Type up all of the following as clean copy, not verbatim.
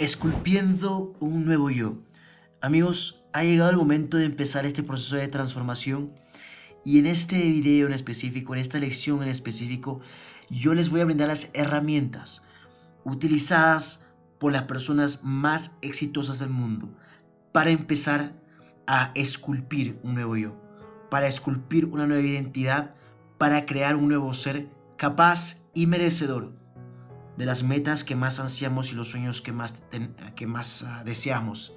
Esculpiendo un nuevo yo. Amigos, ha llegado el momento de empezar este proceso de transformación y en este video en específico, en esta lección en específico, yo les voy a brindar las herramientas utilizadas por las personas más exitosas del mundo para empezar a esculpir un nuevo yo, para esculpir una nueva identidad, para crear un nuevo ser capaz y merecedor de las metas que más ansiamos y los sueños que más deseamos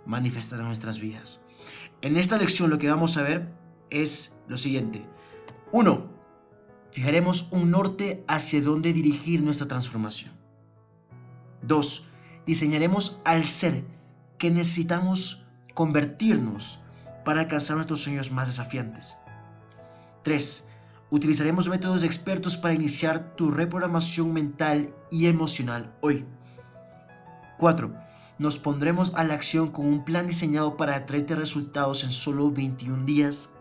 manifestar en nuestras vidas. En esta lección lo que vamos a ver es lo siguiente. 1. Fijaremos un norte hacia dónde dirigir nuestra transformación. 2. Diseñaremos al ser que necesitamos convertirnos para alcanzar nuestros sueños más desafiantes. 3. Utilizaremos métodos expertos para iniciar tu reprogramación mental y emocional hoy. 4. Nos pondremos a la acción con un plan diseñado para traerte resultados en solo 21 días.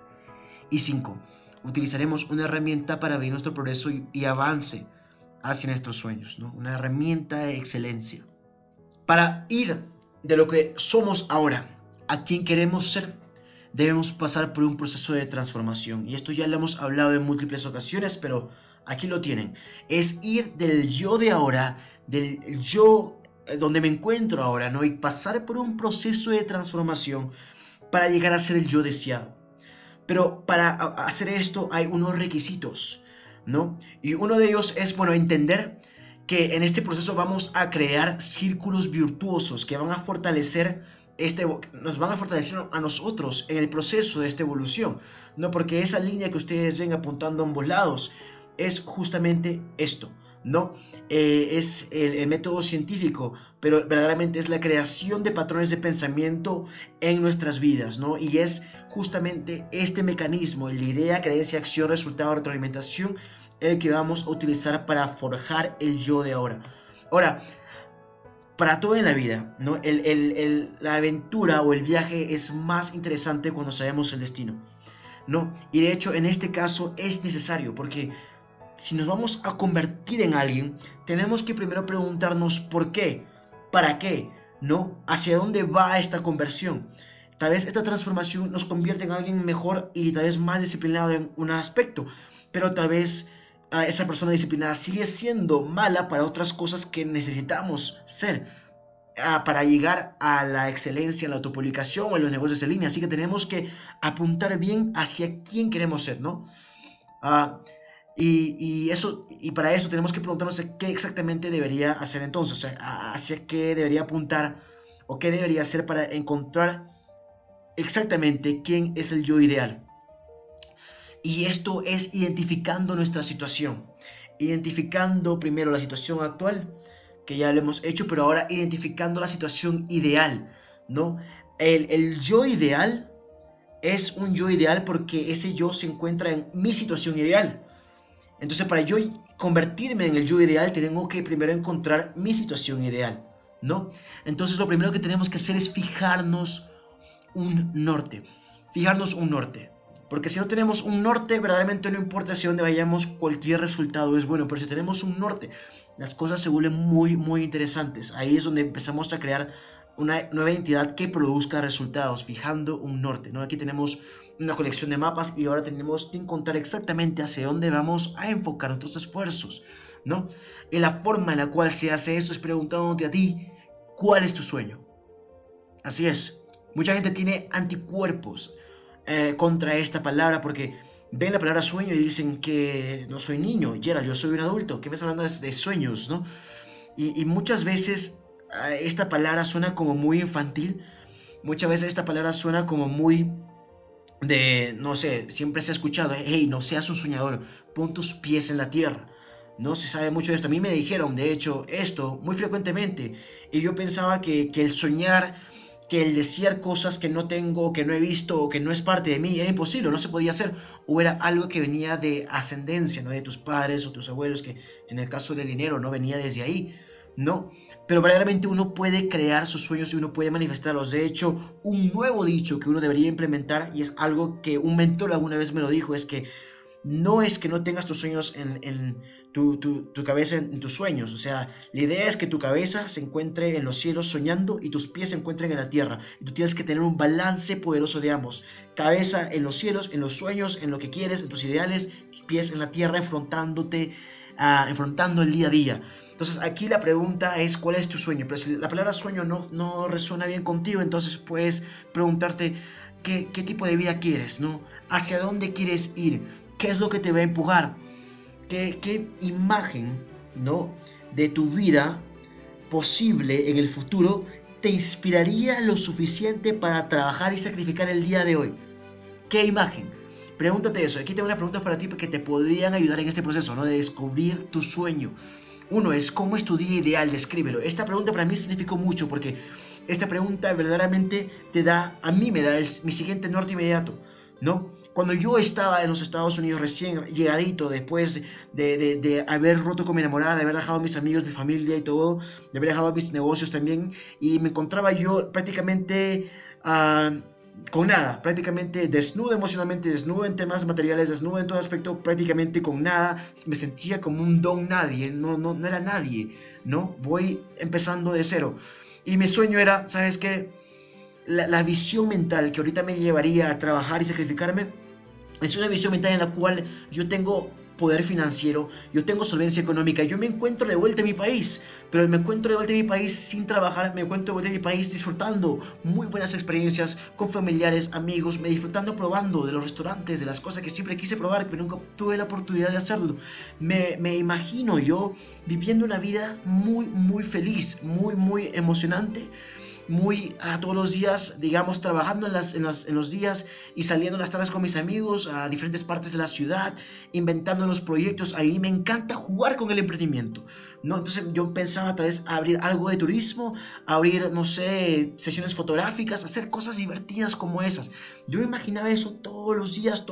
Y 5. Utilizaremos una herramienta para ver nuestro progreso y avance hacia nuestros sueños, ¿no? Una herramienta de excelencia. Para ir de lo que somos ahora a quien queremos ser, debemos pasar por un proceso de transformación. Y esto ya lo hemos hablado en múltiples ocasiones, pero aquí lo tienen. Es ir del yo de ahora, del yo donde me encuentro ahora, ¿no? Y pasar por un proceso de transformación para llegar a ser el yo deseado. Pero para hacer esto hay unos requisitos, ¿no? Y uno de ellos es, entender que en este proceso vamos a crear círculos virtuosos que van a fortalecer nos van a fortalecer a nosotros en el proceso de esta evolución, ¿no? Porque esa línea que ustedes ven apuntando a ambos lados es justamente esto, ¿no? Es el método científico, pero verdaderamente es la creación de patrones de pensamiento en nuestras vidas, ¿no? Y es justamente este mecanismo, el de idea, creencia, acción, resultado, retroalimentación, el que vamos a utilizar para forjar el yo de ahora. Ahora, para todo en la vida, ¿no? La aventura o el viaje es más interesante cuando sabemos el destino, ¿no? Y de hecho, en este caso es necesario, porque si nos vamos a convertir en alguien, tenemos que primero preguntarnos por qué, para qué, ¿no? Hacia dónde va esta conversión. Tal vez esta transformación nos convierte en alguien mejor y tal vez más disciplinado en un aspecto, pero tal vez esa persona disciplinada sigue siendo mala para otras cosas que necesitamos ser para llegar a la excelencia en la autopublicación o en los negocios en línea. Así que tenemos que apuntar bien hacia quién queremos ser, ¿no? Y para eso tenemos que preguntarnos qué exactamente debería hacer entonces, o sea, hacia qué debería apuntar o qué debería hacer para encontrar exactamente quién es el yo ideal. Y esto es identificando nuestra situación, identificando primero la situación actual, que ya lo hemos hecho, pero ahora identificando la situación ideal, ¿no? El yo ideal es un yo ideal porque ese yo se encuentra en mi situación ideal. Entonces, para yo convertirme en el yo ideal, tengo que primero encontrar mi situación ideal, ¿no? Entonces, lo primero que tenemos que hacer es fijarnos un norte. Porque si no tenemos un norte, verdaderamente no importa hacia dónde vayamos, cualquier resultado es bueno. Pero si tenemos un norte, las cosas se vuelven muy, muy interesantes. Ahí es donde empezamos a crear una nueva identidad que produzca resultados, fijando un norte, ¿no? Aquí tenemos una colección de mapas y ahora tenemos que encontrar exactamente hacia dónde vamos a enfocar nuestros esfuerzos, ¿no? Y la forma en la cual se hace eso es preguntándote a ti, ¿cuál es tu sueño? Así es, mucha gente tiene anticuerpos contra esta palabra porque ven la palabra sueño y dicen que no soy niño, Gerald, yo soy un adulto, ¿qué me estás hablando de sueños, no? Y muchas veces esta palabra suena como muy infantil, muchas veces esta palabra suena como muy no sé, siempre se ha escuchado, hey, no seas un soñador, pon tus pies en la tierra. No se sabe mucho de esto. A mí me dijeron, de hecho, esto muy frecuentemente. Y yo pensaba que el soñar, que el desear cosas que no tengo, que no he visto o que no es parte de mí, era imposible, no se podía hacer. O era algo que venía de ascendencia, ¿no? De tus padres o tus abuelos, que en el caso del dinero no venía desde ahí. No, pero verdaderamente uno puede crear sus sueños y uno puede manifestarlos. De hecho, un nuevo dicho que uno debería implementar, y es algo que un mentor alguna vez me lo dijo, es que no es que no tengas tus sueños en tu cabeza, en tus sueños. O sea, la idea es que tu cabeza se encuentre en los cielos soñando y tus pies se encuentren en la tierra. Y tú tienes que tener un balance poderoso de ambos. Cabeza en los cielos, en los sueños, en lo que quieres, en tus ideales, tus pies en la tierra, enfrentando el día a día. Entonces aquí la pregunta es, ¿cuál es tu sueño? Pero si la palabra sueño no resuena bien contigo, entonces puedes preguntarte qué tipo de vida quieres, ¿no? ¿Hacia dónde quieres ir? ¿Qué es lo que te va a empujar? ¿Qué imagen, ¿no?, de tu vida posible en el futuro te inspiraría lo suficiente para trabajar y sacrificar el día de hoy? ¿Qué imagen? Pregúntate eso. Aquí tengo unas preguntas para ti que te podrían ayudar en este proceso, ¿no?, de descubrir tu sueño. Uno es, ¿cómo es tu día ideal? Descríbelo. Esta pregunta para mí significó mucho porque esta pregunta verdaderamente a mí me da mi siguiente norte inmediato, ¿no? Cuando yo estaba en los Estados Unidos recién llegadito, después de haber roto con mi enamorada, de haber dejado a mis amigos, mi familia y todo, de haber dejado mis negocios también, y me encontraba yo prácticamente con nada, prácticamente desnudo emocionalmente, desnudo en temas materiales, desnudo en todo aspecto, prácticamente con nada. Me sentía como un don nadie, no era nadie, ¿no? Voy empezando de cero. Y mi sueño era, ¿sabes qué? La visión mental que ahorita me llevaría a trabajar y sacrificarme es una visión mental en la cual yo tengo poder financiero, yo tengo solvencia económica, yo me encuentro de vuelta en mi país, pero me encuentro de vuelta en mi país sin trabajar, me encuentro de vuelta en mi país disfrutando muy buenas experiencias con familiares, amigos, me disfrutando probando de los restaurantes, de las cosas que siempre quise probar, pero nunca tuve la oportunidad de hacerlo. Me imagino yo viviendo una vida muy feliz, muy emocionante, todos los días, digamos, trabajando en los días y saliendo en las tardes con mis amigos a diferentes partes de la ciudad, inventando los proyectos. A mí me encanta jugar con el emprendimiento, ¿no? Entonces yo pensaba tal vez abrir algo de turismo, abrir, no sé, sesiones fotográficas, hacer cosas divertidas como esas. Yo me imaginaba eso todos los días,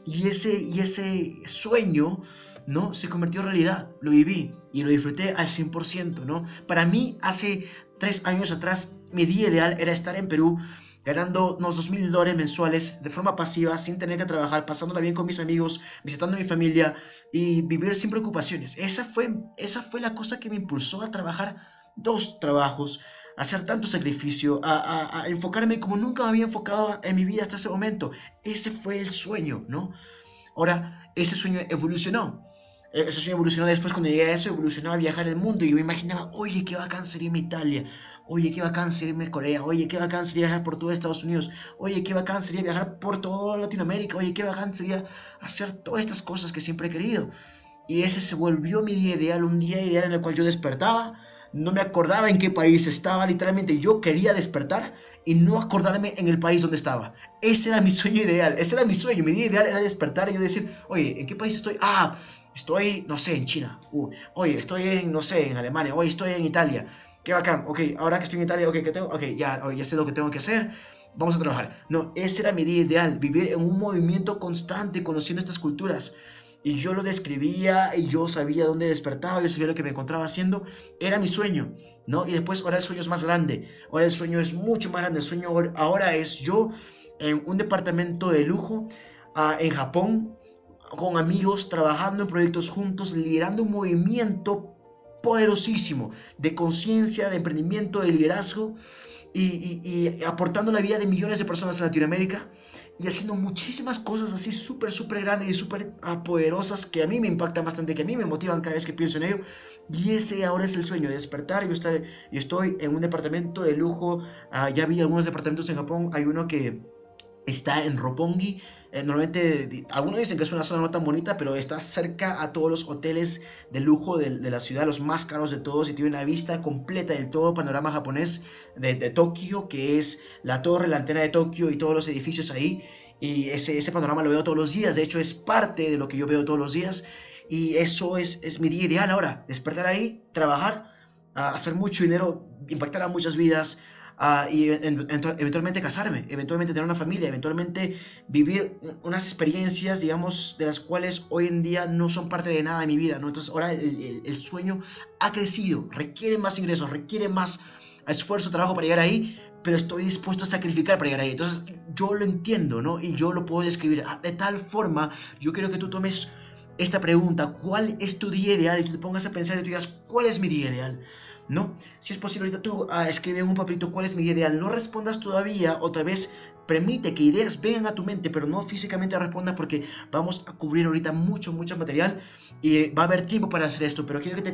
y ese sueño, ¿no?, se convirtió en realidad. Lo viví y lo disfruté al 100%, ¿no? Para mí, hace 3 años atrás, mi día ideal era estar en Perú ganando unos $2,000 mensuales de forma pasiva, sin tener que trabajar, pasándola bien con mis amigos, visitando a mi familia y vivir sin preocupaciones. Esa fue la cosa que me impulsó a trabajar 2 trabajos, a hacer tanto sacrificio, a enfocarme como nunca me había enfocado en mi vida hasta ese momento. Ese fue el sueño, ¿no? Ahora, ese sueño evolucionó. Ese sueño evolucionó después. Cuando llegué a eso, evolucionó a viajar el mundo. Y yo me imaginaba, oye, qué bacán sería irme a Italia. Oye, qué bacán sería irme a Corea. Oye, qué bacán sería viajar por todo Estados Unidos. Oye, qué bacán sería viajar por toda Latinoamérica. Oye, qué bacán sería hacer todas estas cosas que siempre he querido. Y ese se volvió mi día ideal, un día ideal en el cual yo despertaba, no me acordaba en qué país estaba, literalmente yo quería despertar y no acordarme en el país donde estaba. Ese era mi sueño ideal, ese era mi sueño, mi día ideal era despertar y yo decir, oye, ¿en qué país estoy? Ah, estoy, no sé, en China. Oye, estoy en, no sé, en Alemania. Oye, estoy en Italia. Qué bacán. Ok, ahora que estoy en Italia, ok, ¿qué tengo? Ok, ya sé lo que tengo que hacer. Vamos a trabajar. No, ese era mi día ideal, vivir en un movimiento constante, conociendo estas culturas. Y yo lo describía y yo sabía dónde despertaba, yo sabía lo que me encontraba haciendo. Era mi sueño, ¿no? Y después ahora el sueño es más grande, ahora el sueño es mucho más grande. El sueño ahora es yo en un departamento de lujo en Japón, con amigos, trabajando en proyectos juntos, liderando un movimiento poderosísimo de conciencia, de emprendimiento, de liderazgo y aportando la vida de millones de personas en Latinoamérica y haciendo muchísimas cosas así súper grandes y súper poderosas que a mí me impactan bastante, que a mí me motivan cada vez que pienso en ello. Y ese ahora es el sueño, de despertar. Yo estoy en un departamento de lujo. Ya vi algunos departamentos en Japón. Hay uno que está en Roppongi. Normalmente, algunos dicen que es una zona no tan bonita, pero está cerca a todos los hoteles de lujo de la ciudad, los más caros de todos, y tiene una vista completa del todo panorama japonés de Tokio, que es la torre, la antena de Tokio y todos los edificios ahí. Y ese panorama lo veo todos los días, de hecho es parte de lo que yo veo todos los días. Y eso es mi día ideal ahora, despertar ahí, trabajar, hacer mucho dinero, impactar a muchas vidas, y eventualmente casarme, eventualmente tener una familia, eventualmente vivir unas experiencias, digamos, de las cuales hoy en día no son parte de nada de mi vida, ¿no? Entonces ahora el sueño ha crecido, requiere más ingresos, requiere más esfuerzo, trabajo para llegar ahí, pero estoy dispuesto a sacrificar para llegar ahí. Entonces yo lo entiendo, ¿no? Y yo lo puedo describir de tal forma. Yo quiero que tú tomes esta pregunta: ¿cuál es tu día ideal? Y tú te pongas a pensar y tú digas: ¿cuál es mi día ideal? ¿No? Si es posible, ahorita tú escribe en un papelito cuál es mi día ideal. No respondas todavía, o tal vez permite que ideas vengan a tu mente, pero no físicamente respondas, porque vamos a cubrir ahorita mucho material y va a haber tiempo para hacer esto. Pero quiero que te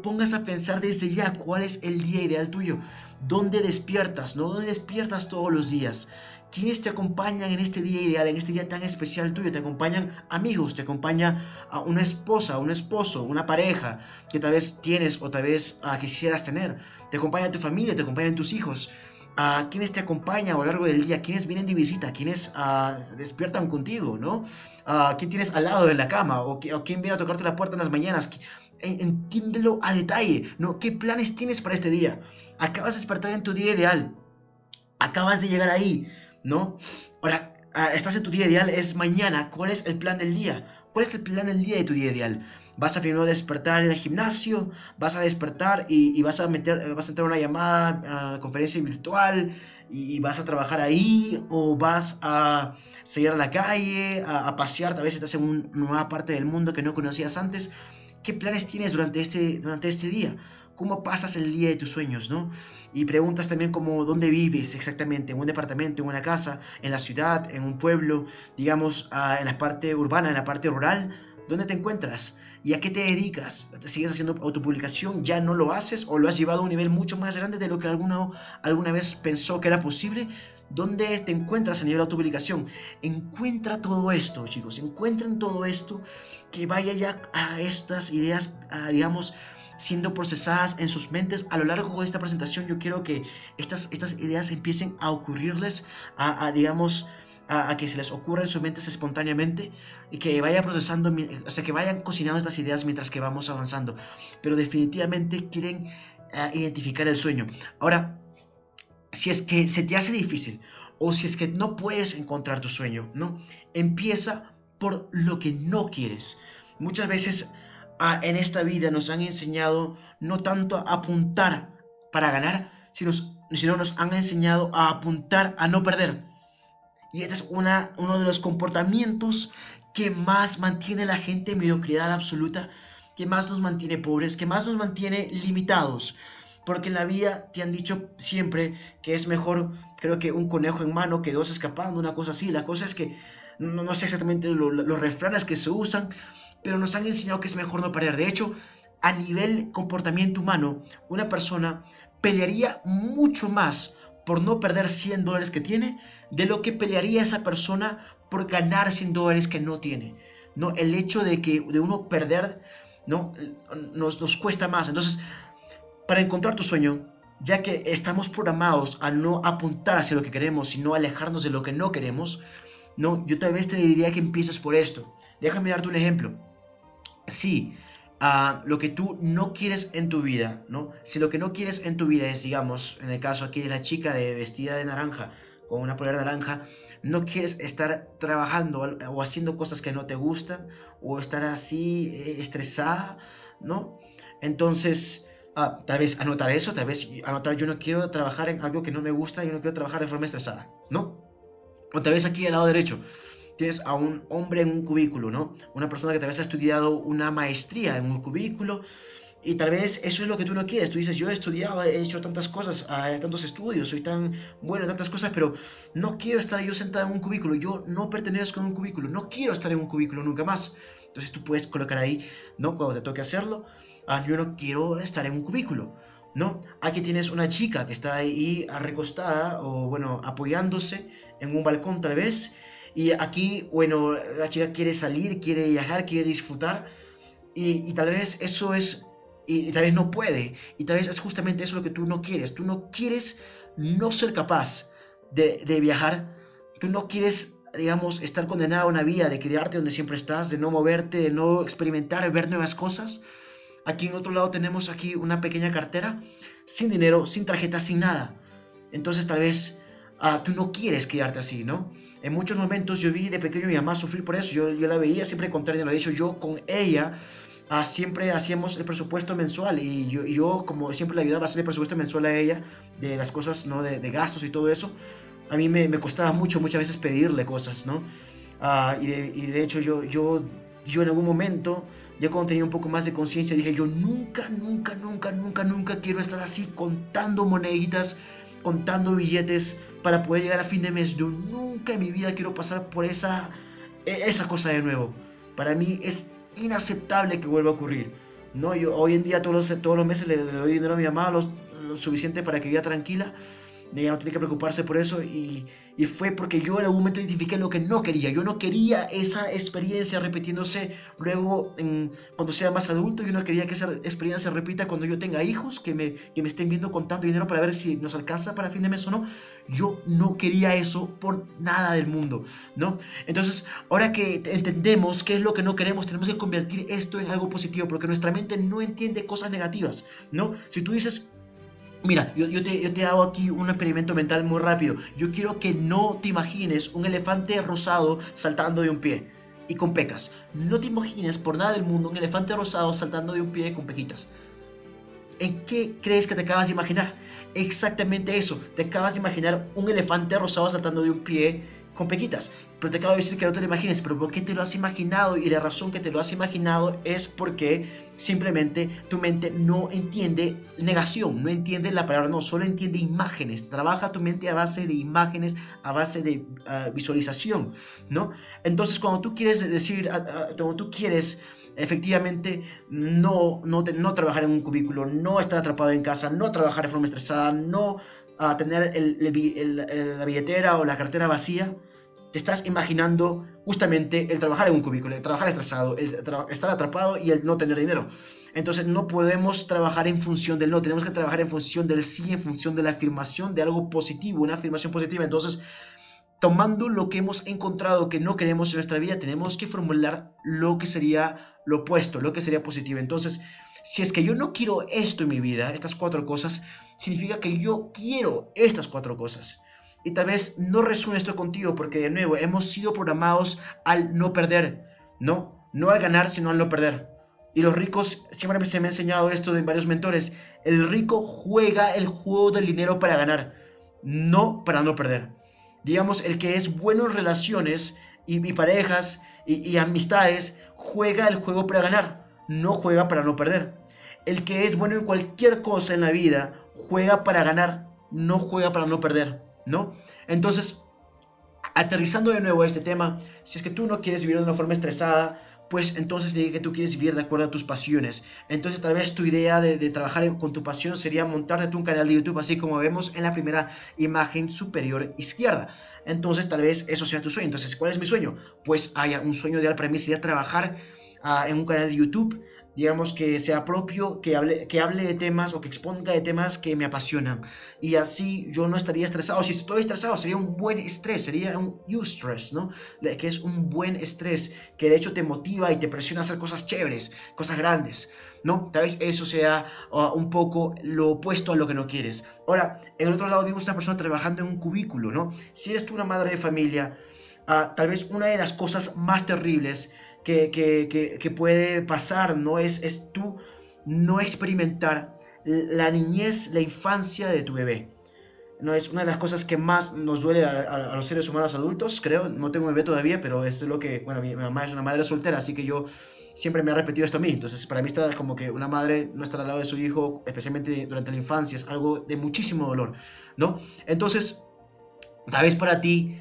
pongas a pensar desde ya cuál es el día ideal tuyo. ¿Dónde despiertas? ¿No? ¿Dónde despiertas todos los días? ¿Quiénes te acompañan en este día ideal, en este día tan especial tuyo? Te acompañan amigos, te acompaña a una esposa, un esposo, una pareja que tal vez tienes o tal vez quisieras tener. Te acompaña tu familia, te acompañan tus hijos. ¿Quiénes te acompañan a lo largo del día? ¿Quiénes vienen de visita? ¿Quiénes despiertan contigo? ¿No? ¿Quién tienes al lado de la cama? ¿O quién viene a tocarte la puerta en las mañanas? Entiéndelo a detalle, ¿no? ¿Qué planes tienes para este día? Acabas de despertar en tu día ideal. Acabas de llegar ahí, ¿no? Ahora, estás en tu día ideal, es mañana. ¿Cuál es el plan del día? ¿Cuál es el plan del día de tu día ideal? Vas a primero despertar en el gimnasio, vas a despertar y vas a entrar a una llamada, conferencia virtual, y vas a trabajar ahí, o vas a salir a la calle, a pasear, tal vez estás en una nueva parte del mundo que no conocías antes. ¿Qué planes tienes durante este día? ¿Cómo pasas el día de tus sueños, no? Y preguntas también como: ¿dónde vives exactamente? ¿En un departamento, en una casa, en la ciudad, en un pueblo, digamos, en la parte urbana, en la parte rural? ¿Dónde te encuentras? ¿Y a qué te dedicas? ¿Te sigues haciendo autopublicación? ¿Ya no lo haces? ¿O lo has llevado a un nivel mucho más grande de lo que alguna vez pensó que era posible? ¿Dónde te encuentras a nivel de autopublicación? Encuentra todo esto, chicos. Encuentren todo esto, que vaya ya a estas ideas, digamos, siendo procesadas en sus mentes a lo largo de esta presentación. Yo quiero que estas ideas empiecen a ocurrirles, digamos, a que se les ocurra en sus mentes espontáneamente, y que vaya procesando, o sea, que vayan cocinando estas ideas mientras que vamos avanzando. Pero definitivamente quieren identificar el sueño. Ahora, si es que se te hace difícil, o si es que no puedes encontrar tu sueño, ¿no? Empieza por lo que no quieres. Muchas veces en esta vida nos han enseñado no tanto a apuntar para ganar, sino nos han enseñado a apuntar a no perder. Y este es uno de los comportamientos que más mantiene a la gente en mediocridad absoluta, que más nos mantiene pobres, que más nos mantiene limitados. Porque en la vida te han dicho siempre que es mejor, creo que un conejo en mano que dos escapando, una cosa así. La cosa es que no sé exactamente los refranes que se usan, pero nos han enseñado que es mejor no perder. De hecho, a nivel comportamiento humano, una persona pelearía mucho más por no perder $100 que tiene, de lo que pelearía esa persona por ganar $100 que no tiene, ¿no? El hecho de uno perder, ¿no? nos cuesta más. Entonces, para encontrar tu sueño, ya que estamos programados a no apuntar hacia lo que queremos, sino alejarnos de lo que no queremos, ¿no? Yo tal vez te diría que empieces por esto. Déjame darte un ejemplo. Si lo que tú no quieres en tu vida, ¿no? Si lo que no quieres en tu vida es, digamos, en el caso aquí de la chica vestida de naranja, con una polera naranja, no quieres estar trabajando o haciendo cosas que no te gustan, o estar así estresada, ¿no? Entonces, tal vez anotar eso, tal vez anotar: yo no quiero trabajar en algo que no me gusta, yo no quiero trabajar de forma estresada, ¿no? O tal vez aquí al lado derecho tienes a un hombre en un cubículo, ¿no? Una persona que tal vez ha estudiado una maestría en un cubículo, y tal vez eso es lo que tú no quieres. Tú dices: yo he estudiado, he hecho tantas cosas, tantos estudios, soy tan bueno en tantas cosas, pero no quiero estar yo sentado en un cubículo. Yo no pertenezco a un cubículo, no quiero estar en un cubículo nunca más. Entonces tú puedes colocar ahí, ¿no? Cuando te toque hacerlo: yo no quiero estar en un cubículo, ¿no? Aquí tienes una chica que está ahí recostada, o bueno, apoyándose en un balcón tal vez. Y aquí, bueno, la chica quiere salir, quiere viajar, quiere disfrutar, y tal vez eso es, y tal vez no puede, y tal vez es justamente eso lo que tú no quieres. Tú no quieres no ser capaz de viajar, tú no quieres, digamos, estar condenado a una vida de quedarte donde siempre estás, de no moverte, de no experimentar, de ver nuevas cosas. Aquí en otro lado tenemos aquí una pequeña cartera, sin dinero, sin tarjeta, sin nada. Entonces tal vez tú no quieres quedarte así, ¿no? En muchos momentos yo vi de pequeño a mi mamá sufrir por eso. Yo la veía siempre con dinero. De hecho, yo con ella siempre hacíamos el presupuesto mensual y yo como siempre le ayudaba a hacer el presupuesto mensual a ella de las cosas, ¿no? De gastos y todo eso. A mí me costaba muchas veces pedirle cosas, ¿no? Y de hecho yo en algún momento, ya cuando tenía un poco más de conciencia, dije yo nunca quiero estar así contando moneditas, contando billetes para poder llegar a fin de mes. Yo nunca en mi vida quiero pasar por esa cosa de nuevo. Para mí es inaceptable que vuelva a ocurrir. No, yo hoy en día todos los meses le doy dinero a mi mamá lo suficiente para que viva tranquila. Ella no tiene que preocuparse por eso y fue porque yo en algún momento identifiqué lo que no quería. Yo no quería esa experiencia repitiéndose luego cuando sea más adulto. Yo no quería que esa experiencia se repita cuando yo tenga hijos que me estén viendo contando dinero para ver si nos alcanza para fin de mes o no. Yo no quería eso por nada del mundo, ¿no? Entonces, ahora que entendemos qué es lo que no queremos, tenemos que convertir esto en algo positivo porque nuestra mente no entiende cosas negativas, ¿no? Si tú dices... Mira, yo te hago aquí un experimento mental muy rápido. Yo quiero que no te imagines un elefante rosado saltando de un pie y con pecas. No te imagines por nada del mundo un elefante rosado saltando de un pie con pejitas. ¿En qué crees que te acabas de imaginar? Exactamente eso. Te acabas de imaginar un elefante rosado saltando de un pie con pequitas. Pero te acabo de decir que no te lo imagines. ¿Pero por qué te lo has imaginado? Y la razón que te lo has imaginado es porque simplemente tu mente no entiende negación, no entiende la palabra no, solo entiende imágenes. Trabaja tu mente a base de imágenes, a base de visualización, ¿no? Entonces cuando tú quieres decir, cuando tú quieres efectivamente no trabajar en un cubículo, no estar atrapado en casa, no trabajar de forma estresada, no tener la billetera o la cartera vacía, te estás imaginando justamente el trabajar en un cubículo, el trabajar estresado, estar atrapado y el no tener dinero. Entonces no podemos trabajar en función del no, tenemos que trabajar en función del sí, en función de la afirmación de algo positivo, una afirmación positiva. Entonces, tomando lo que hemos encontrado que no queremos en nuestra vida, tenemos que formular lo que sería lo opuesto, lo que sería positivo. Entonces, si es que yo no quiero esto en mi vida, estas cuatro cosas, significa que yo quiero estas cuatro cosas. Y tal vez no resuene esto contigo porque de nuevo hemos sido programados al no perder, no al ganar, sino al no perder. Y los ricos, siempre se me ha enseñado esto de varios mentores, el rico juega el juego del dinero para ganar, no para no perder. Digamos, el que es bueno en relaciones y parejas y amistades, juega el juego para ganar, no juega para no perder. El que es bueno en cualquier cosa en la vida, juega para ganar, no juega para no perder, ¿no? Entonces, aterrizando de nuevo a este tema, si es que tú no quieres vivir de una forma estresada, pues entonces diga que tú quieres vivir de acuerdo a tus pasiones. Entonces tal vez tu idea de trabajar con tu pasión sería montarte un canal de YouTube, así como vemos en la primera imagen superior izquierda. Entonces tal vez eso sea tu sueño. Entonces, ¿cuál es mi sueño? Pues haya un sueño ideal para mí sería trabajar en un canal de YouTube, digamos que sea propio, que hable de temas o que exponga de temas que me apasionan. Y así yo no estaría estresado. Si estoy estresado, sería un buen estrés, sería un eustress, ¿no? Que es un buen estrés, que de hecho te motiva y te presiona a hacer cosas chéveres, cosas grandes, ¿no? Tal vez eso sea un poco lo opuesto a lo que no quieres. Ahora, en el otro lado vimos una persona trabajando en un cubículo, ¿no? Si eres tú una madre de familia, tal vez una de las cosas más terribles que puede pasar, ¿no? Es tú no experimentar la niñez, la infancia de tu bebé. No es una de las cosas que más nos duele a los seres humanos adultos, creo. No tengo un bebé todavía, pero es lo que, bueno, mi mamá es una madre soltera, así que yo siempre me ha repetido esto a mí. Entonces, para mí está como que una madre no estar al lado de su hijo, especialmente durante la infancia, es algo de muchísimo dolor, ¿no? Entonces, tal vez para ti,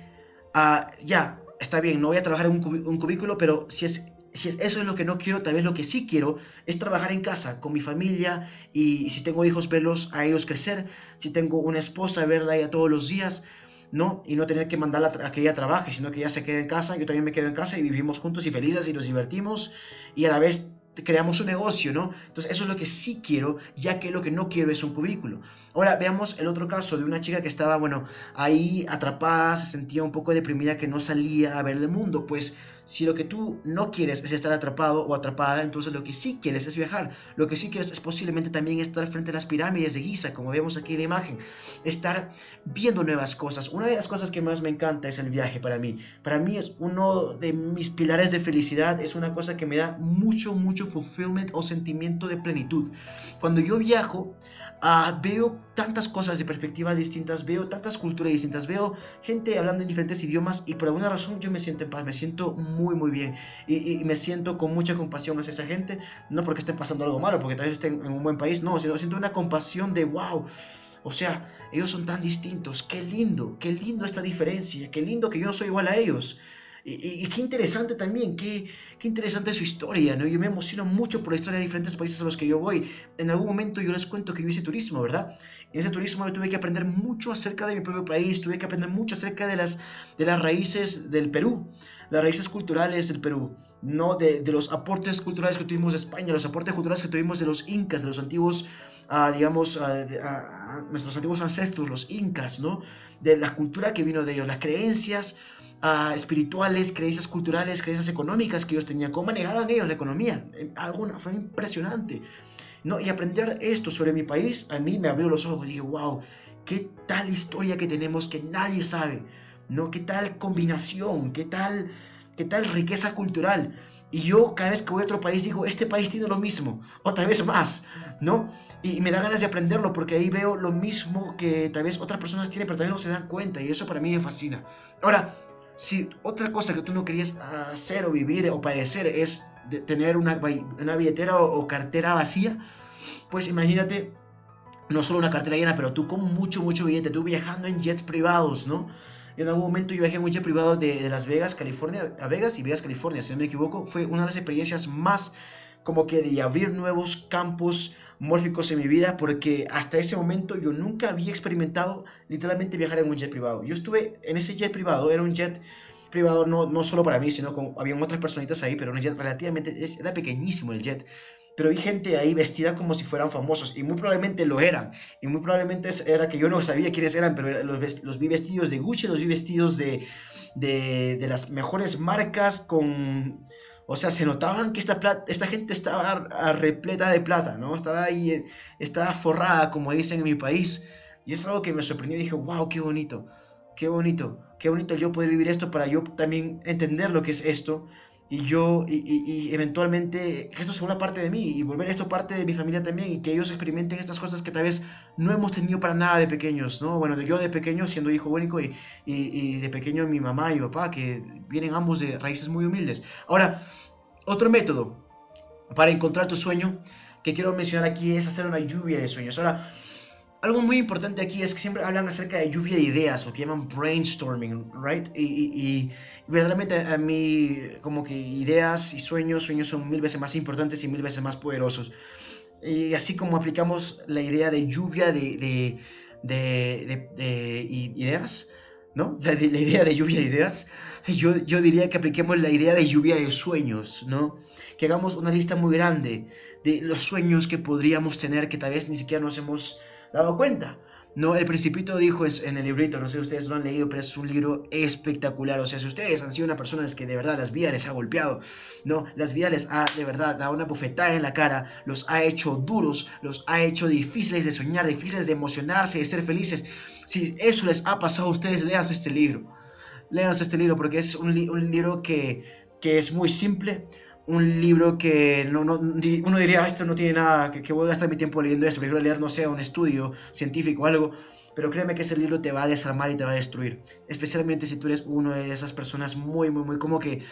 ya, está bien, no voy a trabajar en un cubículo, pero si es eso es lo que no quiero, tal vez lo que sí quiero es trabajar en casa con mi familia y si tengo hijos, verlos a ellos crecer, si tengo una esposa, verla a ella todos los días, ¿no? Y no tener que mandarla a que ella trabaje, sino que ella se quede en casa, yo también me quedo en casa y vivimos juntos y felices y nos divertimos y a la vez creamos un negocio, ¿no? Entonces eso es lo que sí quiero, ya que lo que no quiero es un cubículo. Ahora veamos el otro caso de una chica que estaba, bueno, ahí atrapada, se sentía un poco deprimida, que no salía a ver el mundo. Pues Si lo que tú no quieres es estar atrapado o atrapada, entonces lo que sí quieres es viajar. Lo que sí quieres es posiblemente también estar frente a las pirámides de Giza, como vemos aquí en la imagen. Estar viendo nuevas cosas. Una de las cosas que más me encanta es el viaje para mí. Para mí es uno de mis pilares de felicidad. Es una cosa que me da mucho fulfillment o sentimiento de plenitud. Cuando yo viajo, veo tantas cosas de perspectivas distintas, veo tantas culturas distintas, veo gente hablando en diferentes idiomas y por alguna razón yo me siento en paz, me siento muy bien y me siento con mucha compasión hacia esa gente, no porque estén pasando algo malo, porque tal vez estén en un buen país, no, sino siento una compasión de wow. O sea, ellos son tan distintos, qué lindo esta diferencia, qué lindo que yo no soy igual a ellos. Y qué interesante también, qué interesante su historia, ¿no? Yo me emociono mucho por la historia de diferentes países a los que yo voy. En algún momento yo les cuento que yo hice turismo, ¿verdad? En ese turismo yo tuve que aprender mucho acerca de mi propio país, tuve que aprender mucho acerca de las raíces del Perú, las raíces culturales del Perú, ¿no? De los aportes culturales que tuvimos de España, los aportes culturales que tuvimos de los incas, de los antiguos, nuestros antiguos ancestros, los incas, ¿no? De la cultura que vino de ellos, las creencias espirituales, creencias culturales, creencias económicas que ellos tenían, cómo manejaban ellos la economía, fue impresionante, ¿no? Y aprender esto sobre mi país a mí me abrió los ojos y dije, wow, qué tal historia que tenemos que nadie sabe, ¿no? Qué tal combinación, qué tal riqueza cultural. Y yo cada vez que voy a otro país digo, este país tiene lo mismo, o tal vez más, ¿no? Y me da ganas de aprenderlo porque ahí veo lo mismo que tal vez otras personas tienen, pero también no se dan cuenta y eso para mí me fascina. Ahora, si otra cosa que tú no querías hacer o vivir o padecer es tener una billetera o cartera vacía, pues imagínate, no solo una cartera llena, pero tú con mucho billete, tú viajando en jets privados, ¿no? En algún momento yo viajé en un jet privado de Las Vegas, California, a Vegas y Vegas, California, si no me equivoco. Fue una de las experiencias más como que de abrir nuevos campos mórficos en mi vida, porque hasta ese momento yo nunca había experimentado literalmente viajar en un jet privado. Yo estuve en ese jet privado, era un jet privado no solo para mí, sino con, habían otras personitas ahí, pero un jet relativamente, era pequeñísimo el jet. Pero vi gente ahí vestida como si fueran famosos, y muy probablemente lo eran, y muy probablemente era que yo no sabía quiénes eran, pero los vi vestidos de Gucci, los vi vestidos de las mejores marcas, o sea, se notaban que esta gente estaba repleta de plata, ¿no? Estaba ahí, estaba forrada, como dicen en mi país, y es algo que me sorprendió y dije, wow, qué bonito, qué bonito yo poder vivir esto para yo también entender lo que es esto y eventualmente esto sea una parte de mí y volver esto parte de mi familia también y que ellos experimenten estas cosas que tal vez no hemos tenido para nada de pequeños, ¿no? Bueno, yo de pequeño siendo hijo único y de pequeño mi mamá y mi papá que vienen ambos de raíces muy humildes. Ahora, otro método para encontrar tu sueño que quiero mencionar aquí es hacer una lluvia de sueños. Ahora, algo muy importante aquí es que siempre hablan acerca de lluvia de ideas, lo que llaman brainstorming, right? Y verdaderamente a mí como que ideas y sueños son 1000 veces más importantes y 1000 veces más poderosos. Y así como aplicamos la idea de lluvia de ideas, ¿no? La idea de lluvia de ideas, yo diría que apliquemos la idea de lluvia de sueños, ¿no? Que hagamos una lista muy grande de los sueños que podríamos tener que tal vez ni siquiera nos hemos dado cuenta. No, el Principito dijo en el librito, no sé si ustedes lo han leído, pero es un libro espectacular. O sea, si ustedes han sido una persona que de verdad las vidas les ha golpeado, no, las vidas les ha de verdad dado una bofetada en la cara, los ha hecho duros, los ha hecho difíciles de soñar, difíciles de emocionarse, de ser felices. Si eso les ha pasado a ustedes, léanse este libro. Léanse este libro porque es un libro que es muy simple. Un libro que uno diría, esto no tiene nada, que voy a gastar mi tiempo leyendo esto, prefiero leer, no sé, un estudio científico o algo, pero créeme que ese libro te va a desarmar y te va a destruir, especialmente si tú eres una de esas personas muy como que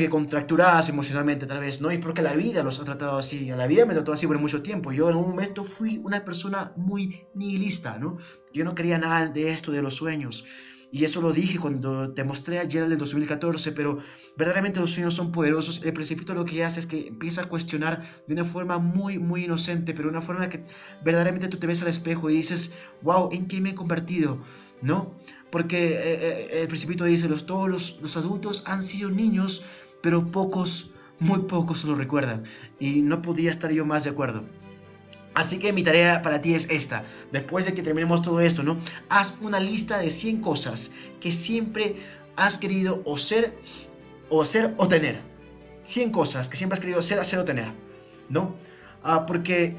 contracturadas emocionalmente tal vez, ¿no? Y porque la vida los ha tratado así, a la vida me trató así por mucho tiempo, yo en un momento fui una persona muy nihilista, ¿no? Yo no quería nada de esto, de los sueños. Y eso lo dije cuando te mostré ayer en el 2014, pero verdaderamente los sueños son poderosos. El Principito lo que hace es que empieza a cuestionar de una forma muy inocente, pero de una forma que verdaderamente tú te ves al espejo y dices, wow, ¿en qué me he convertido? ¿No? Porque el Principito dice, todos los adultos han sido niños, pero muy pocos lo recuerdan. Y no podía estar yo más de acuerdo. Así que mi tarea para ti es esta, después de que terminemos todo esto, ¿no? Haz una lista de 100 cosas que siempre has querido o ser o ser o tener. 100 cosas que siempre has querido ser, hacer o tener, ¿no? Porque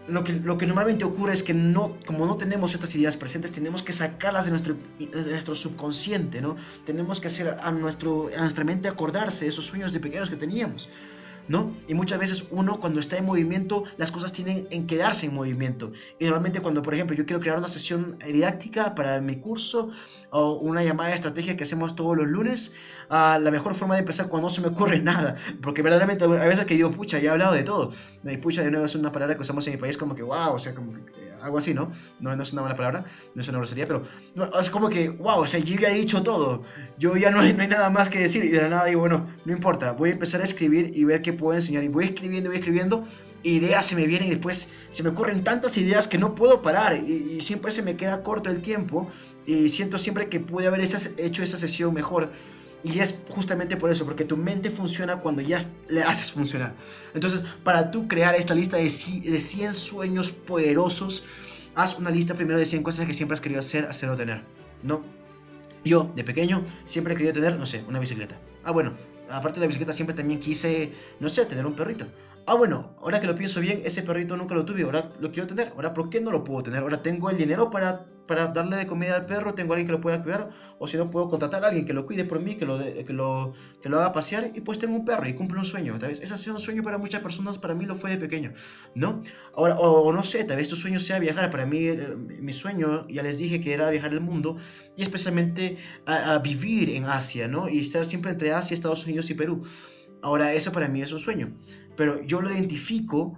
lo que normalmente ocurre es que como no tenemos estas ideas presentes, tenemos que sacarlas de nuestro subconsciente, ¿no? Tenemos que hacer a nuestra mente acordarse de esos sueños de pequeños que teníamos, ¿no? Y muchas veces uno cuando está en movimiento, las cosas tienen en quedarse en movimiento. Y normalmente cuando, por ejemplo, yo quiero crear una sesión didáctica para mi curso o una llamada de estrategia que hacemos todos los lunes, la mejor forma de empezar cuando no se me ocurre nada. Porque verdaderamente a veces que digo, pucha, ya he hablado de todo. Y pucha, de nuevo es una palabra que usamos en mi país como que, wow, o sea, como que algo así, ¿no? No es una mala palabra, no es una grosería, pero no, es como que, wow, o sea, yo ya he dicho todo. Yo ya no hay nada más que decir. Y de la nada digo, bueno, no importa, voy a empezar a escribir y ver qué puedo enseñar. Y voy escribiendo, ideas se me vienen y después se me ocurren tantas ideas que no puedo parar. Y siempre se me queda corto el tiempo. Y siento siempre que pude haber hecho esa sesión mejor. Y es justamente por eso, porque tu mente funciona cuando ya le haces funcionar. Entonces, para tú crear esta lista de 100 sueños poderosos, haz una lista primero de 100 cosas que siempre has querido hacer o tener, ¿no? Yo, de pequeño, siempre he querido tener, no sé, una bicicleta. Bueno, aparte de la bicicleta siempre también quise, no sé, tener un perrito. Bueno, ahora que lo pienso bien, ese perrito nunca lo tuve, ahora lo quiero tener. Ahora, ¿por qué no lo puedo tener? Ahora tengo el dinero para darle de comida al perro, tengo a alguien que lo pueda cuidar, o si no, puedo contratar a alguien que lo cuide por mí, que lo haga pasear, y pues tengo un perro y cumple un sueño, ¿sabes? Ese ha sido un sueño para muchas personas, para mí lo fue de pequeño, ¿no? Ahora, o no sé, tal vez tu sueño sea viajar. Para mí, mi sueño, ya les dije que era viajar el mundo, y especialmente a vivir en Asia, ¿no? Y estar siempre entre Asia, Estados Unidos y Perú. Ahora, eso para mí es un sueño, pero yo lo identifico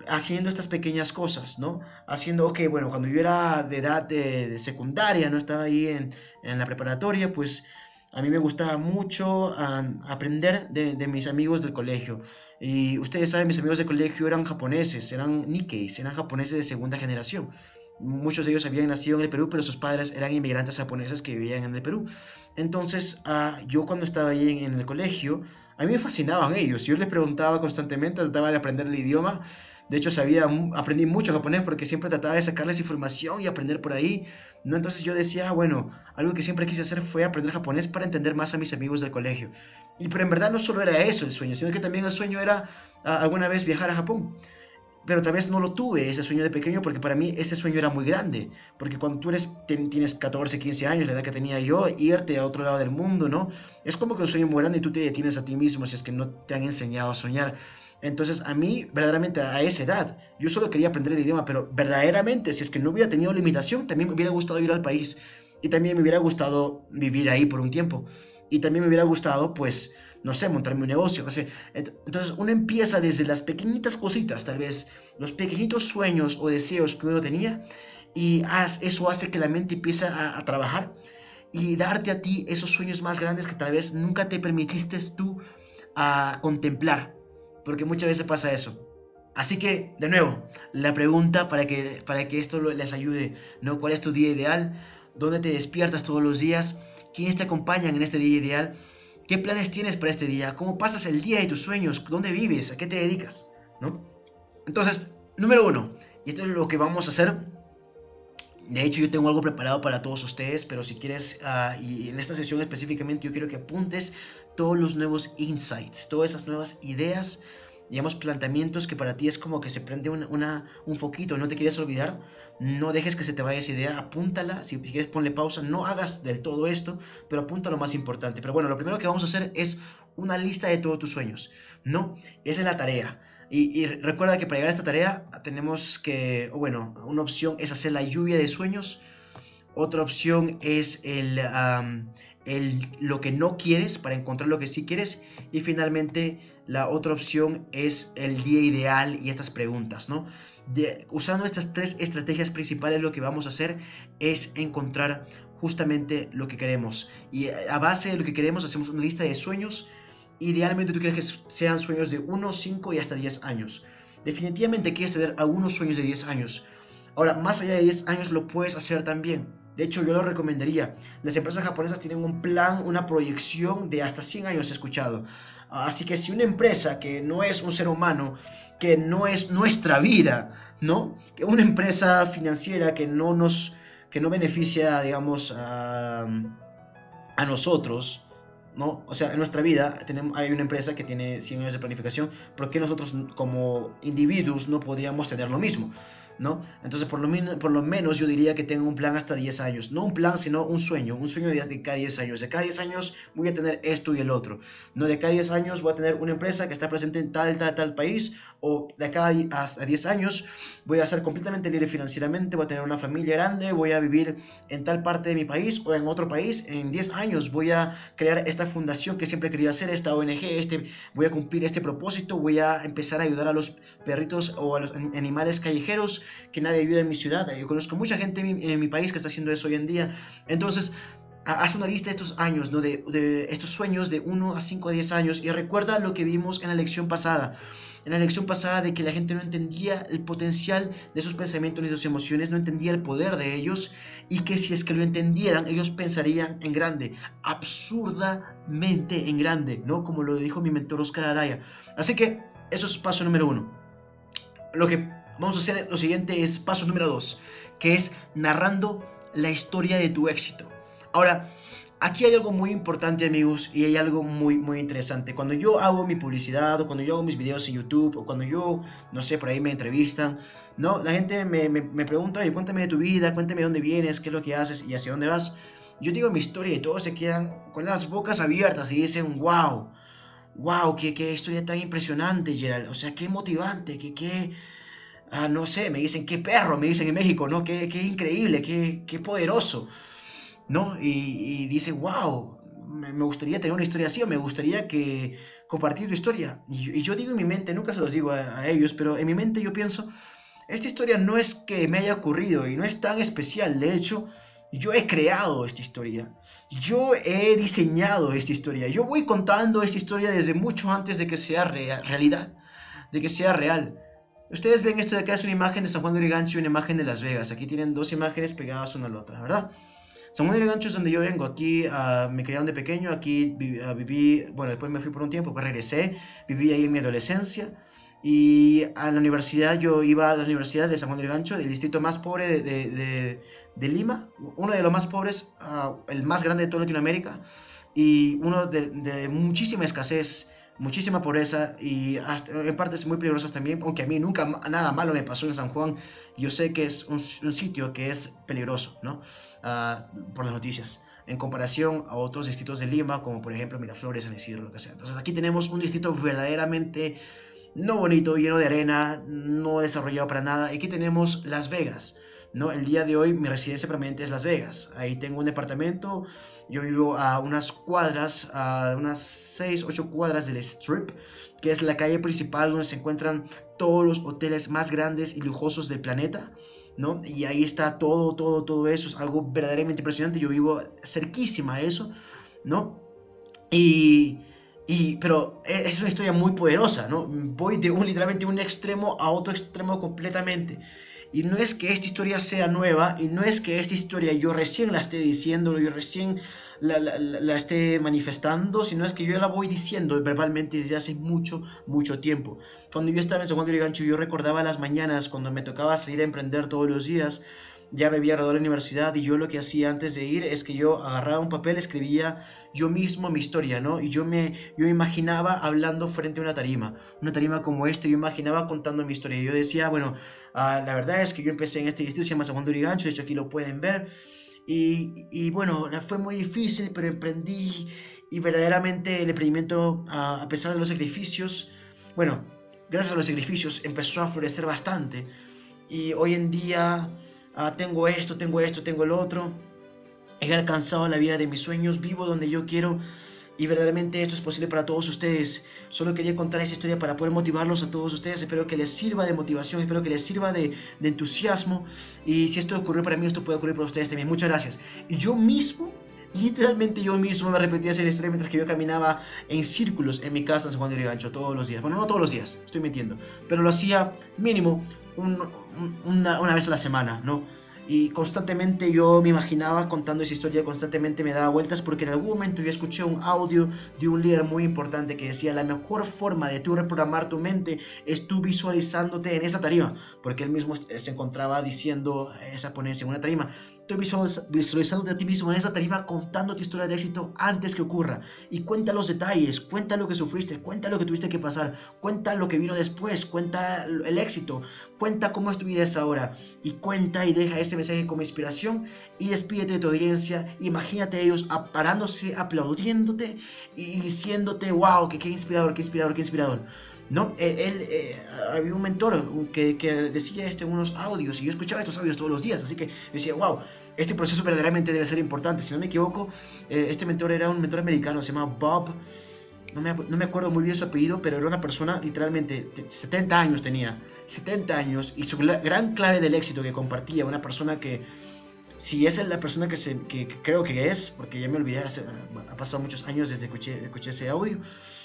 haciendo estas pequeñas cosas, ¿no? Haciendo, ok, bueno, cuando yo era de edad de secundaria, no estaba ahí en la preparatoria, pues a mí me gustaba mucho aprender de mis amigos del colegio. Y ustedes saben, mis amigos del colegio eran japoneses, eran Nikkeis, eran japoneses de segunda generación. Muchos de ellos habían nacido en el Perú, pero sus padres eran inmigrantes japoneses que vivían en el Perú. Entonces, yo cuando estaba ahí en el colegio, a mí me fascinaban ellos. Yo les preguntaba constantemente, trataba de aprender el idioma. De hecho, aprendí mucho japonés porque siempre trataba de sacarles información y aprender por ahí, ¿no? Entonces yo decía, bueno, algo que siempre quise hacer fue aprender japonés para entender más a mis amigos del colegio. Pero en verdad no solo era eso el sueño, sino que también el sueño era alguna vez viajar a Japón. Pero tal vez no lo tuve ese sueño de pequeño porque para mí ese sueño era muy grande. Porque cuando tú tienes 14, 15 años, la edad que tenía yo, irte a otro lado del mundo, ¿no? Es como que un sueño muy grande y tú te detienes a ti mismo si es que no te han enseñado a soñar. Entonces a mí, verdaderamente a esa edad, yo solo quería aprender el idioma, pero verdaderamente si es que no hubiera tenido limitación, también me hubiera gustado ir al país. Y también me hubiera gustado vivir ahí por un tiempo. Y también me hubiera gustado, pues, no sé, montarme un negocio. O sea, entonces uno empieza desde las pequeñitas cositas, tal vez, los pequeñitos sueños o deseos que uno tenía, y eso hace que la mente empiece a trabajar y darte a ti esos sueños más grandes que tal vez nunca te permitiste tú a contemplar, porque muchas veces pasa eso. Así que, de nuevo, la pregunta para que esto les ayude, ¿no? ¿Cuál es tu día ideal? ¿Dónde te despiertas todos los días? ¿Quiénes te acompañan en este día ideal? ¿Qué planes tienes para este día? ¿Cómo pasas el día de tus sueños? ¿Dónde vives? ¿A qué te dedicas? ¿No? Entonces, número uno, y esto es lo que vamos a hacer. De hecho, yo tengo algo preparado para todos ustedes, pero si quieres, y en esta sesión específicamente, yo quiero que apuntes todos los nuevos insights, todas esas nuevas ideas, digamos, planteamientos que para ti es como que se prende un foquito, no te quieres olvidar, no dejes que se te vaya esa idea, apúntala, si quieres ponle pausa, no hagas del todo esto, pero apunta lo más importante. Pero bueno, lo primero que vamos a hacer es una lista de todos tus sueños, ¿no? Esa es la tarea. Y recuerda que para llegar a esta tarea tenemos que, bueno, una opción es hacer la lluvia de sueños, otra opción es lo que no quieres para encontrar lo que sí quieres, y finalmente la otra opción es el día ideal y estas preguntas, ¿no? Usando estas tres estrategias principales, lo que vamos a hacer es encontrar justamente lo que queremos, y a base de lo que queremos hacemos una lista de sueños. Idealmente tú quieres que sean sueños de 1, 5 y hasta 10 años. Definitivamente quieres tener algunos sueños de 10 años. Ahora, más allá de 10 años lo puedes hacer también. De hecho, yo lo recomendaría. Las empresas japonesas tienen un plan, una proyección de hasta 100 años, he escuchado. Así que si una empresa que no es un ser humano, que no es nuestra vida, ¿no? Que una empresa financiera que no beneficia, digamos, a nosotros, ¿no? O sea, en nuestra vida hay una empresa que tiene 100 años de planificación, ¿por qué nosotros como individuos no podríamos tener lo mismo? ¿No? Entonces, por lo menos yo diría que tengo un plan hasta 10 años. No un plan, sino un sueño de cada 10 años. De cada 10 años voy a tener esto y el otro. No, de cada 10 años voy a tener una empresa que está presente en tal país. O de acá a 10 años voy a ser completamente libre financieramente, voy a tener una familia grande, voy a vivir en tal parte de mi país o en otro país. En 10 años voy a crear esta fundación que siempre he querido hacer, esta ONG, voy a cumplir este propósito, voy a empezar a ayudar a los perritos o a los animales callejeros que nadie ayuda en mi ciudad. Yo conozco mucha gente en mi país que está haciendo eso hoy en día. Entonces, haz una lista de estos años, ¿no? de estos sueños de 1 a 5 a 10 años, y recuerda lo que vimos en la lección pasada. En la lección pasada, de que la gente no entendía el potencial de sus pensamientos ni sus emociones, no entendía el poder de ellos, y que si es que lo entendieran, ellos pensarían en grande, absurdamente en grande, ¿no? Como lo dijo mi mentor Oscar Araya. Así que eso es paso número 1. Lo que vamos a hacer lo siguiente es paso número 2, que es narrando la historia de tu éxito. Ahora, aquí hay algo muy importante, amigos, y hay algo muy interesante. Cuando yo hago mi publicidad, o cuando yo hago mis videos en YouTube, o cuando yo, no sé, por ahí me entrevistan, ¿no? La gente me pregunta, oye, cuéntame de tu vida, cuéntame de dónde vienes, qué es lo que haces y hacia dónde vas. Yo digo mi historia y todos se quedan con las bocas abiertas y dicen, wow, qué historia tan impresionante, Gerald. O sea, qué motivante, no sé, me dicen, qué perro, me dicen en México, ¿no? Qué increíble, qué poderoso, ¿no? Y dicen, wow, me gustaría tener una historia así, o me gustaría compartir tu historia. Y yo digo en mi mente, nunca se los digo a ellos, pero en mi mente yo pienso, esta historia no es que me haya ocurrido y no es tan especial. De hecho, yo he creado esta historia, yo he diseñado esta historia, yo voy contando esta historia desde mucho antes de que sea realidad, de que sea real. Ustedes ven esto de acá, es una imagen de San Juan de Lurigancho y una imagen de Las Vegas. Aquí tienen dos imágenes pegadas una a la otra, ¿verdad? San Juan de Lurigancho es donde yo vengo. Aquí me criaron de pequeño, aquí viví, bueno, después me fui por un tiempo, pues regresé, viví ahí en mi adolescencia. Y a la universidad, yo iba a la Universidad de San Juan de Lurigancho, del distrito más pobre de Lima, uno de los más pobres, el más grande de toda Latinoamérica, y uno de muchísima escasez, muchísima pobreza, y hasta, en partes muy peligrosas también, aunque a mí nunca nada malo me pasó en San Juan. Yo sé que es un sitio que es peligroso, ¿no? Por las noticias, en comparación a otros distritos de Lima, como por ejemplo Miraflores, San Isidro, lo que sea. Entonces aquí tenemos un distrito verdaderamente no bonito, lleno de arena, no desarrollado para nada. Aquí tenemos Las Vegas, ¿no? El día de hoy mi residencia permanente es Las Vegas. Ahí tengo un departamento. Yo vivo a unas cuadras, a unas 6, 8 cuadras del Strip, que es la calle principal donde se encuentran todos los hoteles más grandes y lujosos del planeta, ¿no? Y ahí está todo eso. Es algo verdaderamente impresionante. Yo vivo cerquísima a eso, ¿no? Pero es una historia muy poderosa, ¿no? Voy de literalmente un extremo a otro extremo completamente. Y no es que esta historia sea nueva, y no es que esta historia yo recién la esté diciendo, yo recién la esté manifestando, sino es que yo la voy diciendo verbalmente desde hace mucho tiempo. Cuando yo estaba en San Juan de Lurigancho, yo recordaba las mañanas cuando me tocaba salir a emprender todos los días. Ya me había graduado de la universidad, y yo lo que hacía antes de ir es que yo agarraba un papel, escribía yo mismo mi historia, ¿no? Y yo me imaginaba hablando frente a una tarima como esta. Yo imaginaba contando mi historia. Yo decía, bueno, la verdad es que yo empecé en este distrito, se llama San Juan de Lurigancho, de hecho aquí lo pueden ver. Y bueno, fue muy difícil, pero emprendí, y verdaderamente el emprendimiento, a pesar de los sacrificios, bueno, gracias a los sacrificios empezó a florecer bastante. Y hoy en día tengo esto, tengo el otro. He alcanzado la vida de mis sueños, vivo donde yo quiero, y verdaderamente esto es posible para todos ustedes. Solo quería contar esa historia para poder motivarlos a todos ustedes. Espero que les sirva de motivación, espero que les sirva de entusiasmo. Y si esto ocurrió para mí, esto puede ocurrir para ustedes también. Muchas gracias. Y yo mismo, literalmente yo mismo me repetía esa historia mientras que yo caminaba en círculos en mi casa en San Juan de Lurigancho todos los días. Bueno, no todos los días, estoy mintiendo, pero lo hacía mínimo una vez a la semana, ¿no? Y constantemente yo me imaginaba contando esa historia, constantemente me daba vueltas, porque en algún momento yo escuché un audio de un líder muy importante que decía: la mejor forma de tú reprogramar tu mente es tú visualizándote en esa tarima, porque él mismo se encontraba diciendo esa ponencia en una tarima. Tú visualizándote a ti mismo en esa tarima, contando tu historia de éxito antes que ocurra, y cuenta los detalles, cuenta lo que sufriste, cuenta lo que tuviste que pasar, cuenta lo que vino después, cuenta el éxito, cuenta cómo es tu vida ahora, y cuenta y deja ese mensaje como inspiración, y despídete de tu audiencia. Imagínate ellos parándose, aplaudiéndote y diciéndote: wow, que qué inspirador, qué inspirador, qué inspirador, ¿no? Había un mentor que decía esto en unos audios, y yo escuchaba estos audios todos los días, así que decía: wow, este proceso verdaderamente debe ser importante. Si no me equivoco, este mentor era un mentor americano, se llama Bob. No me acuerdo muy bien su apellido, pero era una persona literalmente, 70 años tenía, 70 años, y su gran clave del éxito que compartía, una persona que, si esa es la persona que creo que es, porque ya me olvidé, ha pasado muchos años desde que escuché ese audio,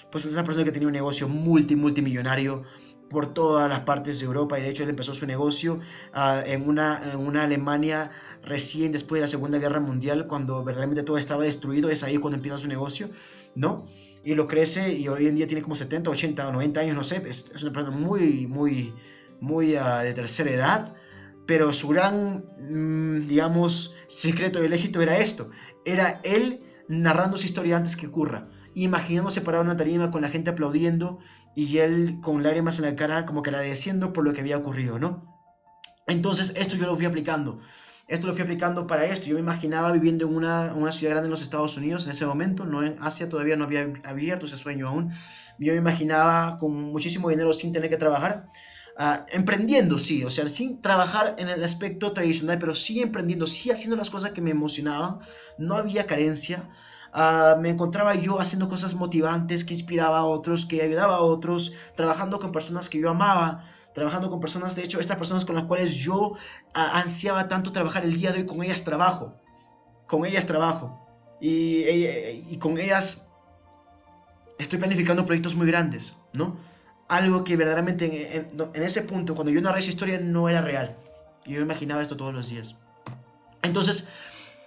pues es una persona que tenía un negocio multimillonario por todas las partes de Europa, y de hecho él empezó su negocio en una Alemania recién después de la Segunda Guerra Mundial, cuando verdaderamente todo estaba destruido. Es ahí cuando empieza su negocio, ¿no? Y lo crece, y hoy en día tiene como 70, 80 o 90 años, no sé, es una persona muy de tercera edad, pero su gran, digamos, secreto del éxito era esto: era él narrando su historia antes que ocurra, imaginándose parado en una tarima con la gente aplaudiendo, y él con lágrimas en la cara, como que agradeciendo por lo que había ocurrido, ¿no? Entonces esto yo lo fui aplicando. Esto lo fui aplicando para esto. Yo me imaginaba viviendo en una ciudad grande en los Estados Unidos en ese momento, no en Asia, todavía no había abierto ese sueño aún. Yo me imaginaba con muchísimo dinero sin tener que trabajar, emprendiendo, sí, o sea, sin trabajar en el aspecto tradicional, pero sí emprendiendo, sí haciendo las cosas que me emocionaban. No había carencia. Me encontraba yo haciendo cosas motivantes que inspiraba a otros, que ayudaba a otros, trabajando con personas que yo amaba, trabajando con personas, de hecho, estas personas con las cuales yo ansiaba tanto trabajar el día de hoy, con ellas trabajo, y con ellas estoy planificando proyectos muy grandes, ¿no? Algo que verdaderamente en ese punto, cuando yo narré esa historia, no era real. Yo imaginaba esto todos los días. Entonces,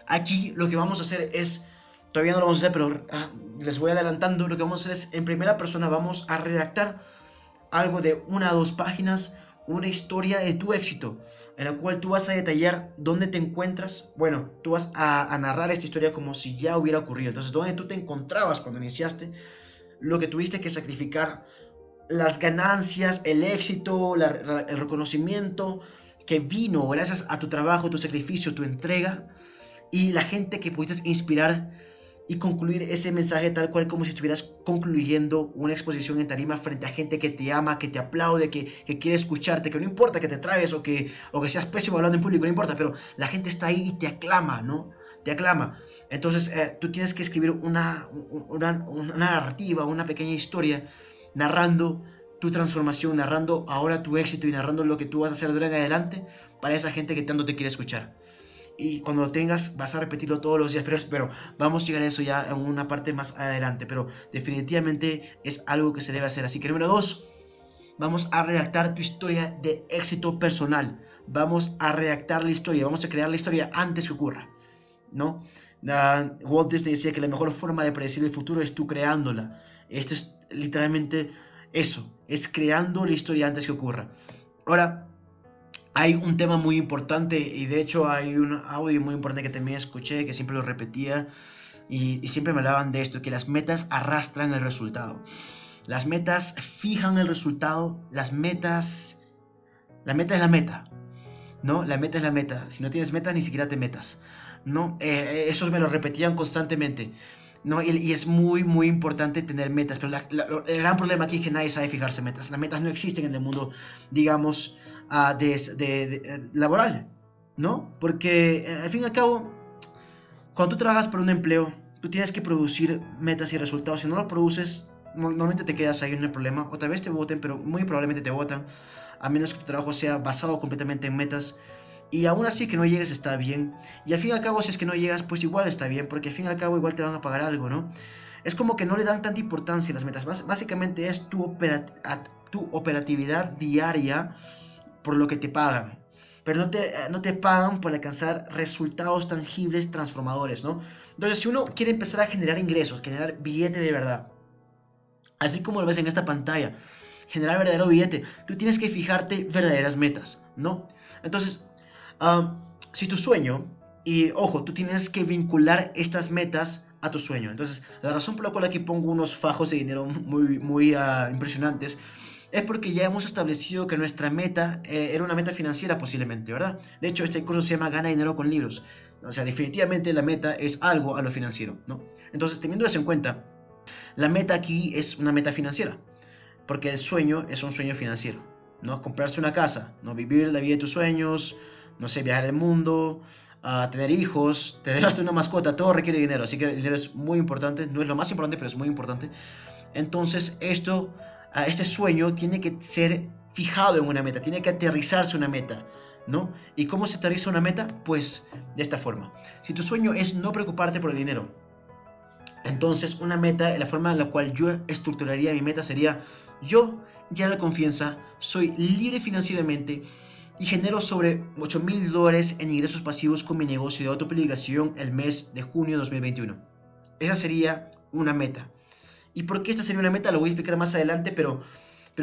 aquí lo que vamos a hacer es, todavía no lo vamos a hacer, pero les voy adelantando, lo que vamos a hacer es, en primera persona, vamos a redactar algo de 1 a 2 páginas, una historia de tu éxito, en la cual tú vas a detallar dónde te encuentras. Bueno, tú vas a narrar esta historia como si ya hubiera ocurrido. Entonces, dónde tú te encontrabas cuando iniciaste, lo que tuviste que sacrificar, las ganancias, el éxito, el reconocimiento que vino gracias a tu trabajo, tu sacrificio, tu entrega, y la gente que pudiste inspirar, y concluir ese mensaje tal cual como si estuvieras concluyendo una exposición en tarima frente a gente que te ama, que te aplaude, que quiere escucharte, que no importa que te trabes o que seas pésimo hablando en público, no importa, pero la gente está ahí y te aclama, ¿no? Te aclama. Entonces tú tienes que escribir una narrativa, una pequeña historia, narrando tu transformación, narrando ahora tu éxito y narrando lo que tú vas a hacer de ahora en adelante para esa gente que tanto te quiere escuchar. Y cuando lo tengas vas a repetirlo todos los días, pero vamos a llegar a eso ya en una parte más adelante, pero definitivamente es algo que se debe hacer. Así que número 2, vamos a redactar tu historia de éxito personal. Vamos a redactar la historia, vamos a crear la historia antes que ocurra, ¿no? Walt Disney decía que la mejor forma de predecir el futuro es tú creándola. Esto es literalmente eso, es creando la historia antes que ocurra. Ahora, hay un tema muy importante, y de hecho hay un audio muy importante que también escuché, que siempre lo repetía, y siempre me hablaban de esto, que las metas arrastran el resultado. Las metas fijan el resultado, la meta es la meta, ¿no? La meta es la meta. Si no tienes metas, ni siquiera te metas, ¿no? Eso me lo repetían constantemente, ¿no? Y es muy importante tener metas, pero el gran problema aquí es que nadie sabe fijarse metas. Las metas no existen en el mundo, digamos, laboral, ¿no? Porque al fin y al cabo, cuando tú trabajas por un empleo, tú tienes que producir metas y resultados. Si no lo produces, normalmente te quedas ahí en el problema, o tal vez te voten, pero muy probablemente te votan, a menos que tu trabajo sea basado completamente en metas. Y aún así que no llegues está bien. Y al fin y al cabo, si es que no llegas, pues igual está bien, porque al fin y al cabo igual te van a pagar algo, ¿no? Es como que no le dan tanta importancia a las metas. Básicamente es tu operatividad diaria por lo que te pagan. pero no te pagan por alcanzar resultados tangibles transformadores, ¿no? Entonces, si uno quiere empezar a generar ingresos, generar billete de verdad, así como lo ves en esta pantalla, generar verdadero billete, tú tienes que fijarte verdaderas metas, ¿no? Entonces, si tu sueño, y ojo, tú tienes que vincular estas metas a tu sueño. Entonces, la razón por la cual aquí pongo unos fajos de dinero muy impresionantes es porque ya hemos establecido que nuestra meta era una meta financiera posiblemente, ¿verdad? De hecho, este curso se llama Gana dinero con libros. O sea, definitivamente la meta es algo a lo financiero, ¿no? Entonces, teniendo eso en cuenta, la meta aquí es una meta financiera, porque el sueño es un sueño financiero, ¿no? Comprarse una casa, ¿no? Vivir la vida de tus sueños, no sé, viajar el mundo, tener hijos, tener hasta una mascota, todo requiere dinero, así que el dinero es muy importante, no es lo más importante, pero es muy importante. Entonces, este sueño tiene que ser fijado en una meta, tiene que aterrizarse una meta, ¿no? ¿Y cómo se aterriza una meta? Pues de esta forma. Si tu sueño es no preocuparte por el dinero, entonces una meta, la forma en la cual yo estructuraría mi meta sería: yo ya de confianza, soy libre financieramente y genero sobre $8,000 en ingresos pasivos con mi negocio de autopublicación el mes de junio de 2021. Esa sería una meta. ¿Y por qué esta sería una meta? Lo voy a explicar más adelante, pero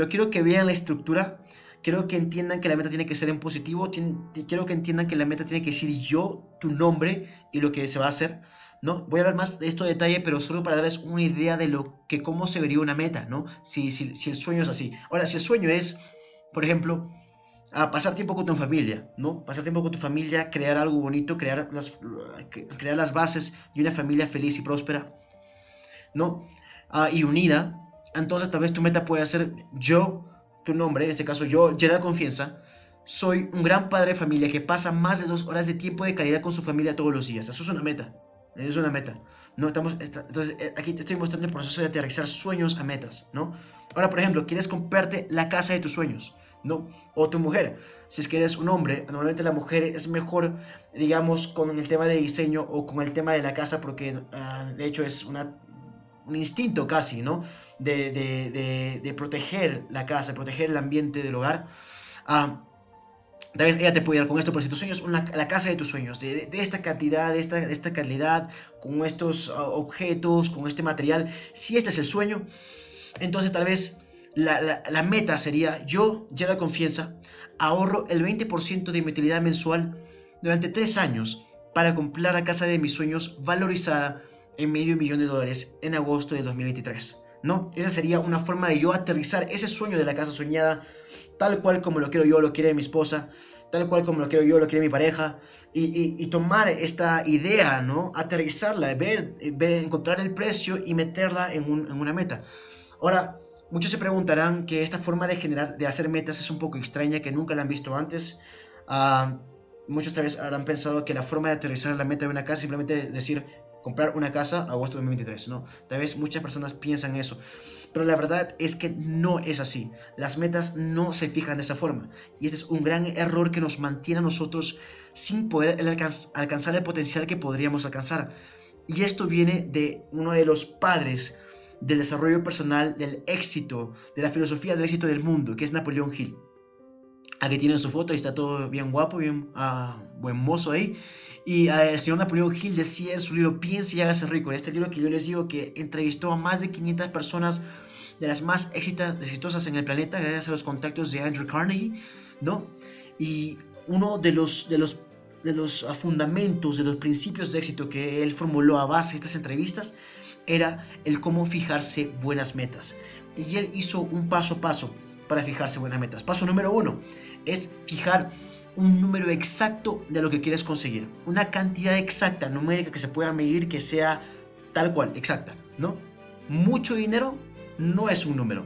quiero que vean la estructura. Quiero que entiendan que la meta tiene que ser en positivo. Quiero que entiendan que la meta tiene que decir yo, tu nombre y lo que se va a hacer, ¿no? Voy a hablar más de esto en detalle, pero solo para darles una idea de cómo se vería una meta, ¿no? Si el sueño es así. Ahora, si el sueño es, por ejemplo, pasar tiempo con tu familia, ¿no? Pasar tiempo con tu familia, crear algo bonito, crear las bases de una familia feliz y próspera, ¿no? Y unida. Entonces tal vez tu meta puede ser: yo, tu nombre, en este caso yo, Gerard Confianza, soy un gran padre de familia que pasa más de 2 horas de tiempo de calidad con su familia todos los días. Eso es una meta. Es una meta. No, entonces aquí te estoy mostrando el proceso de aterrizar sueños a metas, ¿no? Ahora, por ejemplo, quieres comprarte la casa de tus sueños, ¿no? O tu mujer. Si es que eres un hombre, normalmente la mujer es mejor, digamos, con el tema de diseño o con el tema de la casa, porque de hecho es un instinto casi, ¿no? De proteger la casa, proteger el ambiente del hogar. Tal vez ella te puede dar con esto, pero si tu sueño es la casa de tus sueños, de esta cantidad, de esta calidad, con estos objetos, con este material, si este es el sueño, entonces tal vez la meta sería: yo, Gerard Confianza, ahorro el 20% de mi utilidad mensual durante 3 años para comprar la casa de mis sueños valorizada en $500,000 en agosto de 2023, ¿no? Esa sería una forma de yo aterrizar ese sueño de la casa soñada, tal cual como lo quiero yo, lo quiere mi esposa, tal cual como lo quiero yo, lo quiere mi pareja, y tomar esta idea, ¿no? Aterrizarla, encontrar el precio y meterla en una meta. Ahora, muchos se preguntarán que esta forma de hacer metas es un poco extraña, que nunca la han visto antes. Muchos tal vez habrán pensado que la forma de aterrizar la meta de una casa es simplemente decir: comprar una casa agosto de 2023, ¿no? Tal vez muchas personas piensan eso, pero la verdad es que no es así. Las metas no se fijan de esa forma, y este es un gran error que nos mantiene a nosotros sin poder alcanzar el potencial que podríamos alcanzar. Y esto viene de uno de los padres del desarrollo personal, del éxito, de la filosofía del éxito del mundo, que es Napoleón Hill. Aquí tienen su foto, y está todo bien guapo, bien buen mozo ahí. Y el señor Napoleón Hill decía en su libro Piense y hágase rico, en este libro que yo les digo que entrevistó a más de 500 personas de las más exitosas en el planeta gracias a los contactos de Andrew Carnegie, ¿no? Y uno de los fundamentos, de los principios de éxito que él formuló a base de estas entrevistas era el cómo fijarse buenas metas. Y él hizo un paso a paso para fijarse buenas metas. Paso número 1 es fijar un número exacto de lo que quieres conseguir, una cantidad exacta, numérica, que se pueda medir, que sea tal cual, exacta, ¿no? Mucho dinero no es un número.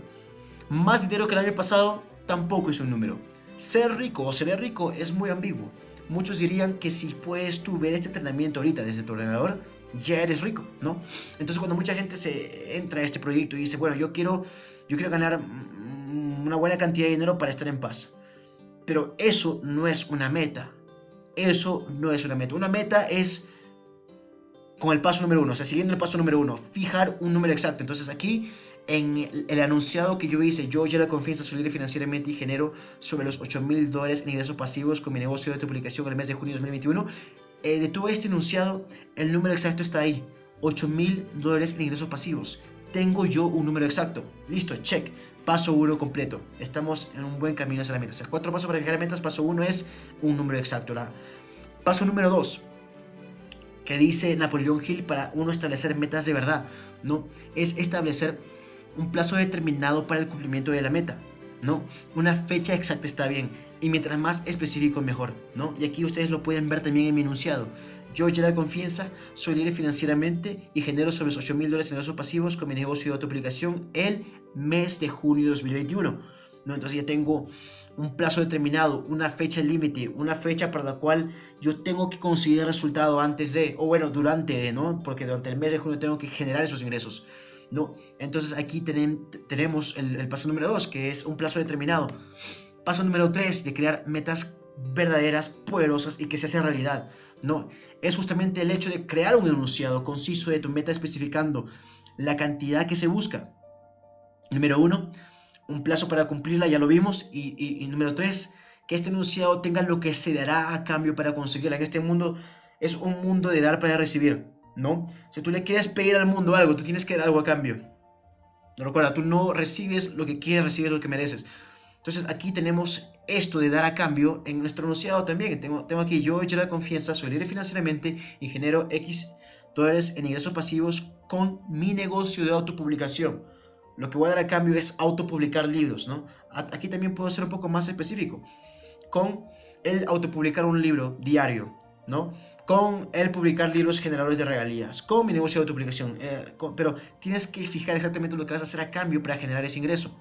Más dinero que el año pasado tampoco es un número. Ser rico o ser rico es muy ambiguo. Muchos dirían que si puedes tú ver este entrenamiento ahorita desde tu ordenador, ya eres rico, ¿no? Entonces, cuando mucha gente se entra a este proyecto y dice: bueno, yo quiero ganar una buena cantidad de dinero para estar en paz. Pero eso no es una meta. Eso no es una meta. Una meta es con el paso número 1, o sea, siguiendo el paso número 1, fijar un número exacto. Entonces aquí en el enunciado que yo hice, yo ya la confianza solidariamente financieramente y genero sobre los $8,000 en ingresos pasivos con mi negocio de publicación en el mes de junio de 2021, de todo este enunciado, el número exacto está ahí, $8,000 en ingresos pasivos. Tengo yo un número exacto. Listo, check. Paso 1 completo. Estamos en un buen camino hacia la meta. O sea, 4 pasos para fijar metas. Paso 1 es un número exacto. Paso número 2, que dice Napoleón Hill para uno establecer metas de verdad, ¿no? Es establecer un plazo determinado para el cumplimiento de la meta, ¿no? Una fecha exacta está bien, y mientras más específico mejor, ¿no? Y aquí ustedes lo pueden ver también en mi enunciado. Yo ya la confianza, soy libre financieramente y genero sobre los $8,000 en ingresos pasivos con mi negocio de autoaplicación el mes de junio de 2021, ¿no? Entonces ya tengo un plazo determinado, una fecha límite, una fecha para la cual yo tengo que conseguir el resultado antes de, o bueno, durante de, ¿no? Porque durante el mes de junio tengo que generar esos ingresos, ¿no? Entonces aquí tenemos el paso número 2, que es un plazo determinado. Paso número 3, de crear metas verdaderas, poderosas y que se hacen realidad, ¿no? Es justamente el hecho de crear un enunciado conciso de tu meta especificando la cantidad que se busca. Número 1, un plazo para cumplirla, ya lo vimos. Y número 3, que este enunciado tenga lo que se dará a cambio para conseguirla. En este mundo es un mundo de dar para recibir, ¿no? Si tú le quieres pedir al mundo algo, tú tienes que dar algo a cambio. Recuerda, tú no recibes lo que quieres, recibes lo que mereces. Entonces aquí tenemos esto de dar a cambio en nuestro enunciado también. Tengo aquí, yo ya la confianza, soy libre financieramente y genero X dólares en ingresos pasivos con mi negocio de autopublicación. Lo que voy a dar a cambio es autopublicar libros, ¿no? Aquí también puedo ser un poco más específico. Con el autopublicar un libro diario, ¿no? Con el publicar libros generadores de regalías, con mi negocio de autopublicación. Pero tienes que fijar exactamente lo que vas a hacer a cambio para generar ese ingreso.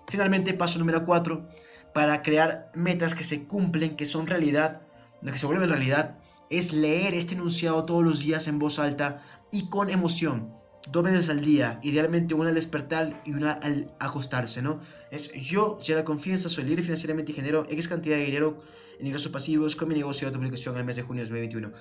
Finalmente, paso número 4, para crear metas que se cumplen, que son realidad, que se vuelven realidad, es leer este enunciado todos los días en voz alta y con emoción. 2 veces al día, idealmente una al despertar y una al acostarse, ¿no? Es yo, ya la confianza, soy libre financieramente y genero X cantidad de dinero en ingresos pasivos con mi negocio de autopublicación en el mes de junio de 2021.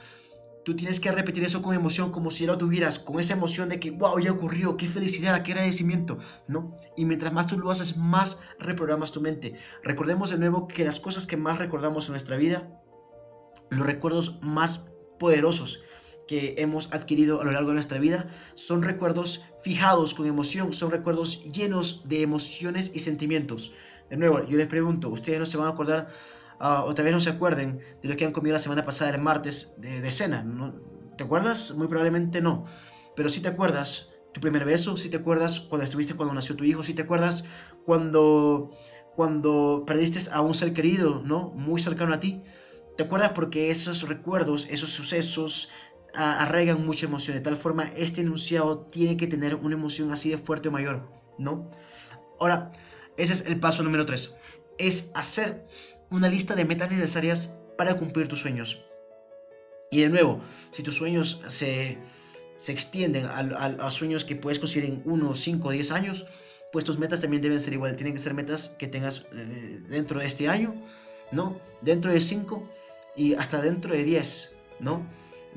Tú tienes que repetir eso con emoción, como si ya lo tuvieras, con esa emoción de que, wow, ya ocurrió, qué felicidad, qué agradecimiento, ¿no? Y mientras más tú lo haces, más reprogramas tu mente. Recordemos de nuevo que las cosas que más recordamos en nuestra vida, los recuerdos más poderosos que hemos adquirido a lo largo de nuestra vida, son recuerdos fijados con emoción, son recuerdos llenos de emociones y sentimientos. De nuevo, yo les pregunto, ¿ustedes no se van a acordar o tal vez no se acuerden de lo que han comido la semana pasada, el martes, de cena? ¿No? ¿Te acuerdas? Muy probablemente no. Pero si te acuerdas tu primer beso, si te acuerdas cuando estuviste cuando nació tu hijo, si te acuerdas cuando perdiste a un ser querido, ¿no? Muy cercano a ti. ¿Te acuerdas? Porque esos recuerdos, esos sucesos arraigan mucha emoción. De tal forma, este enunciado tiene que tener una emoción así de fuerte o mayor, ¿no? Ahora, ese es el paso número 3. Es hacer una lista de metas necesarias para cumplir tus sueños. Y de nuevo, si tus sueños se extienden a sueños que puedes conseguir en 1, 5, 10 años, pues tus metas también deben ser igual. Tienen que ser metas que tengas dentro de este año, ¿no? Dentro de 5 y hasta dentro de 10, ¿no?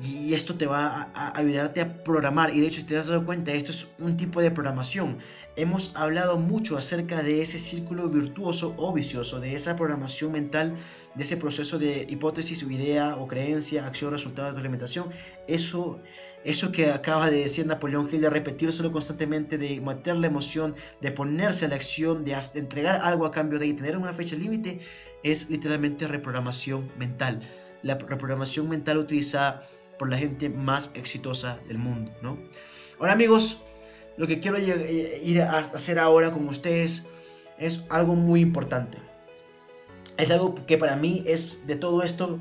Y esto te va a ayudarte a programar. Y de hecho, si te has dado cuenta, esto es un tipo de programación. Hemos hablado mucho acerca de ese círculo virtuoso o vicioso, de esa programación mental, de ese proceso de hipótesis o idea o creencia, acción, resultado de alimentación. Eso que acaba de decir Napoleón Hill, de repetírselo constantemente, de meter la emoción, de ponerse a la acción, de entregar algo a cambio de tener una fecha límite, es literalmente reprogramación mental. La reprogramación mental utilizada por la gente más exitosa del mundo, ¿no? Ahora, amigos, lo que quiero ir a hacer ahora con ustedes es algo muy importante. Es algo que para mí es, de todo esto,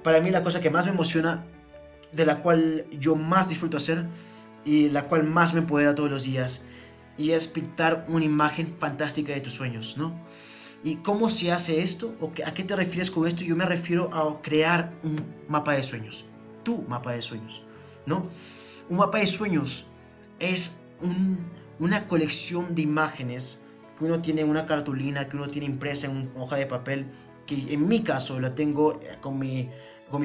para mí la cosa que más me emociona, de la cual yo más disfruto hacer y la cual más me empodera todos los días, y es pintar una imagen fantástica de tus sueños, ¿no? ¿Y cómo se hace esto? ¿O a qué te refieres con esto? Yo me refiero a crear un mapa de sueños. Tu mapa de sueños, ¿no? Un mapa de sueños es una colección de imágenes que uno tiene en una cartulina, que uno tiene impresa en una hoja de papel, que en mi caso la tengo con mi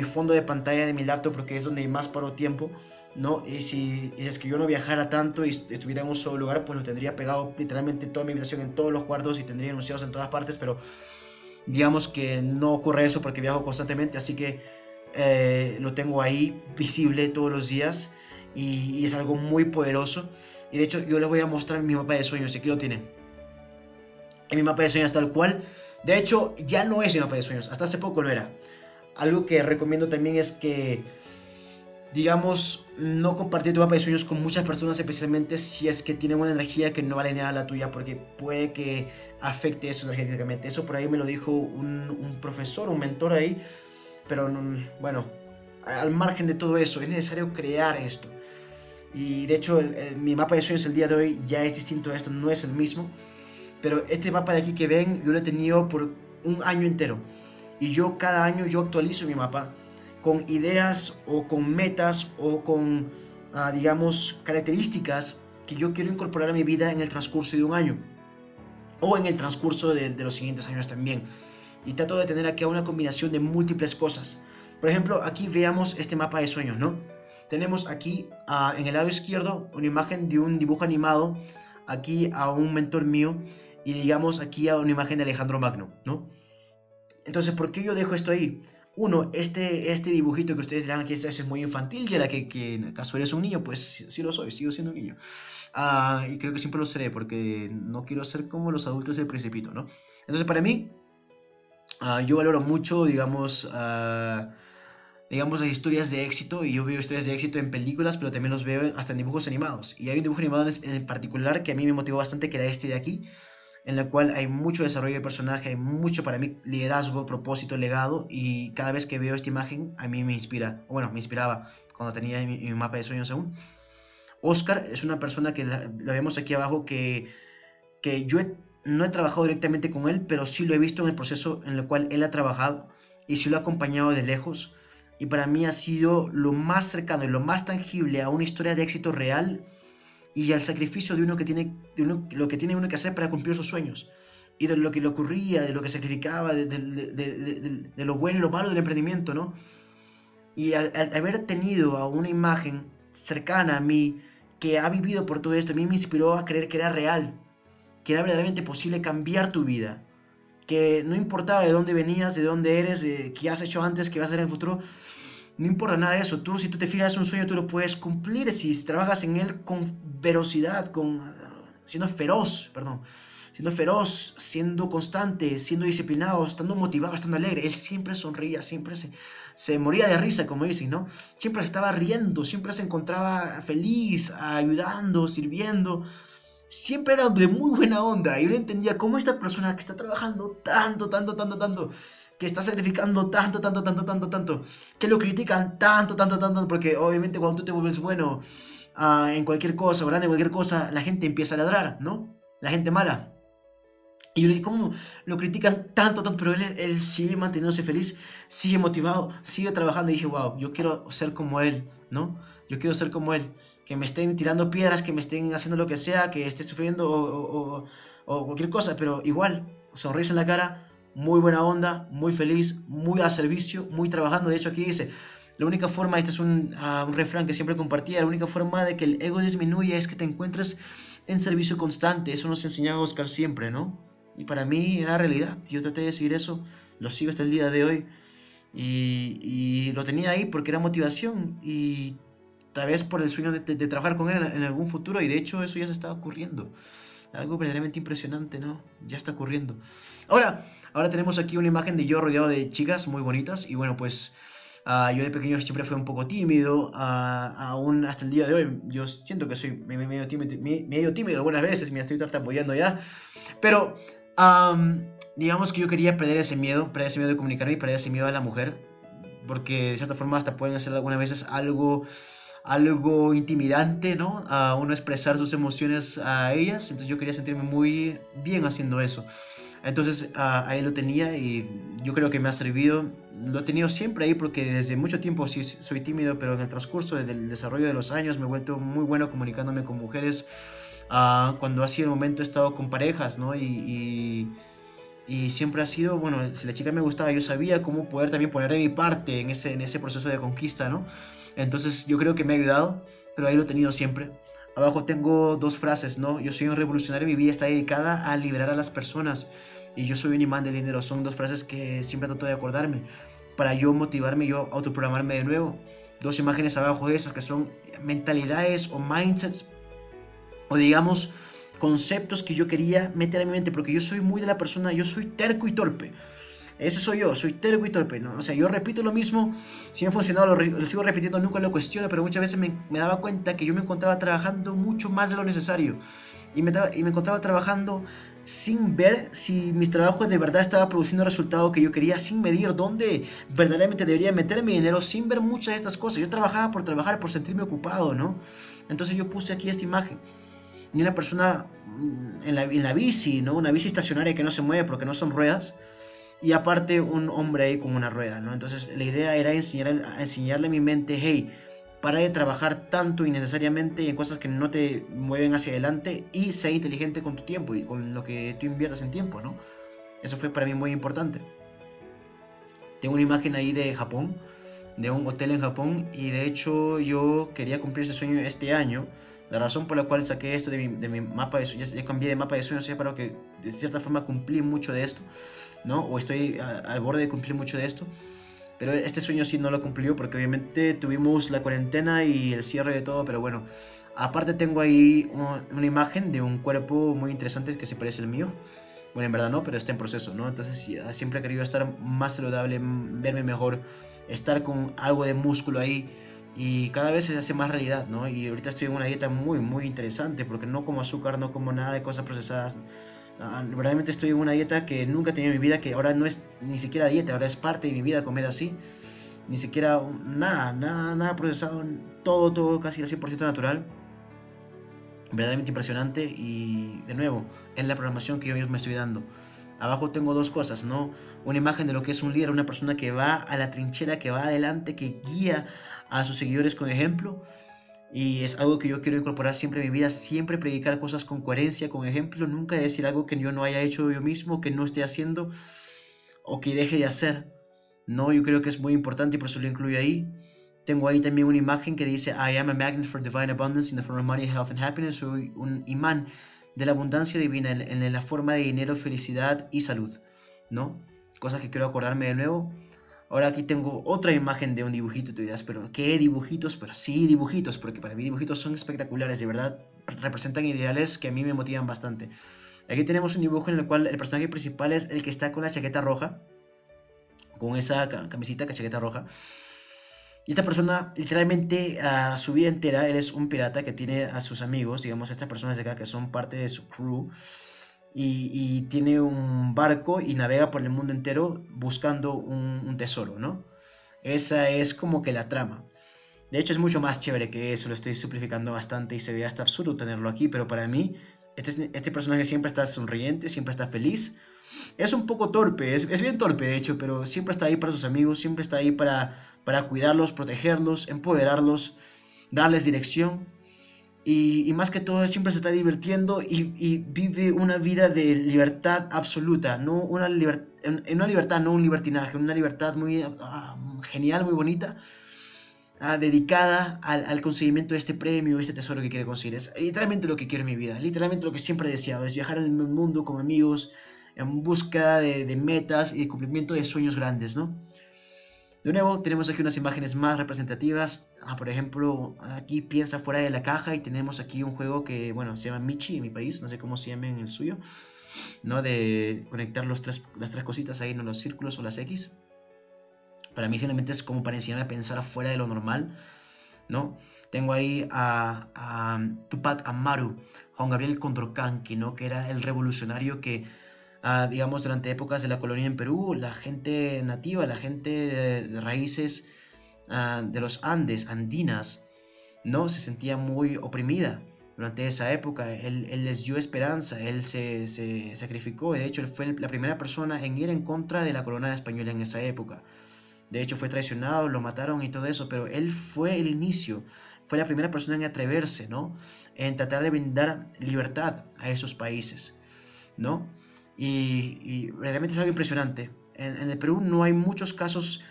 fondo de pantalla de mi laptop, porque es donde más paro tiempo, ¿no? Y es que yo no viajara tanto y estuviera en un solo lugar, pues lo tendría pegado literalmente toda mi habitación en todos los cuartos y tendría anunciados en todas partes, pero digamos que no ocurre eso porque viajo constantemente, así que lo tengo ahí visible todos los días y es algo muy poderoso. Y de hecho yo le voy a mostrar mi mapa de sueños, y aquí lo tiene. En mi mapa de sueños tal cual. De hecho, ya no es mi mapa de sueños, hasta hace poco lo era. Algo que recomiendo también es que, digamos, no compartir tu mapa de sueños con muchas personas, especialmente si es que tienen una energía que no vale nada a la tuya, porque puede que afecte eso energéticamente. Eso por ahí me lo dijo un profesor, un mentor ahí, pero bueno, al margen de todo eso, es necesario crear esto. Y de hecho, mi mapa de sueños el día de hoy ya es distinto a esto, no es el mismo. Pero este mapa de aquí que ven, yo lo he tenido por un año entero. Y yo cada año yo actualizo mi mapa con ideas o con metas o con, digamos, características que yo quiero incorporar a mi vida en el transcurso de un año. O en el transcurso de los siguientes años también. Y trato de tener aquí una combinación de múltiples cosas. Por ejemplo, aquí veamos este mapa de sueños, ¿no? Tenemos aquí en el lado izquierdo una imagen de un dibujo animado, aquí a un mentor mío y digamos aquí a una imagen de Alejandro Magno, ¿no? Entonces, ¿por qué yo dejo esto ahí? Uno, este dibujito que ustedes dirán que es muy infantil, y a la que acaso eres un niño, pues sí lo soy, sigo siendo un niño. Y creo que siempre lo seré porque no quiero ser como los adultos del Principito, ¿no? Entonces, para mí, yo valoro mucho, digamos, las historias de éxito, y yo veo historias de éxito en películas, pero también los veo hasta en dibujos animados. Y hay un dibujo animado en particular que a mí me motivó bastante, que era este de aquí, en la cual hay mucho desarrollo de personaje, hay mucho para mí liderazgo, propósito, legado, y cada vez que veo esta imagen a mí me inspira, bueno, me inspiraba cuando tenía mi mapa de sueños aún. Oscar es una persona que lo vemos aquí abajo, que no he trabajado directamente con él, pero sí lo he visto en el proceso en el cual él ha trabajado y sí lo he acompañado de lejos. Y para mí ha sido lo más cercano y lo más tangible a una historia de éxito real y al sacrificio de uno que tiene, lo que tiene uno que hacer para cumplir sus sueños. Y de lo que le ocurría, de lo que sacrificaba, de lo bueno y lo malo del emprendimiento, ¿no? Y al haber tenido a una imagen cercana a mí que ha vivido por todo esto, a mí me inspiró a creer que era real, que era verdaderamente posible cambiar tu vida, que no importaba de dónde venías, de dónde eres, de qué has hecho antes, qué vas a hacer en el futuro, no importa nada de eso. Tú, si tú te fijas un sueño, tú lo puedes cumplir si trabajas en él con velocidad, siendo feroz, perdón, siendo feroz, siendo constante, siendo disciplinado, estando motivado, estando alegre. Él siempre sonría, siempre se moría de risa, como dicen, ¿no? Siempre se estaba riendo, siempre se encontraba feliz, ayudando, sirviendo. Siempre era de muy buena onda. Y yo no entendía cómo esta persona que está trabajando tanto, tanto, tanto, tanto, que está sacrificando tanto, tanto, tanto, tanto, tanto, que lo critican tanto, tanto, tanto, porque obviamente cuando tú te vuelves bueno en cualquier cosa, grande en cualquier cosa, la gente empieza a ladrar, ¿no? La gente mala. Y yo le dije, ¿cómo lo critican tanto, tanto? Pero él sigue manteniéndose feliz, sigue motivado, sigue trabajando. Y dije, wow, yo quiero ser como él, ¿no? Yo quiero ser como él. Que me estén tirando piedras, que me estén haciendo lo que sea, que esté sufriendo o cualquier cosa, pero igual, sonrisa en la cara, muy buena onda, muy feliz, muy a servicio, muy trabajando. De hecho, aquí dice, la única forma, este es un refrán que siempre compartía, la única forma de que el ego disminuya es que te encuentres en servicio constante. Eso nos enseñaba Oscar siempre, ¿no? Y para mí era realidad. Yo traté de seguir eso, lo sigo hasta el día de hoy. Y lo tenía ahí porque era motivación y tal vez por el sueño de trabajar con él en algún futuro. Y de hecho eso ya se está ocurriendo. Algo verdaderamente impresionante, ¿no? Ya está ocurriendo. Ahora tenemos aquí una imagen de yo rodeado de chicas muy bonitas. Y bueno, pues yo de pequeño siempre fui un poco tímido. Aún hasta el día de hoy yo siento que soy medio tímido algunas veces. Me estoy tartamudeando ya. Pero digamos que yo quería perder ese miedo de comunicarme y perder ese miedo a la mujer, porque de cierta forma hasta pueden ser algunas veces algo intimidante, ¿no? A uno expresar sus emociones a ellas, entonces yo quería sentirme muy bien haciendo eso. Entonces ahí lo tenía y yo creo que me ha servido, lo he tenido siempre ahí porque desde mucho tiempo sí soy tímido, pero en el transcurso del desarrollo de los años me he vuelto muy bueno comunicándome con mujeres. Cuando ha sido el momento he estado con parejas, ¿no? Y siempre ha sido, bueno, si la chica me gustaba, yo sabía cómo poder también poner de mi parte en ese proceso de conquista, ¿no? Entonces yo creo que me ha ayudado, pero ahí lo he tenido siempre. Abajo tengo dos frases, ¿no? Yo soy un revolucionario, mi vida está dedicada a liberar a las personas y yo soy un imán de dinero. Son dos frases que siempre trato de acordarme para yo motivarme y yo autoprogramarme de nuevo. Dos imágenes abajo de esas que son mentalidades o mindsets o digamos conceptos que yo quería meter a mi mente, porque yo soy muy de la persona, yo soy terco y torpe. Ese soy yo, soy terco y torpe, ¿no? O sea, yo repito lo mismo, si me ha funcionado lo sigo repitiendo, nunca lo cuestiono, pero muchas veces me daba cuenta que yo me encontraba trabajando mucho más de lo necesario y me encontraba trabajando sin ver si mis trabajos de verdad estaba produciendo el resultado que yo quería, sin medir dónde verdaderamente debería meter mi dinero, sin ver muchas de estas cosas. Yo trabajaba por trabajar, por sentirme ocupado, ¿no? Entonces yo puse aquí esta imagen ni una persona en la bici, ¿no? Una bici estacionaria que no se mueve porque no son ruedas. Y aparte un hombre ahí con una rueda, ¿no? Entonces la idea era enseñarle a mi mente, hey, para de trabajar tanto innecesariamente en cosas que no te mueven hacia adelante y sé inteligente con tu tiempo y con lo que tú inviertas en tiempo, ¿no? Eso fue para mí muy importante. Tengo una imagen ahí de Japón, de un hotel en Japón, y de hecho yo quería cumplir ese sueño este año. La razón por la cual saqué esto de mi mapa de sueños, ya cambié de mapa de sueños, para que de cierta forma cumplí mucho de esto, ¿no? O estoy al borde de cumplir mucho de esto. Pero este sueño sí no lo cumplió porque obviamente tuvimos la cuarentena y el cierre de todo, pero bueno. Aparte tengo ahí una imagen de un cuerpo muy interesante que se parece al mío. Bueno, en verdad no, pero está en proceso, ¿no? Entonces siempre he querido estar más saludable, verme mejor, estar con algo de músculo ahí y cada vez se hace más realidad, ¿no? Y ahorita estoy en una dieta muy, muy interesante porque no como azúcar, no como nada de cosas procesadas. Verdaderamente estoy en una dieta que nunca he tenido en mi vida, que ahora no es ni siquiera dieta, ahora es parte de mi vida comer así. Ni siquiera nada, nada, nada procesado, todo, todo casi al 100% natural, verdaderamente impresionante y de nuevo, es la programación que yo mismo me estoy dando. Abajo tengo dos cosas, ¿no? Una imagen de lo que es un líder, una persona que va a la trinchera, que va adelante, que guía a sus seguidores con ejemplo. Y es algo que yo quiero incorporar siempre en mi vida, siempre predicar cosas con coherencia, con ejemplo, nunca decir algo que yo no haya hecho yo mismo, que no esté haciendo o que deje de hacer. No, yo creo que es muy importante y por eso lo incluyo ahí. Tengo ahí también una imagen que dice I am a magnet for divine abundance in the form of money, health and happiness. Soy un imán de la abundancia divina en la forma de dinero, felicidad y salud, ¿no? Cosas que quiero acordarme de nuevo. Ahora aquí tengo otra imagen de un dibujito. Tú dirás, pero ¿qué dibujitos? Pero sí dibujitos, porque para mí dibujitos son espectaculares, de verdad representan ideales que a mí me motivan bastante. Aquí tenemos un dibujo en el cual el personaje principal es el que está con la chaqueta roja, con esa camisita, chaqueta roja. Y esta persona, literalmente, a su vida entera, él es un pirata que tiene a sus amigos, digamos, estas personas de acá que son parte de su crew, y tiene un barco y navega por el mundo entero buscando un tesoro, ¿no? Esa es como que la trama. De hecho, es mucho más chévere que eso, lo estoy simplificando bastante y se ve hasta absurdo tenerlo aquí, pero para mí, este personaje siempre está sonriente, siempre está feliz. Es un poco torpe, es bien torpe de hecho, pero siempre está ahí para sus amigos, siempre está ahí para cuidarlos, protegerlos, empoderarlos, darles dirección. Y más que todo siempre se está divirtiendo y vive una vida de libertad absoluta, no una libertad, no un libertinaje, una libertad muy genial, muy bonita, dedicada al conseguimiento de este premio, este tesoro que quiere conseguir. Es literalmente lo que quiero en mi vida, literalmente lo que siempre he deseado, es viajar en el mundo con amigos, en busca de metas y de cumplimiento de sueños grandes, ¿no? De nuevo, tenemos aquí unas imágenes más representativas. Por ejemplo, aquí piensa fuera de la caja y tenemos aquí un juego que, bueno, se llama Michi en mi país, no sé cómo se llama en el suyo, ¿no? De conectar las tres cositas ahí, ¿no? Los círculos o las X. Para mí simplemente es como para enseñarme a pensar fuera de lo normal, ¿no? Tengo ahí a Tupac Amaru, Juan Gabriel Condorcanqui, ¿no? Que era el revolucionario que, digamos, durante épocas de la colonia en Perú, la gente nativa, la gente de raíces de los Andes, andinas, ¿no? Se sentía muy oprimida durante esa época. Él les dio esperanza, él se sacrificó. De hecho, él fue la primera persona en ir en contra de la corona española en esa época. De hecho, fue traicionado, lo mataron y todo eso, pero él fue el inicio, fue la primera persona en atreverse, ¿no? En tratar de brindar libertad a esos países, ¿no? Y realmente es algo impresionante. En el Perú no hay muchos casos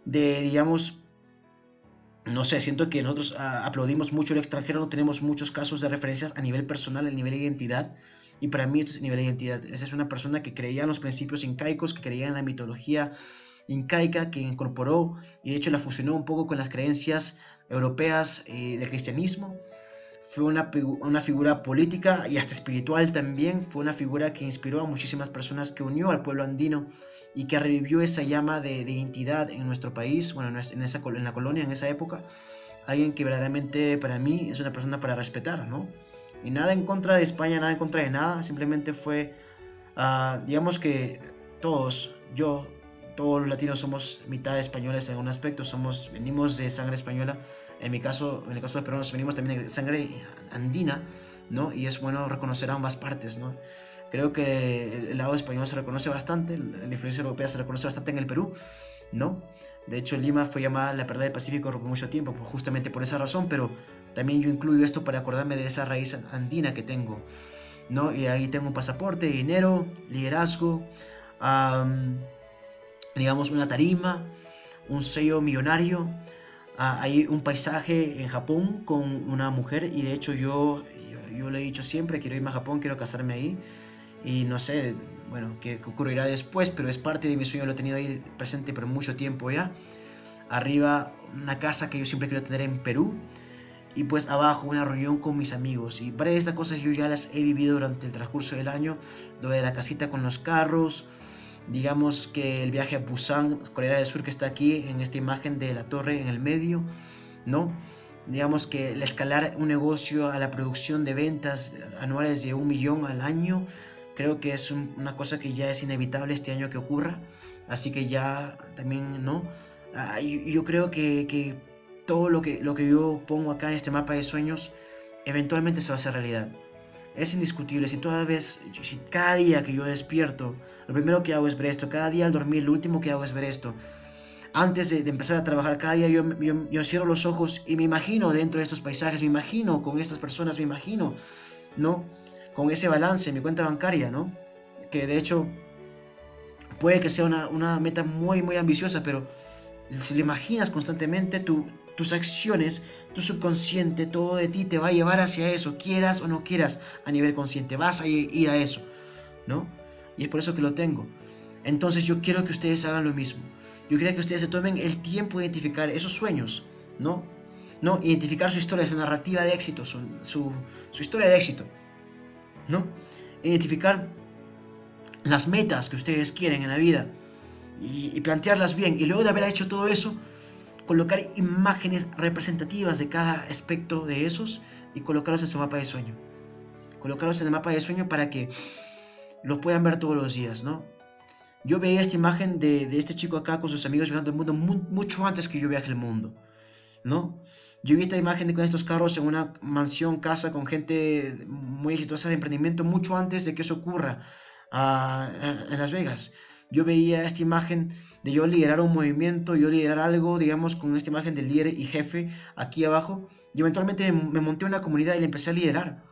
de, digamos, no sé, siento que nosotros aplaudimos mucho el extranjero, no tenemos muchos casos de referencias a nivel personal, a nivel de identidad. Y para mí esto es nivel de identidad. Esa es una persona que creía en los principios incaicos, que creía en la mitología incaica, que incorporó y de hecho la fusionó un poco con las creencias europeas del cristianismo. Fue una figura política y hasta espiritual también. Fue una figura que inspiró a muchísimas personas, que unió al pueblo andino y que revivió esa llama de identidad en nuestro país, bueno, en la colonia, en esa época. Alguien que verdaderamente para mí es una persona para respetar, ¿no? Y nada en contra de España, nada en contra de nada, simplemente fue, digamos que todos, yo, todos los latinos somos mitad españoles en algún aspecto, venimos de sangre española, en mi caso, en el caso de peruanos venimos también de sangre andina, ¿no? Y es bueno reconocer ambas partes, ¿no? Creo que el lado español se reconoce bastante, la influencia europea se reconoce bastante en el Perú, ¿no? De hecho, Lima fue llamada la perla del Pacífico por mucho tiempo, justamente por esa razón, pero también yo incluyo esto para acordarme de esa raíz andina que tengo, ¿no? Y ahí tengo un pasaporte, dinero, liderazgo, um, digamos una tarima, un sello millonario, hay un paisaje en Japón con una mujer y de hecho yo le he dicho siempre, quiero irme a Japón, quiero casarme ahí y no sé, bueno, qué ocurrirá después, pero es parte de mi sueño, lo he tenido ahí presente por mucho tiempo ya. Arriba una casa que yo siempre quiero tener en Perú y pues abajo una reunión con mis amigos y varias de estas cosas yo ya las he vivido durante el transcurso del año, lo de la casita con los carros, digamos que el viaje a Busan, Corea del Sur, que está aquí en esta imagen de la torre en el medio, ¿no? Digamos que el escalar un negocio a la producción de ventas anuales de 1 millón al año, creo que es una cosa que ya es inevitable este año que ocurra, así que ya también, ¿no? Yo creo que todo lo que yo pongo acá en este mapa de sueños eventualmente se va a hacer realidad. Es indiscutible, si cada día que yo despierto, lo primero que hago es ver esto, cada día al dormir, lo último que hago es ver esto. Antes de empezar a trabajar, cada día yo cierro los ojos y me imagino dentro de estos paisajes, me imagino con estas personas, me imagino, ¿no? Con ese balance en mi cuenta bancaria, ¿no? Que de hecho puede que sea una meta muy, muy ambiciosa, pero si lo imaginas constantemente, tus acciones, tu subconsciente, todo de ti te va a llevar hacia eso, quieras o no quieras, a nivel consciente, vas a ir a eso, ¿no? Y es por eso que lo tengo. Entonces yo quiero que ustedes hagan lo mismo. Yo quiero que ustedes se tomen el tiempo de identificar esos sueños, ¿no? ¿No? Identificar su historia, su narrativa de éxito, su historia de éxito, ¿no? Identificar las metas que ustedes quieren en la vida y plantearlas bien. Y luego de haber hecho todo eso, colocar imágenes representativas de cada aspecto de esos y colocarlos en su mapa de sueño. Colocarlos en el mapa de sueño para que lo puedan ver todos los días, ¿no? Yo veía esta imagen de este chico acá con sus amigos viajando el mundo mucho antes que yo viaje el mundo, ¿no? Yo vi esta imagen con estos carros en una mansión, casa con gente muy exitosa de emprendimiento mucho antes de que eso ocurra en Las Vegas. Yo veía esta imagen de yo liderar un movimiento, yo liderar algo, digamos, con esta imagen del líder y jefe aquí abajo, y eventualmente me monté una comunidad y la empecé a liderar,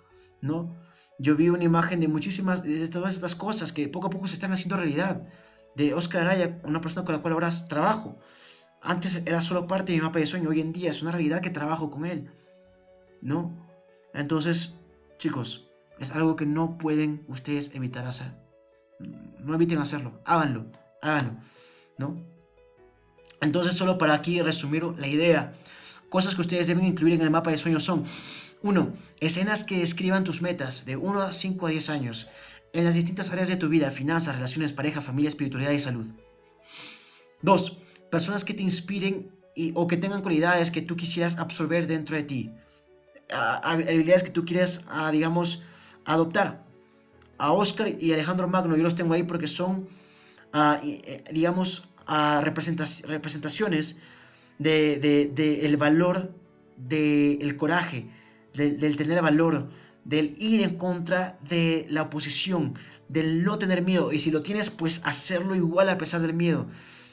¿no? Yo vi una imagen de de todas estas cosas que poco a poco se están haciendo realidad. De Oscar Araya, una persona con la cual ahora trabajo. Antes era solo parte de mi mapa de sueño, hoy en día es una realidad que trabajo con él, ¿no? Entonces, chicos, es algo que no pueden ustedes evitar hacer. No eviten hacerlo, háganlo, ¿no? Entonces, solo para aquí resumir la idea, cosas que ustedes deben incluir en el mapa de sueños son: 1. Escenas que describan tus metas de 1 a 5 a 10 años en las distintas áreas de tu vida: finanzas, relaciones, pareja, familia, espiritualidad y salud. 2. Personas que te inspiren o que tengan cualidades que tú quisieras absorber dentro de ti. Habilidades que tú quieras, digamos, adoptar. A Oscar y Alejandro Magno yo los tengo ahí porque son, digamos, representaciones del valor, del coraje, del tener valor, del ir en contra de la oposición, del no tener miedo. Y si lo tienes, pues hacerlo igual a pesar del miedo,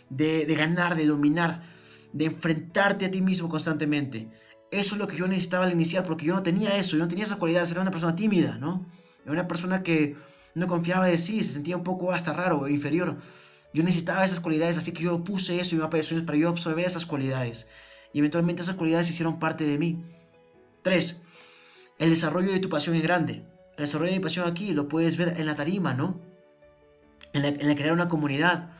de ganar, de dominar, de enfrentarte a ti mismo constantemente. Eso es lo que yo necesitaba al iniciar, porque yo no tenía eso, yo no tenía esas cualidades, era una persona tímida, ¿no? Era una persona que no confiaba de sí, se sentía un poco hasta raro o inferior. Yo necesitaba esas cualidades, así que yo puse eso en mi mapa de sueños para yo absorber esas cualidades. y eventualmente esas cualidades hicieron parte de mí. 3. El desarrollo de tu pasión es grande. El desarrollo de mi pasión aquí lo puedes ver en la tarima, ¿no? En la crear una comunidad.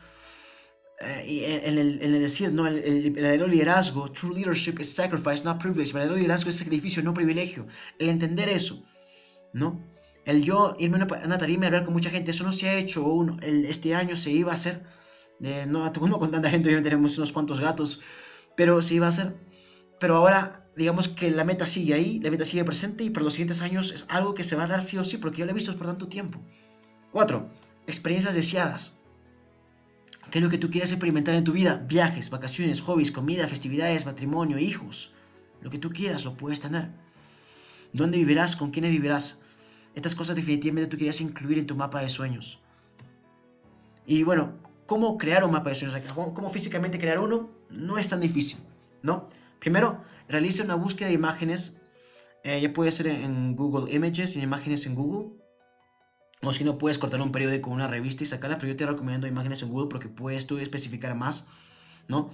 Y en el decir, ¿no? El verdadero liderazgo, true leadership is sacrifice, not privilege. El verdadero liderazgo es sacrificio, no privilegio. El entender eso, ¿no? El yo irme a una tarima y hablar con mucha gente, eso no se ha hecho este año, se iba a hacer. No con tanta gente, obviamente tenemos unos cuantos gatos, pero se iba a hacer. Pero ahora, digamos que la meta sigue ahí, la meta sigue presente y para los siguientes años es algo que se va a dar sí o sí, porque yo lo he visto por tanto tiempo. 4. Experiencias deseadas. ¿Qué es lo que tú quieres experimentar en tu vida? Viajes, vacaciones, hobbies, comida, festividades, matrimonio, hijos. Lo que tú quieras lo puedes tener. ¿Dónde vivirás? ¿Con quiénes vivirás? Estas cosas definitivamente tú querías incluir en tu mapa de sueños. Y bueno, ¿cómo crear un mapa de sueños? ¿Cómo físicamente crear uno? No es tan difícil, ¿no? Primero, realiza una búsqueda de imágenes. Ya puede ser en Google Images, en imágenes en Google. O si no, puedes cortar un periódico o una revista y sacarla, pero yo te recomiendo imágenes en Google porque puedes tú especificar más, ¿no?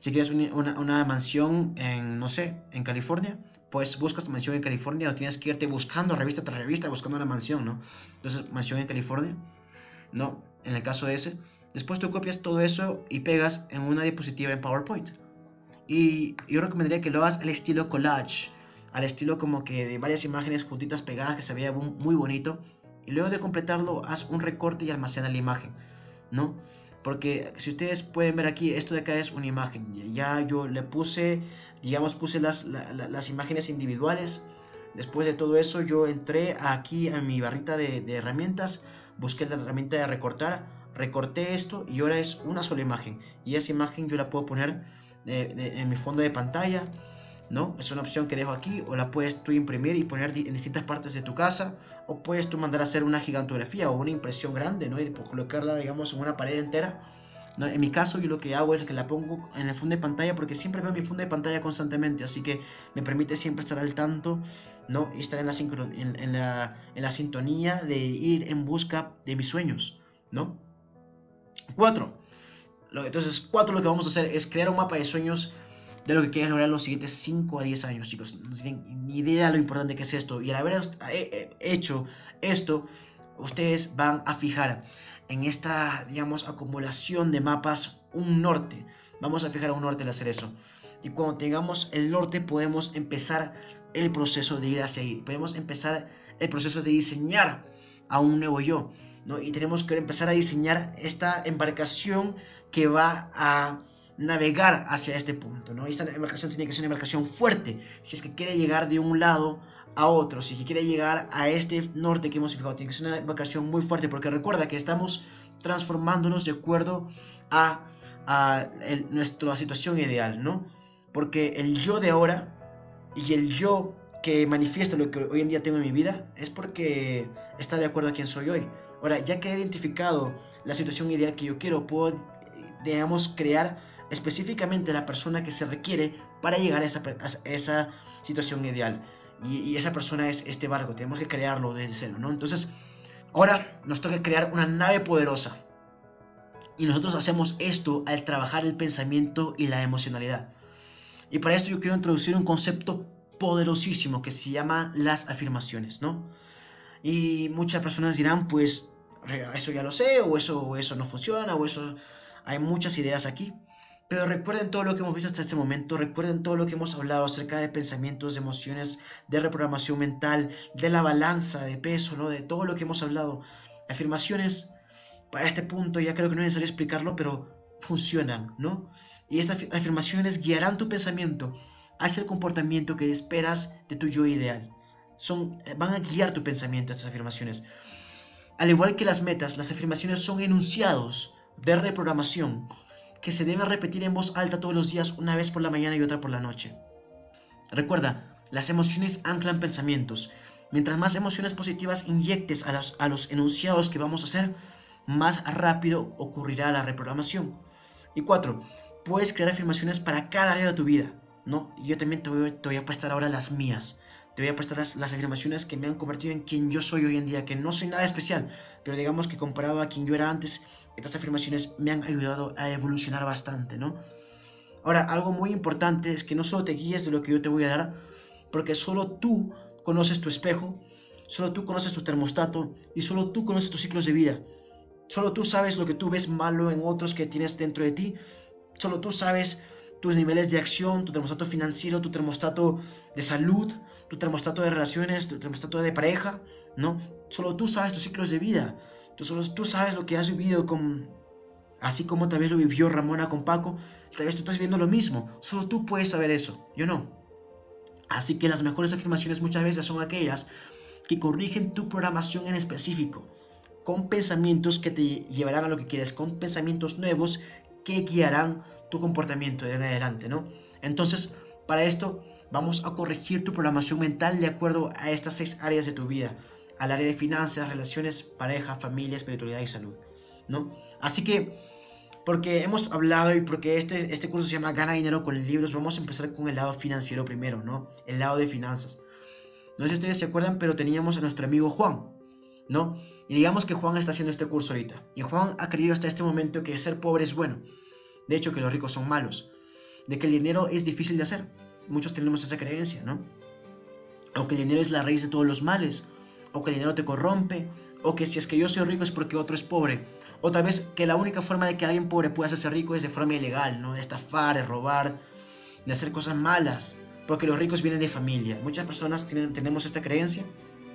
Si quieres una mansión en, no sé, en California, pues buscas mansión en California, no tienes que irte buscando revista tras revista, buscando una mansión, ¿no? Entonces, mansión en California, ¿no? En el caso de ese. Después tú copias todo eso y pegas en una diapositiva en PowerPoint. Y yo recomendaría que lo hagas al estilo collage, al estilo como que de varias imágenes juntitas pegadas que se vea muy bonito. Y luego de completarlo, haz un recorte y almacena la imagen, ¿no? Porque si ustedes pueden ver aquí, esto de acá es una imagen. Ya yo le puse, digamos, puse las imágenes individuales. Después de todo eso, yo entré aquí a mi barrita de herramientas, busqué la herramienta de recortar, recorté esto y ahora es una sola imagen. Y esa imagen yo la puedo poner en mi fondo de pantalla, ¿no? Es una opción que dejo aquí, o la puedes tú imprimir y poner en distintas partes de tu casa, o puedes tú mandar a hacer una gigantografía o una impresión grande, ¿no? Y colocarla, digamos, en una pared entera, ¿no? En mi caso, yo lo que hago es que la pongo en el fondo de pantalla porque siempre veo mi fondo de pantalla constantemente, así que me permite siempre estar al tanto, ¿no? Y estar en la sintonía de ir en busca de mis sueños, ¿no? 4. Entonces, 4, lo que vamos a hacer es crear un mapa de sueños de lo que quieres lograr en los siguientes 5 a 10 años, chicos. No tienen ni idea de lo importante que es esto. Y al haber hecho esto, ustedes van a fijar en esta, digamos, acumulación de mapas un norte. Vamos a fijar un norte al hacer eso. Y cuando tengamos el norte, podemos empezar el proceso de ir hacia ahí. Podemos empezar el proceso de diseñar a un nuevo yo, ¿no? Y tenemos que empezar a diseñar esta embarcación que va a navegar hacia este punto, ¿no? Esta embarcación tiene que ser una embarcación fuerte si es que quiere llegar de un lado a otro, si es que quiere llegar a este norte que hemos fijado, tiene que ser una embarcación muy fuerte, porque recuerda que estamos transformándonos de acuerdo a nuestra situación ideal, ¿no? Porque el yo de ahora y el yo que manifiesta lo que hoy en día tengo en mi vida es porque está de acuerdo a quién soy hoy. Ahora, ya que he identificado la situación ideal que yo quiero, puedo, digamos, crear específicamente la persona que se requiere para llegar a esa situación ideal. Y esa persona es este barco, tenemos que crearlo desde cero, ¿no? Entonces, ahora nos toca crear una nave poderosa. Y nosotros hacemos esto al trabajar el pensamiento y la emocionalidad. Y para esto yo quiero introducir un concepto poderosísimo que se llama las afirmaciones, ¿no? Y muchas personas dirán, pues, eso ya lo sé, o eso no funciona, o eso... Hay muchas ideas aquí. Pero recuerden todo lo que hemos visto hasta este momento, recuerden todo lo que hemos hablado acerca de pensamientos, de emociones, de reprogramación mental, de la balanza de peso, ¿no? De todo lo que hemos hablado. Afirmaciones, para este punto ya creo que no es necesario explicarlo, pero funcionan, ¿no? Y estas afirmaciones guiarán tu pensamiento hacia el comportamiento que esperas de tu yo ideal. Van a guiar tu pensamiento estas afirmaciones. Al igual que las metas, las afirmaciones son enunciados de reprogramación que se deben repetir en voz alta todos los días, una vez por la mañana y otra por la noche. Recuerda, las emociones anclan pensamientos. Mientras más emociones positivas inyectes a los enunciados que vamos a hacer, más rápido ocurrirá la reprogramación. Y 4, puedes crear afirmaciones para cada área de tu vida, ¿no? Y yo también te voy a prestar ahora las mías. Te voy a prestar las afirmaciones que me han convertido en quien yo soy hoy en día, que no soy nada especial, pero digamos que comparado a quien yo era antes, estas afirmaciones me han ayudado a evolucionar bastante, ¿no? Ahora, algo muy importante es que no solo te guíes de lo que yo te voy a dar, porque solo tú conoces tu espejo, solo tú conoces tu termostato y solo tú conoces tus ciclos de vida. Solo tú sabes lo que tú ves malo en otros que tienes dentro de ti. Solo tú sabes tus niveles de acción, tu termostato financiero, tu termostato de salud, tu termostato de relaciones, tu termostato de pareja, ¿no? Solo tú sabes tus ciclos de vida. Solo tú sabes lo que has vivido con... Así como tal vez lo vivió Ramona con Paco, tal vez tú estás viendo lo mismo. Solo tú puedes saber eso, yo no. Así que las mejores afirmaciones muchas veces son aquellas que corrigen tu programación en específico, con pensamientos que te llevarán a lo que quieres, con pensamientos nuevos que guiarán tu comportamiento de en adelante, ¿no? Entonces, para esto vamos a corregir tu programación mental de acuerdo a estas 6 áreas de tu vida, al área de finanzas, relaciones, pareja, familia, espiritualidad y salud, ¿no? Así que, porque hemos hablado y porque este curso se llama Gana Dinero con Libros, vamos a empezar con el lado financiero primero, ¿no? El lado de finanzas. No sé si ustedes se acuerdan, pero teníamos a nuestro amigo Juan, ¿no? Y digamos que Juan está haciendo este curso ahorita. Y Juan ha creído hasta este momento que ser pobre es bueno. De hecho, que los ricos son malos. De que el dinero es difícil de hacer. Muchos tenemos esa creencia, ¿no? O que el dinero es la raíz de todos los males. O que el dinero te corrompe. O que si es que yo soy rico es porque otro es pobre. O tal vez que la única forma de que alguien pobre pueda hacerse rico es de forma ilegal, ¿no? De estafar, de robar, de hacer cosas malas. Porque los ricos vienen de familia. Muchas personas tenemos esta creencia.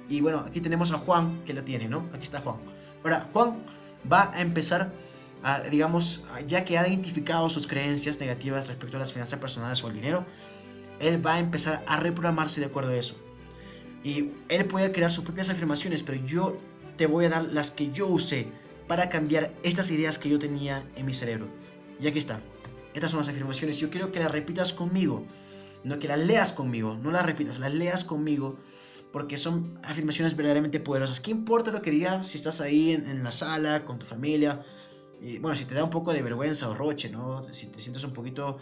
Y bueno, aquí tenemos a Juan que la tiene, ¿no? Aquí está Juan. Ahora, Juan va a empezar a, digamos, ya que ha identificado sus creencias negativas respecto a las finanzas personales o al dinero, él va a empezar a reprogramarse de acuerdo a eso. Y él puede crear sus propias afirmaciones, pero yo te voy a dar las que yo usé para cambiar estas ideas que yo tenía en mi cerebro. Y aquí está. Estas son las afirmaciones. Yo quiero que las repitas conmigo. No que las leas conmigo. No las repitas, las leas conmigo. Porque son afirmaciones verdaderamente poderosas. ¿Qué importa lo que digas si estás ahí en la sala, con tu familia? Y bueno, si te da un poco de vergüenza o roche, ¿no? Si te sientes un poquito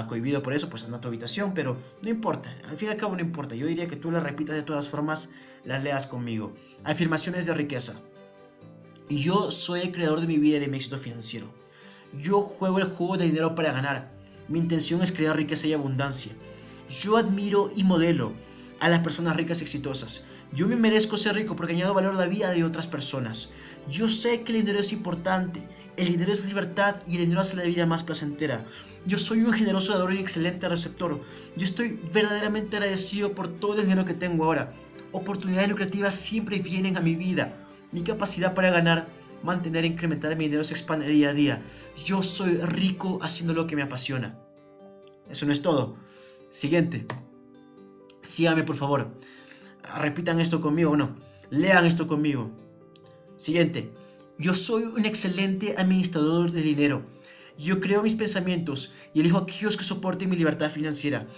cohibido por eso, pues anda a tu habitación, pero no importa, al fin y al cabo no importa. Yo diría que tú las repitas de todas formas, las leas conmigo. Afirmaciones de riqueza. Yo soy el creador de mi vida y de mi éxito financiero. Yo juego el juego de dinero para ganar. Mi intención es crear riqueza y abundancia. Yo admiro y modelo a las personas ricas y exitosas. Yo me merezco ser rico porque añado valor a la vida de otras personas. Yo sé que el dinero es importante. El dinero es libertad y el dinero hace la vida más placentera. Yo soy un generoso dador y excelente receptor. Yo estoy verdaderamente agradecido por todo el dinero que tengo ahora. Oportunidades lucrativas siempre vienen a mi vida. Mi capacidad para ganar, mantener e incrementar mi dinero se expande día a día. Yo soy rico haciendo lo que me apasiona. Eso no es todo. Siguiente. Síganme por favor. Repitan esto conmigo, no. Lean esto conmigo. Siguiente. Yo soy un excelente administrador de dinero. Yo creo mis pensamientos y elijo aquellos que soporten mi libertad financiera.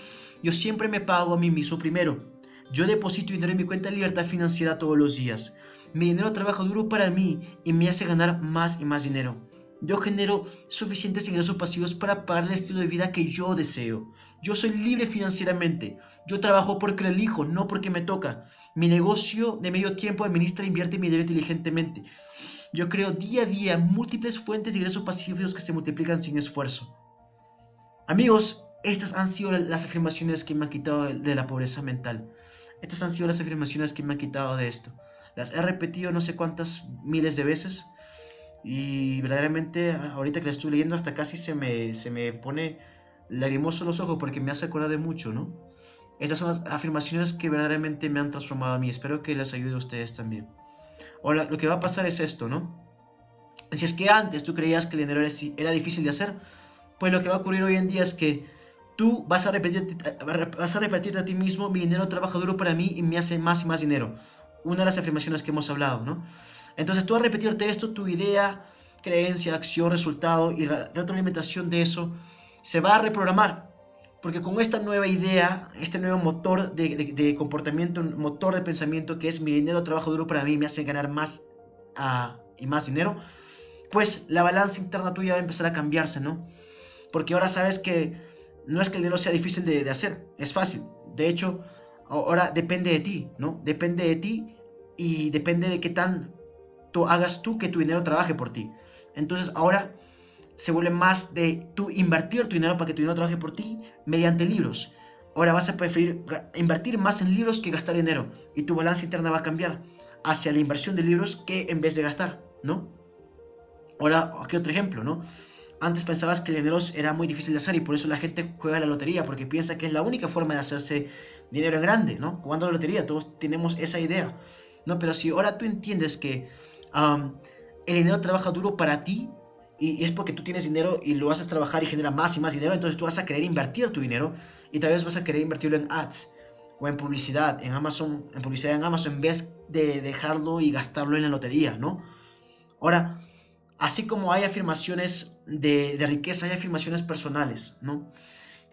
Yo siempre me pago a mí mismo primero. Yo deposito dinero en mi cuenta de libertad financiera todos los días. Mi dinero trabaja duro para mí y me hace ganar más y más dinero. Yo genero suficientes ingresos pasivos para pagar el estilo de vida que yo deseo. Yo soy libre financieramente. Yo trabajo porque lo elijo, no porque me toca. Mi negocio de medio tiempo administra e invierte mi dinero inteligentemente. Yo creo día a día múltiples fuentes de ingresos pasivos que se multiplican sin esfuerzo. Amigos, estas han sido las afirmaciones que me han quitado de la pobreza mental. Estas han sido las afirmaciones que me han quitado de esto. Las he repetido no sé cuántas miles de veces. Y verdaderamente ahorita que la estoy leyendo hasta casi se me pone lagrimoso los ojos porque me hace acordar de mucho, ¿no? Estas son las afirmaciones que verdaderamente me han transformado a mí. Espero que les ayude a ustedes también. Ahora, lo que va a pasar es esto, ¿no? Si es que antes tú creías que el dinero era difícil de hacer, pues lo que va a ocurrir hoy en día es que tú vas a repetirte a ti mismo: mi dinero trabaja duro para mí y me hace más y más dinero. Una de las afirmaciones que hemos hablado, ¿no? Entonces tú al repetirte esto, tu idea, creencia, acción, resultado y retroalimentación de eso se va a reprogramar. Porque con esta nueva idea, este nuevo motor de comportamiento, un motor de pensamiento que es mi dinero trabaja duro para mí, me hace ganar más y más dinero, pues la balanza interna tuya va a empezar a cambiarse, ¿no? Porque ahora sabes que no es que el dinero sea difícil de hacer, es fácil. De hecho, ahora depende de ti, ¿no? Depende de ti y depende de qué tanto hagas tú que tu dinero trabaje por ti. Entonces ahora se vuelve más de tú invertir tu dinero para que tu dinero trabaje por ti mediante libros. Ahora vas a preferir invertir más en libros que gastar dinero, y tu balanza interna va a cambiar hacia la inversión de libros que en vez de gastar, ¿no? Ahora, aquí otro ejemplo, ¿no? Antes pensabas que el dinero era muy difícil de hacer y por eso la gente juega a la lotería, porque piensa que es la única forma de hacerse dinero en grande, ¿no? Jugando a la lotería, todos tenemos esa idea, ¿no? Pero si ahora tú entiendes que el dinero trabaja duro para ti, y es porque tú tienes dinero y lo haces trabajar y genera más y más dinero, entonces tú vas a querer invertir tu dinero y tal vez vas a querer invertirlo en ads o en publicidad, en Amazon, en vez de dejarlo y gastarlo en la lotería, ¿no? Ahora, así como hay afirmaciones de riqueza, hay afirmaciones personales, ¿no?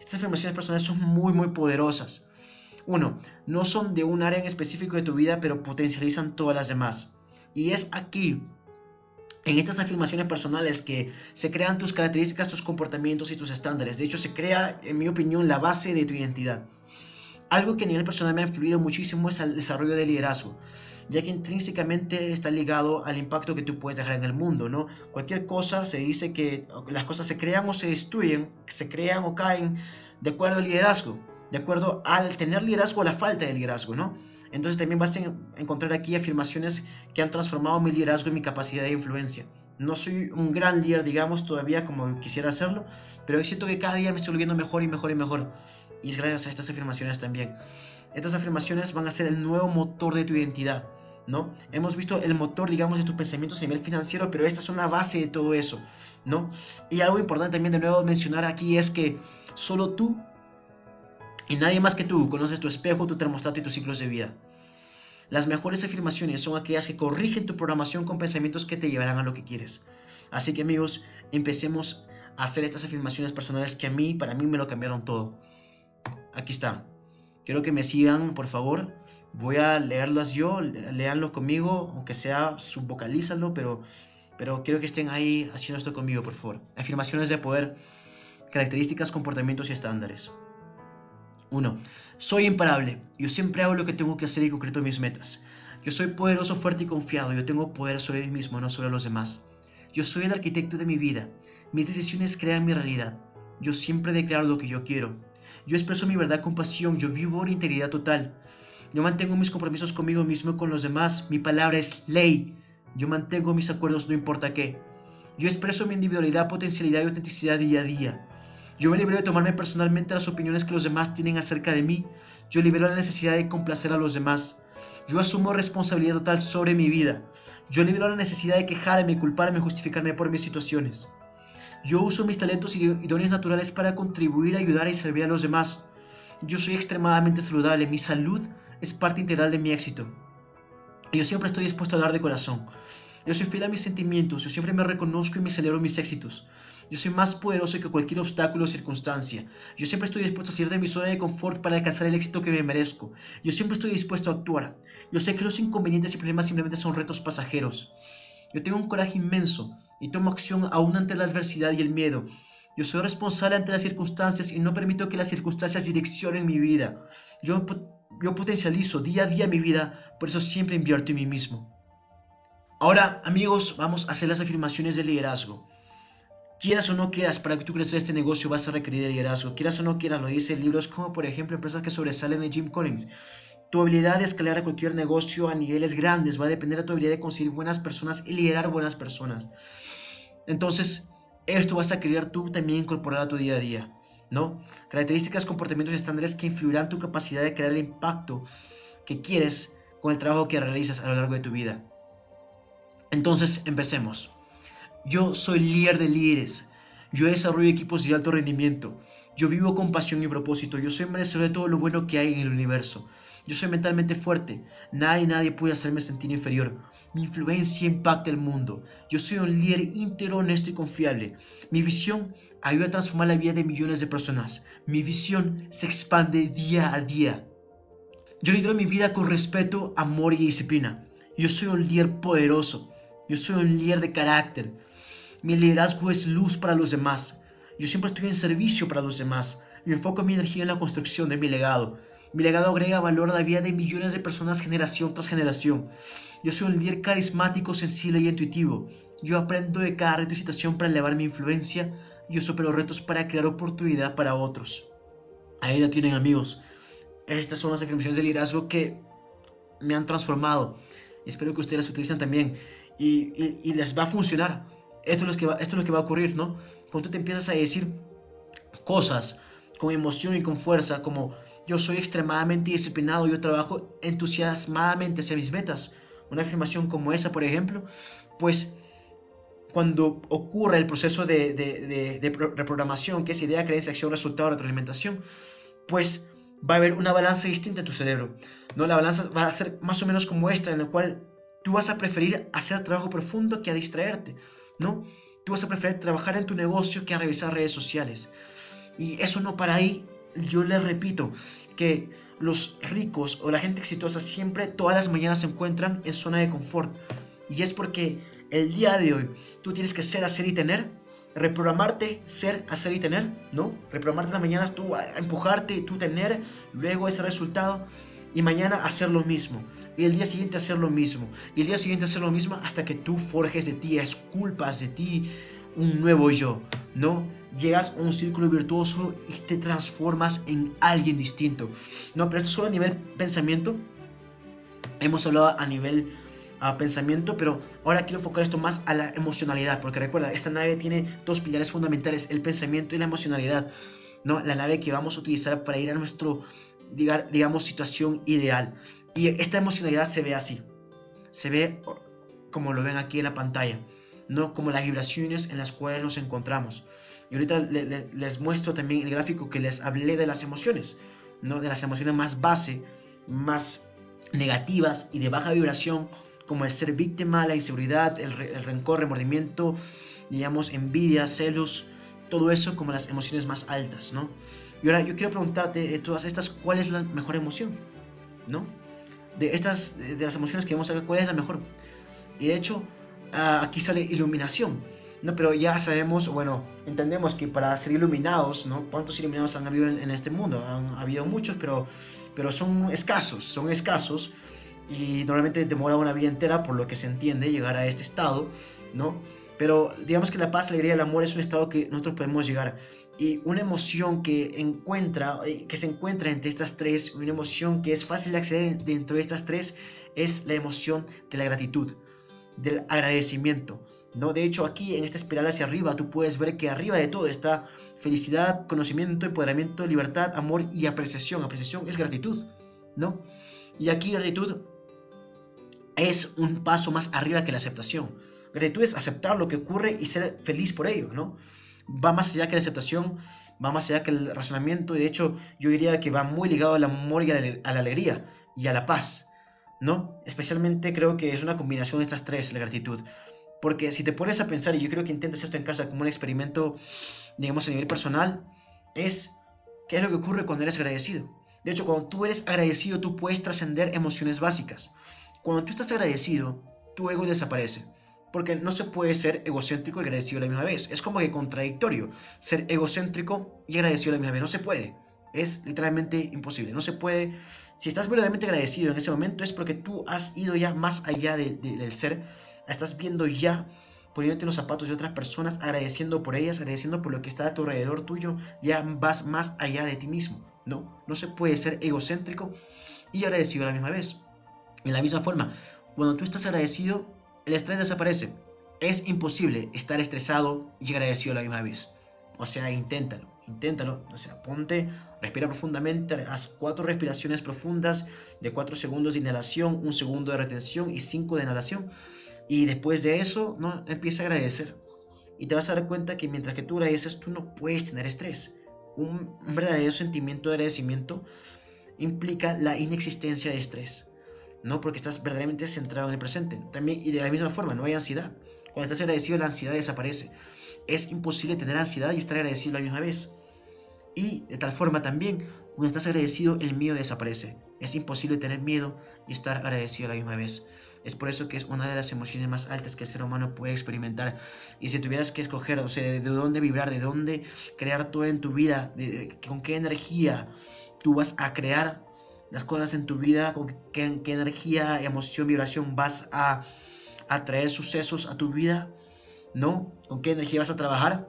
Estas afirmaciones personales son muy poderosas. Uno, no son de un área en específico de tu vida, pero potencializan todas las demás. Y es aquí, en estas afirmaciones personales, que se crean tus características, tus comportamientos y tus estándares. De hecho, se crea, en mi opinión, la base de tu identidad. Algo que a nivel personal me ha influido muchísimo es el desarrollo del liderazgo, ya que intrínsecamente está ligado al impacto que tú puedes dejar en el mundo, ¿no? Cualquier cosa, se dice que las cosas se crean o se destruyen, se crean o caen de acuerdo al liderazgo, de acuerdo al tener liderazgo o la falta de liderazgo, ¿no? Entonces también vas a encontrar aquí afirmaciones que han transformado mi liderazgo y mi capacidad de influencia. No soy un gran líder, digamos, todavía como quisiera hacerlo, pero siento que cada día me estoy volviendo mejor y mejor y mejor. Y es gracias a estas afirmaciones también. Estas afirmaciones van a ser el nuevo motor de tu identidad, ¿no? Hemos visto el motor, digamos, de tus pensamientos a nivel financiero, pero estas son la base de todo eso, ¿no? Y algo importante también de nuevo mencionar aquí es que solo tú y nadie más que tú conoces tu espejo, tu termostato y tus ciclos de vida. Las mejores afirmaciones son aquellas que corrigen tu programación con pensamientos que te llevarán a lo que quieres. Así que amigos, empecemos a hacer estas afirmaciones personales que para mí me lo cambiaron todo. Aquí está. Quiero que me sigan, por favor. Voy a leerlas yo, léanlo conmigo, aunque sea subvocalízalo, pero quiero que estén ahí haciendo esto conmigo, por favor. Afirmaciones de poder, características, comportamientos y estándares. 1. Soy imparable. Yo siempre hago lo que tengo que hacer y concreto mis metas. Yo soy poderoso, fuerte y confiado. Yo tengo poder sobre mí mismo, no sobre los demás. Yo soy el arquitecto de mi vida. Mis decisiones crean mi realidad. Yo siempre declaro lo que yo quiero. Yo expreso mi verdad con pasión. Yo vivo en integridad total. Yo mantengo mis compromisos conmigo mismo y con los demás. Mi palabra es ley. Yo mantengo mis acuerdos no importa qué. Yo expreso mi individualidad, potencialidad y autenticidad día a día. Yo me libero de tomarme personalmente las opiniones que los demás tienen acerca de mí. Yo libero la necesidad de complacer a los demás. Yo asumo responsabilidad total sobre mi vida. Yo libero la necesidad de quejarme, culparme, justificarme por mis situaciones. Yo uso mis talentos y dones naturales para contribuir, ayudar y servir a los demás. Yo soy extremadamente saludable. Mi salud es parte integral de mi éxito. Y yo siempre estoy dispuesto a dar de corazón. Yo soy fiel a mis sentimientos. Yo siempre me reconozco y me celebro mis éxitos. Yo soy más poderoso que cualquier obstáculo o circunstancia. Yo siempre estoy dispuesto a salir de mi zona de confort para alcanzar el éxito que me merezco. Yo siempre estoy dispuesto a actuar. Yo sé que los inconvenientes y problemas simplemente son retos pasajeros. Yo tengo un coraje inmenso y tomo acción aún ante la adversidad y el miedo. Yo soy responsable ante las circunstancias y no permito que las circunstancias direccionen mi vida. Yo potencializo día a día mi vida, por eso siempre invierto en mí mismo. Ahora, amigos, vamos a hacer las afirmaciones de liderazgo. Quieras o no quieras, para que tú crezcas este negocio vas a requerir de liderazgo. Quieras o no quieras, lo dice libros como por ejemplo Empresas que sobresalen de Jim Collins. Tu habilidad de escalar a cualquier negocio a niveles grandes va a depender de tu habilidad de conseguir buenas personas y liderar buenas personas. Entonces, esto vas a querer tú también incorporar a tu día a día, ¿no? Características, comportamientos y estándares que influirán tu capacidad de crear el impacto que quieres con el trabajo que realizas a lo largo de tu vida. Entonces, empecemos. Yo soy líder de líderes. Yo desarrollo equipos de alto rendimiento. Yo vivo con pasión y propósito. Yo soy merecedor de todo lo bueno que hay en el universo. Yo soy mentalmente fuerte. Nadie puede hacerme sentir inferior. Mi influencia impacta el mundo. Yo soy un líder íntegro, honesto y confiable. Mi visión ayuda a transformar la vida de millones de personas. Mi visión se expande día a día. Yo lidero mi vida con respeto, amor y disciplina. Yo soy un líder poderoso. Yo soy un líder de carácter. Mi liderazgo es luz para los demás. Yo siempre estoy en servicio para los demás. Yo enfoco mi energía en la construcción de mi legado. Mi legado agrega valor a la vida de millones de personas generación tras generación. Yo soy un líder carismático, sensible y intuitivo. Yo aprendo de cada reto y situación para elevar mi influencia. Yo supero retos para crear oportunidad para otros. Ahí lo tienen, amigos. Estas son las afirmaciones de liderazgo que me han transformado. Espero que ustedes las utilicen también. Y les va a funcionar. Esto es lo que va a ocurrir, ¿no? Cuando tú te empiezas a decir cosas con emoción y con fuerza, como yo soy extremadamente disciplinado, yo trabajo entusiasmadamente hacia mis metas. Una afirmación como esa, por ejemplo, pues cuando ocurre el proceso de reprogramación, que es idea, creencia, acción, resultado, retroalimentación, pues va a haber una balanza distinta en tu cerebro, ¿no? La balanza va a ser más o menos como esta, en la cual tú vas a preferir hacer trabajo profundo que a distraerte, ¿no? Tú vas a preferir trabajar en tu negocio que a revisar redes sociales. Y eso no para ahí. Yo les repito que los ricos o la gente exitosa siempre todas las mañanas se encuentran en zona de confort. Y es porque el día de hoy tú tienes que ser, hacer y tener. Reprogramarte, ser, hacer y tener, ¿no? Reprogramarte en las mañanas, tú a empujarte, tú tener, luego ese resultado. Y mañana hacer lo mismo. Y el día siguiente hacer lo mismo. Y el día siguiente hacer lo mismo hasta que tú forjes de ti, esculpas de ti un nuevo yo, ¿no? Llegas a un círculo virtuoso y te transformas en alguien distinto, ¿no? Pero esto es solo a nivel pensamiento. Hemos hablado a nivel pensamiento, pero ahora quiero enfocar esto más a la emocionalidad, porque recuerda, esta nave tiene dos pilares fundamentales, el pensamiento y la emocionalidad, ¿no? La nave que vamos a utilizar para ir a nuestro, digamos, situación ideal. Y esta emocionalidad se ve así, se ve como lo ven aquí en la pantalla, no como las vibraciones en las cuales nos encontramos. Y ahorita les muestro también el gráfico que les hablé de las emociones, ¿no? De las emociones más base, más negativas y de baja vibración, como el ser víctima, la inseguridad, el rencor, remordimiento, digamos, envidia, celos, todo eso como las emociones más altas, ¿no? Y ahora yo quiero preguntarte de todas estas, ¿cuál es la mejor emoción? ¿No? De las emociones que vemos acá, ¿cuál es la mejor? Y de hecho, aquí sale iluminación, ¿no? Pero ya sabemos, bueno, entendemos que para ser iluminados, ¿no? ¿Cuántos iluminados han habido en este mundo? Han habido muchos, pero son escasos. Y normalmente demora una vida entera, por lo que se entiende, llegar a este estado, ¿no? Pero digamos que la paz, la alegría y el amor es un estado que nosotros podemos llegar. Y una emoción que se encuentra entre estas tres, una emoción que es fácil de acceder dentro de estas tres, es la emoción de la gratitud, del agradecimiento, ¿no? De hecho, aquí en esta espiral hacia arriba, tú puedes ver que arriba de todo está felicidad, conocimiento, empoderamiento, libertad, amor y apreciación. Apreciación es gratitud, ¿no? Y aquí gratitud es un paso más arriba que la aceptación. Gratitud es aceptar lo que ocurre y ser feliz por ello, ¿no? Va más allá que la aceptación, va más allá que el razonamiento, y de hecho yo diría que va muy ligado al amor y a la alegría y a la paz, ¿no? Especialmente creo que es una combinación de estas tres, la gratitud. Porque si te pones a pensar, y yo creo que intentes esto en casa como un experimento, digamos a nivel personal, es qué es lo que ocurre cuando eres agradecido. De hecho, cuando tú eres agradecido, tú puedes trascender emociones básicas. Cuando tú estás agradecido, tu ego desaparece. Porque no se puede ser egocéntrico y agradecido a la misma vez. Es como que contradictorio ser egocéntrico y agradecido a la misma vez. No se puede. Es literalmente imposible. No se puede. Si estás verdaderamente agradecido en ese momento es porque tú has ido ya más allá del ser. Estás viendo ya, poniéndote en los zapatos de otras personas, agradeciendo por ellas, agradeciendo por lo que está a tu alrededor tuyo. Ya vas más allá de ti mismo. No se puede ser egocéntrico y agradecido a la misma vez. De la misma forma, cuando tú estás agradecido, el estrés desaparece. Es imposible estar estresado y agradecido a la misma vez. O sea, inténtalo. O sea, ponte, respira profundamente, haz 4 respiraciones profundas de 4 segundos de inhalación, 1 segundo de retención y 5 de inhalación. Y después de eso, ¿no? Empieza a agradecer. Y te vas a dar cuenta que mientras que tú agradeces, tú no puedes tener estrés. Un verdadero sentimiento de agradecimiento implica la inexistencia de estrés, ¿no? Porque estás verdaderamente centrado en el presente. También, y de la misma forma, no hay ansiedad. Cuando estás agradecido, la ansiedad desaparece. Es imposible tener ansiedad y estar agradecido a la misma vez. Y de tal forma también, cuando estás agradecido, el miedo desaparece. Es imposible tener miedo y estar agradecido a la misma vez. Es por eso que es una de las emociones más altas que el ser humano puede experimentar. Y si tuvieras que escoger, o sea, de dónde vibrar, de dónde crear todo en tu vida, con qué energía tú vas a crear, las cosas en tu vida, con qué energía, emoción, vibración vas a atraer sucesos a tu vida, ¿no? Con qué energía vas a trabajar,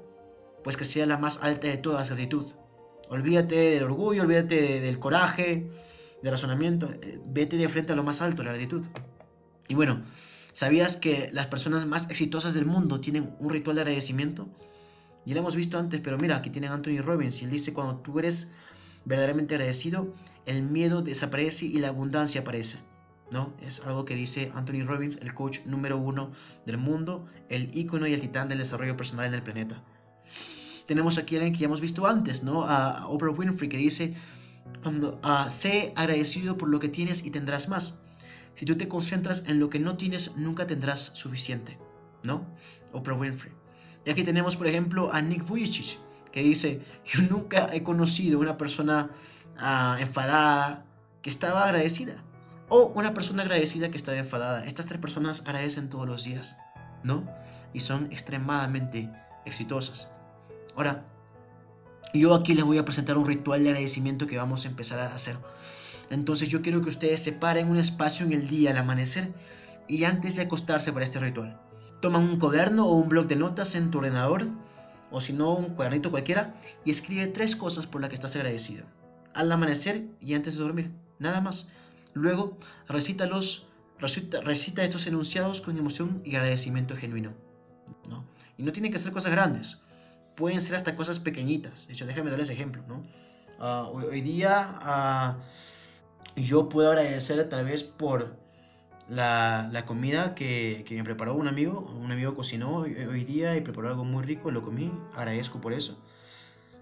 pues que sea la más alta de todas, gratitud. Olvídate del orgullo, olvídate del coraje, del razonamiento, vete de frente a lo más alto, la gratitud. Y bueno, ¿sabías que las personas más exitosas del mundo tienen un ritual de agradecimiento? Ya lo hemos visto antes, pero mira, aquí tienen a Anthony Robbins y él dice, cuando tú eres verdaderamente agradecido, el miedo desaparece y la abundancia aparece, ¿no? Es algo que dice Anthony Robbins, el coach número 1 del mundo, el ícono y el titán del desarrollo personal en el planeta. Tenemos aquí a alguien que ya hemos visto antes, ¿no? A Oprah Winfrey, que dice, sé agradecido por lo que tienes y tendrás más. Si tú te concentras en lo que no tienes, nunca tendrás suficiente, ¿no? Oprah Winfrey. Y aquí tenemos, por ejemplo, a Nick Vujicic, que dice, yo nunca he conocido una persona enfadada que estaba agradecida, o una persona agradecida que estaba enfadada. Estas tres personas agradecen todos los días, ¿no? Y son extremadamente exitosas. Ahora, yo aquí les voy a presentar un ritual de agradecimiento que vamos a empezar a hacer. Entonces yo quiero que ustedes separen un espacio en el día al amanecer y antes de acostarse para este ritual. Toman un cuaderno o un bloc de notas en tu ordenador, o si no, un cuadernito cualquiera, y escribe 3 cosas por las que estás agradecido. Al amanecer y antes de dormir, nada más. Luego, recita estos enunciados con emoción y agradecimiento genuino, ¿no? Y no tienen que ser cosas grandes, pueden ser hasta cosas pequeñitas. De hecho, déjame darles ejemplo, ¿no? Hoy día yo puedo agradecer tal vez por la comida que me preparó un amigo cocinó hoy día y preparó algo muy rico, lo comí, agradezco por eso.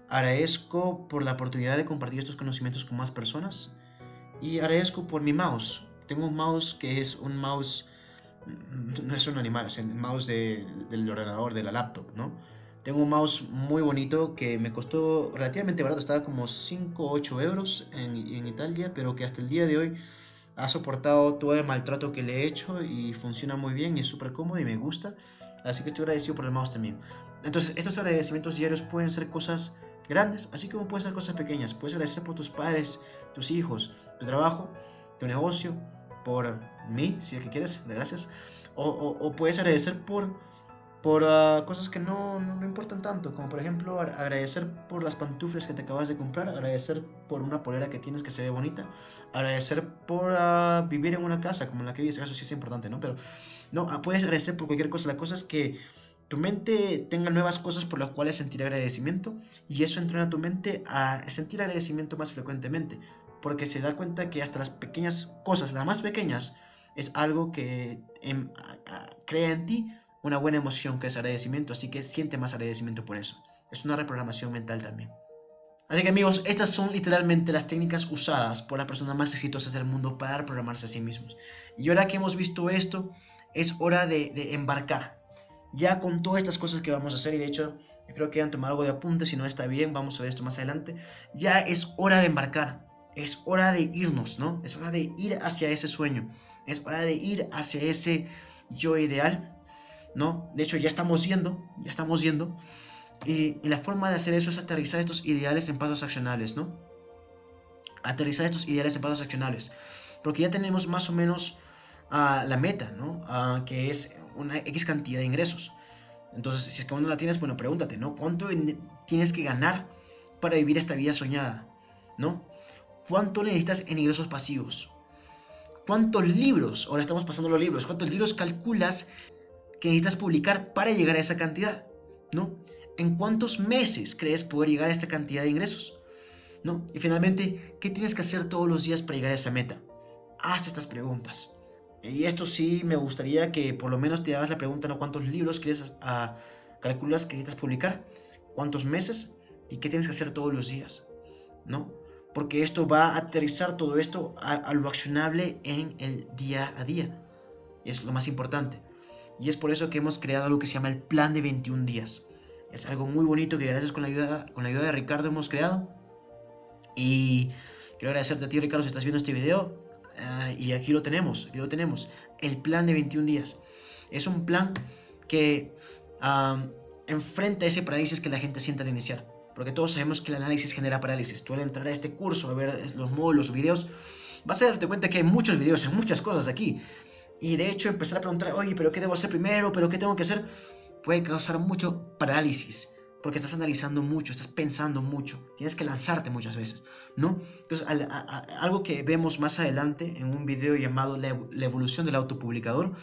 Agradezco por la oportunidad de compartir estos conocimientos con más personas y agradezco por mi mouse. Tengo un mouse que es un mouse, no es un animal, es el mouse del ordenador, de la laptop, ¿no? Tengo un mouse muy bonito que me costó relativamente barato, estaba como 5 o 8 euros en Italia, pero que hasta el día de hoy ha soportado todo el maltrato que le he hecho y funciona muy bien y es súper cómodo y me gusta. Así que estoy agradecido por el mouse también. Entonces, estos agradecimientos diarios pueden ser cosas grandes, así como pueden ser cosas pequeñas. Puedes agradecer por tus padres, tus hijos, tu trabajo, tu negocio, por mí, si es que quieres, gracias. O puedes agradecer por cosas que no importan tanto, como por ejemplo agradecer por las pantuflas que te acabas de comprar, agradecer por una polera que tienes que se ve bonita, agradecer por vivir en una casa como la que vives, eso sí es importante, ¿no? Pero no, puedes agradecer por cualquier cosa. La cosa es que tu mente tenga nuevas cosas por las cuales sentir agradecimiento, y eso entrena a tu mente a sentir agradecimiento más frecuentemente, porque se da cuenta que hasta las pequeñas cosas, las más pequeñas, es algo que crea en ti una buena emoción, que es agradecimiento, así que siente más agradecimiento por eso. Es una reprogramación mental también. Así que amigos, estas son literalmente las técnicas usadas por las personas más exitosas del mundo para reprogramarse a sí mismos. Y ahora que hemos visto esto, es hora de embarcar. Ya con todas estas cosas que vamos a hacer, y de hecho espero que hayan tomado algo de apunte, si no está bien, vamos a ver esto más adelante. Ya es hora de embarcar, es hora de irnos, ¿no? Es hora de ir hacia ese sueño, es hora de ir hacia ese yo ideal, ¿no? De hecho ya estamos yendo, y la forma de hacer eso es aterrizar estos ideales en pasos accionables, ¿no? Aterrizar estos ideales en pasos accionables, porque ya tenemos más o menos la meta, ¿no? Que es una X cantidad de ingresos. Entonces, si es que aún no la tienes, bueno, pregúntate, ¿no? ¿Cuánto tienes que ganar para vivir esta vida soñada, ¿no? ¿Cuánto necesitas en ingresos pasivos? ¿Cuántos libros, ahora estamos pasando los libros, cuántos libros calculas que necesitas publicar para llegar a esa cantidad, ¿no? ¿En cuántos meses crees poder llegar a esta cantidad de ingresos, ¿no? Y finalmente, ¿qué tienes que hacer todos los días para llegar a esa meta? Haz estas preguntas. Y esto sí me gustaría que por lo menos te hagas la pregunta, ¿no? ¿Cuántos libros calculas que necesitas publicar? ¿Cuántos meses? ¿Y qué tienes que hacer todos los días, ¿no? Porque esto va a aterrizar todo esto a lo accionable en el día a día. Y es lo más importante. Y es por eso que hemos creado algo que se llama el plan de 21 días. Es algo muy bonito que gracias con la ayuda de Ricardo hemos creado. Y quiero agradecerte a ti, Ricardo, si estás viendo este video. Y aquí lo tenemos, el plan de 21 días. Es un plan que enfrenta ese parálisis que la gente siente al iniciar. Porque todos sabemos que el análisis genera parálisis. Tú al entrar a este curso, a ver los módulos, los videos, vas a darte cuenta que hay muchos videos, hay muchas cosas aquí. Y de hecho empezar a preguntar, oye, pero ¿qué debo hacer primero? ¿Pero qué tengo que hacer? Puede causar mucho parálisis, porque estás analizando mucho, estás pensando mucho, tienes que lanzarte muchas veces, ¿no? Entonces, algo que vemos más adelante en un video llamado la evolución del autopublicador,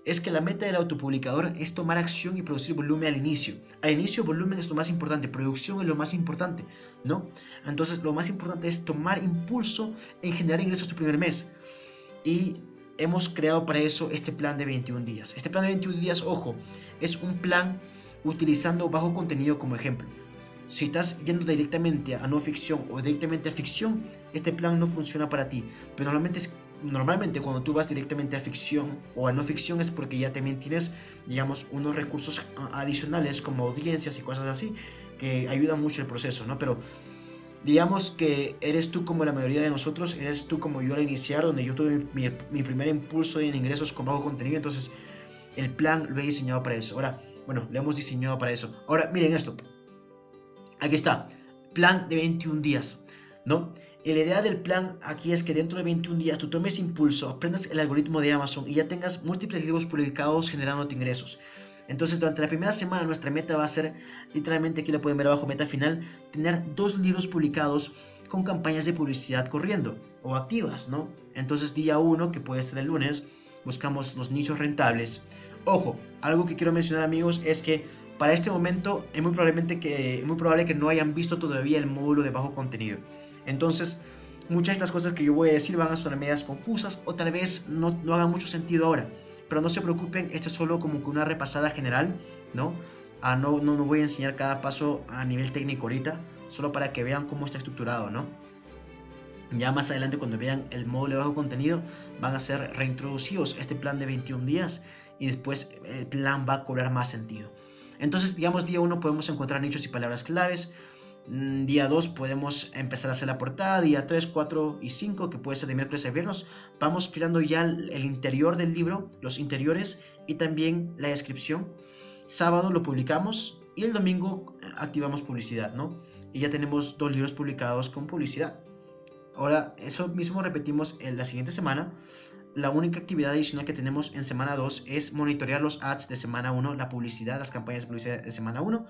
es que la meta del autopublicador es tomar acción y producir volumen al inicio. Al inicio volumen es lo más importante, producción es lo más importante, ¿no? Entonces lo más importante es tomar impulso en generar ingresos tu primer mes. Y hemos creado para eso este plan de 21 días. Este plan de 21 días, ojo, es un plan utilizando bajo contenido como ejemplo. Si estás yendo directamente a no ficción o directamente a ficción, este plan no funciona para ti. Pero normalmente cuando tú vas directamente a ficción o a no ficción es porque ya también tienes, digamos, unos recursos adicionales como audiencias y cosas así que ayudan mucho el proceso, ¿no? Pero digamos que eres tú como la mayoría de nosotros, eres tú como yo al iniciar, donde yo tuve mi primer impulso en ingresos con bajo contenido, entonces el plan lo he diseñado para eso. Ahora, bueno, lo hemos diseñado para eso. Ahora, miren esto. Aquí está, plan de 21 días, ¿no? Y la idea del plan aquí es que dentro de 21 días tú tomes impulso, aprendas el algoritmo de Amazon y ya tengas múltiples libros publicados generándote ingresos. Entonces durante la primera semana nuestra meta va a ser, literalmente aquí lo pueden ver abajo, meta final, tener 2 libros publicados con campañas de publicidad corriendo o activas, ¿no? Entonces día 1, que puede ser el lunes, buscamos los nichos rentables. Ojo, algo que quiero mencionar amigos es que para este momento es muy probable que no hayan visto todavía el módulo de bajo contenido. Entonces, muchas de estas cosas que yo voy a decir van a sonar medias confusas o tal vez no hagan mucho sentido ahora. Pero no se preocupen, esto es solo como que una repasada general, ¿no? No voy a enseñar cada paso a nivel técnico ahorita, solo para que vean cómo está estructurado, ¿no? Ya más adelante cuando vean el módulo de bajo contenido van a ser reintroducidos este plan de 21 días y después el plan va a cobrar más sentido. Entonces, digamos, día 1 podemos encontrar nichos y palabras claves. Día 2 podemos empezar a hacer la portada. Día 3, 4 y 5, que puede ser de miércoles a viernes, vamos creando ya el interior del libro, los interiores y también la descripción. Sábado lo publicamos y el domingo activamos publicidad, ¿no? Y ya tenemos 2 libros publicados con publicidad. Ahora, eso mismo repetimos en la siguiente semana. La única actividad adicional que tenemos en semana 2 es monitorear los ads de semana 1, la publicidad, las campañas de publicidad de semana 1.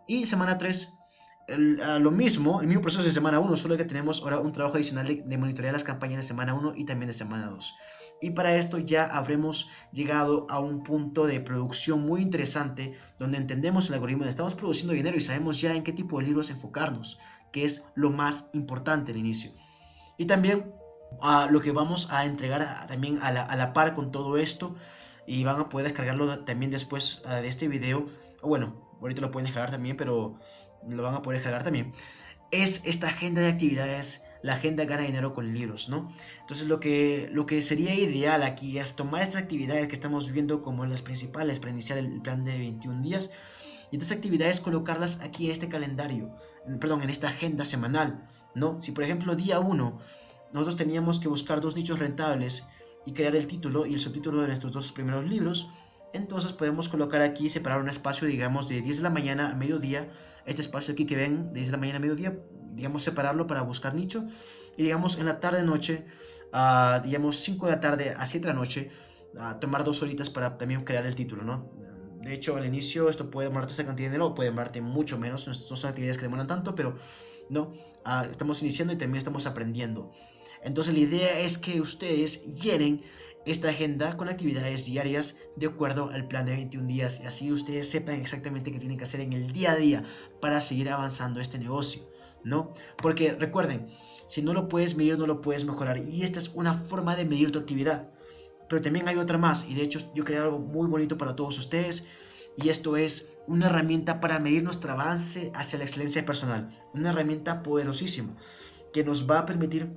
Y semana 3, el mismo proceso de semana 1, solo que tenemos ahora un trabajo adicional de monitorear las campañas de semana 1 y también de semana 2. Y para esto ya habremos llegado a un punto de producción muy interesante, donde entendemos el algoritmo, estamos produciendo dinero y sabemos ya en qué tipo de libros enfocarnos, que es lo más importante al inicio. Y también lo que vamos a entregar también a la par con todo esto, y van a poder descargarlo también después de este video, o bueno, ahorita lo pueden descargar también, pero lo van a poder descargar también, es esta agenda de actividades, la agenda gana dinero con libros, ¿no? Entonces lo que sería ideal aquí es tomar estas actividades que estamos viendo como las principales para iniciar el plan de 21 días, y estas actividades colocarlas aquí en este calendario, perdón, en esta agenda semanal, ¿no? Si por ejemplo día 1 nosotros teníamos que buscar 2 nichos rentables y crear el título y el subtítulo de nuestros 2 primeros libros, entonces podemos colocar aquí, separar un espacio, digamos, de 10 de la mañana a mediodía, este espacio aquí que ven, de 10 de la mañana a mediodía, digamos, separarlo para buscar nicho, y digamos, en la tarde-noche, digamos, 5 de la tarde a 7 de la noche, tomar 2 horitas para también crear el título, ¿no? De hecho, al inicio esto puede demorarte esa cantidad de dinero, puede demorarte mucho menos, no son actividades que demoran tanto, pero no, estamos iniciando y también estamos aprendiendo. Entonces la idea es que ustedes llenen esta agenda con actividades diarias de acuerdo al plan de 21 días y así ustedes sepan exactamente qué tienen que hacer en el día a día para seguir avanzando este negocio, ¿no? Porque recuerden, si no lo puedes medir, no lo puedes mejorar, y esta es una forma de medir tu actividad. Pero también hay otra más, y de hecho yo creé algo muy bonito para todos ustedes, y esto es una herramienta para medir nuestro avance hacia la excelencia personal, una herramienta poderosísima que nos va a permitir,